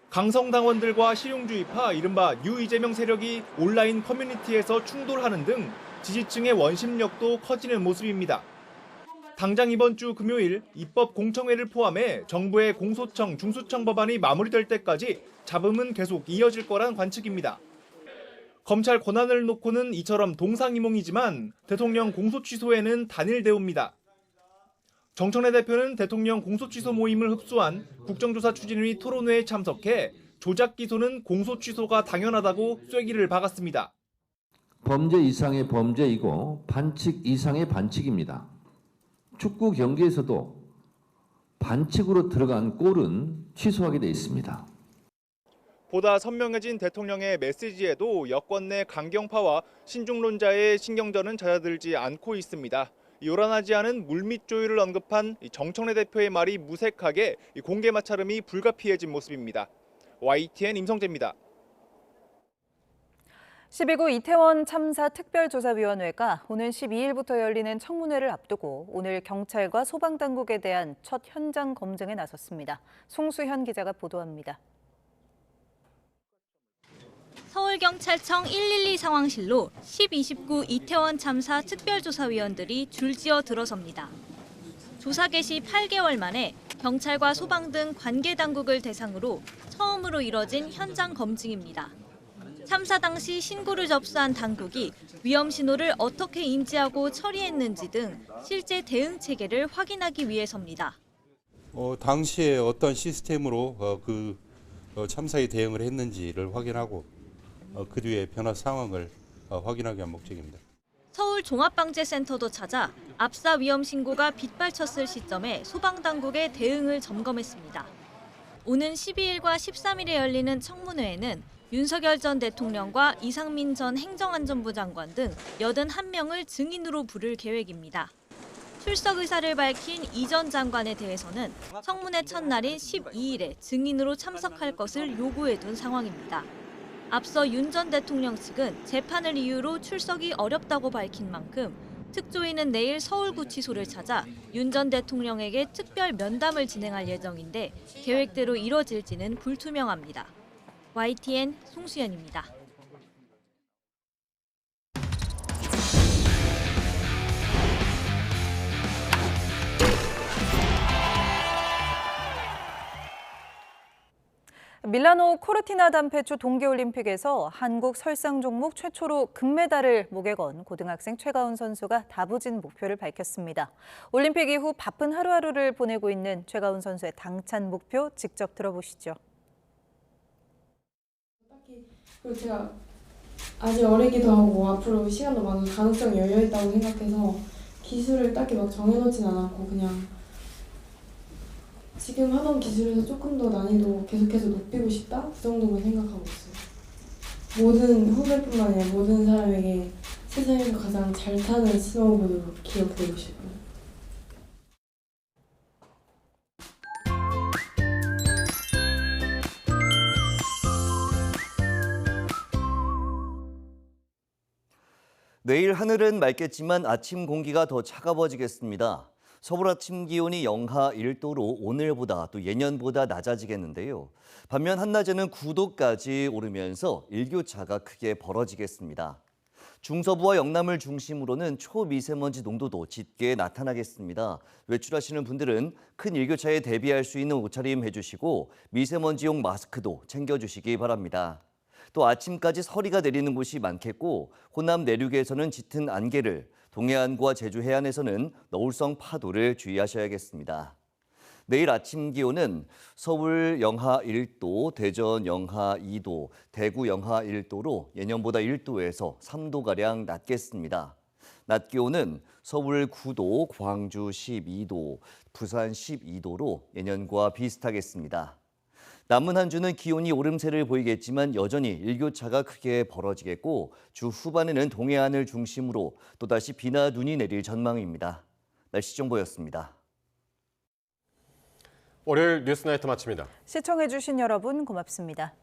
강성당원들과 실용주의파 이른바 뉴 이재명 세력이 온라인 커뮤니티에서 충돌하는 등 지지층의 원심력도 커지는 모습입니다. 당장 이번 주 금요일 입법 공청회를 포함해 정부의 공소청, 중수청 법안이 마무리될 때까지 잡음은 계속 이어질 거란 관측입니다. 검찰 권한을 놓고는 이처럼 동상이몽이지만 대통령 공소취소에는 단일 대우입니다. 정청래 대표는 대통령 공소취소 모임을 흡수한 국정조사 추진위 토론회에 참석해 조작 기소는 공소취소가 당연하다고 쐐기를 박았습니다. 범죄 이상의 범죄이고 반칙 이상의 반칙입니다. 축구 경기에서도 반칙으로 들어간 골은 취소하게 돼 있습니다. 보다 선명해진 대통령의 메시지에도 여권 내 강경파와 신중론자의 신경전은 잦아들지 않고 있습니다. 요란하지 않은 물밑 조율을 언급한 정청래 대표의 말이 무색하게 공개 마찰음이 불가피해진 모습입니다. YTN 임성재입니다. 12구 이태원 참사 특별조사위원회가 오는 12일부터 열리는 청문회를 앞두고 오늘 경찰과 소방당국에 대한 첫 현장 검증에 나섰습니다. 송수현 기자가 보도합니다. 서울경찰청 112 상황실로 10-29 이태원 참사 특별조사위원들이 줄지어 들어섭니다. 조사 개시 8개월 만에 경찰과 소방 등 관계 당국을 대상으로 처음으로 이뤄진 현장 검증입니다. 참사 당시 신고를 접수한 당국이 위험 신호를 어떻게 인지하고 처리했는지 등 실제 대응 체계를 확인하기 위해서입니다. 당시에 어떤 시스템으로 참사에 대응을 했는지를 확인하고 그 뒤에 변화 상황을 확인하기 위한 목적입니다. 서울종합방재센터도 찾아 압사 위험 신고가 빗발쳤을 시점에 소방당국의 대응을 점검했습니다. 오는 12일과 13일에 열리는 청문회에는 윤석열 전 대통령과 이상민 전 행정안전부 장관 등 81명을 증인으로 부를 계획입니다. 출석 의사를 밝힌 이 전 장관에 대해서는 청문회 첫날인 12일에 증인으로 참석할 것을 요구해둔 상황입니다. 앞서 윤 전 대통령 측은 재판을 이유로 출석이 어렵다고 밝힌 만큼 특조위는 내일 서울구치소를 찾아 윤 전 대통령에게 특별 면담을 진행할 예정인데 계획대로 이뤄질지는 불투명합니다. YTN 송수연입니다. 밀라노 코르티나 단페초 동계올림픽에서 한국 설상 종목 최초로 금메달을 목에 건 고등학생 최가운 선수가 다부진 목표를 밝혔습니다. 올림픽 이후 바쁜 하루하루를 보내고 있는 최가운 선수의 당찬 목표 직접 들어보시죠. 그리고 제가 아직 어리기도 하고 앞으로 시간도 많은 가능성이 열려있다고 생각해서 기술을 딱히 막 정해놓진 않았고 그냥 지금 하던 기술에서 조금 더 난이도 계속해서 높이고 싶다? 그 정도만 생각하고 있어요. 모든 후배뿐만 아니라 모든 사람에게 세상에서 가장 잘 타는 스노우보드로 기억되고 싶어요. 내일 하늘은 맑겠지만 아침 공기가 더 차가워지겠습니다. 서울 아침 기온이 영하 1도로 오늘보다 또 예년보다 낮아지겠는데요. 반면 한낮에는 9도까지 오르면서 일교차가 크게 벌어지겠습니다. 중서부와 영남을 중심으로는 초미세먼지 농도도 짙게 나타나겠습니다. 외출하시는 분들은 큰 일교차에 대비할 수 있는 옷차림 해주시고 미세먼지용 마스크도 챙겨주시기 바랍니다. 또 아침까지 서리가 내리는 곳이 많겠고 호남 내륙에서는 짙은 안개를, 동해안과 제주 해안에서는 너울성 파도를 주의하셔야겠습니다. 내일 아침 기온은 서울 영하 1도, 대전 영하 2도, 대구 영하 1도로 예년보다 1도에서 3도가량 낮겠습니다. 낮 기온은 서울 9도, 광주 12도, 부산 12도로 예년과 비슷하겠습니다. 남은 한 주는 기온이 오름세를 보이겠지만 여전히 일교차가 크게 벌어지겠고 주 후반에는 동해안을 중심으로 또다시 비나 눈이 내릴 전망입니다. 날씨 정보였습니다. 월요일 뉴스나이트 마칩니다. 시청해주신 여러분 고맙습니다.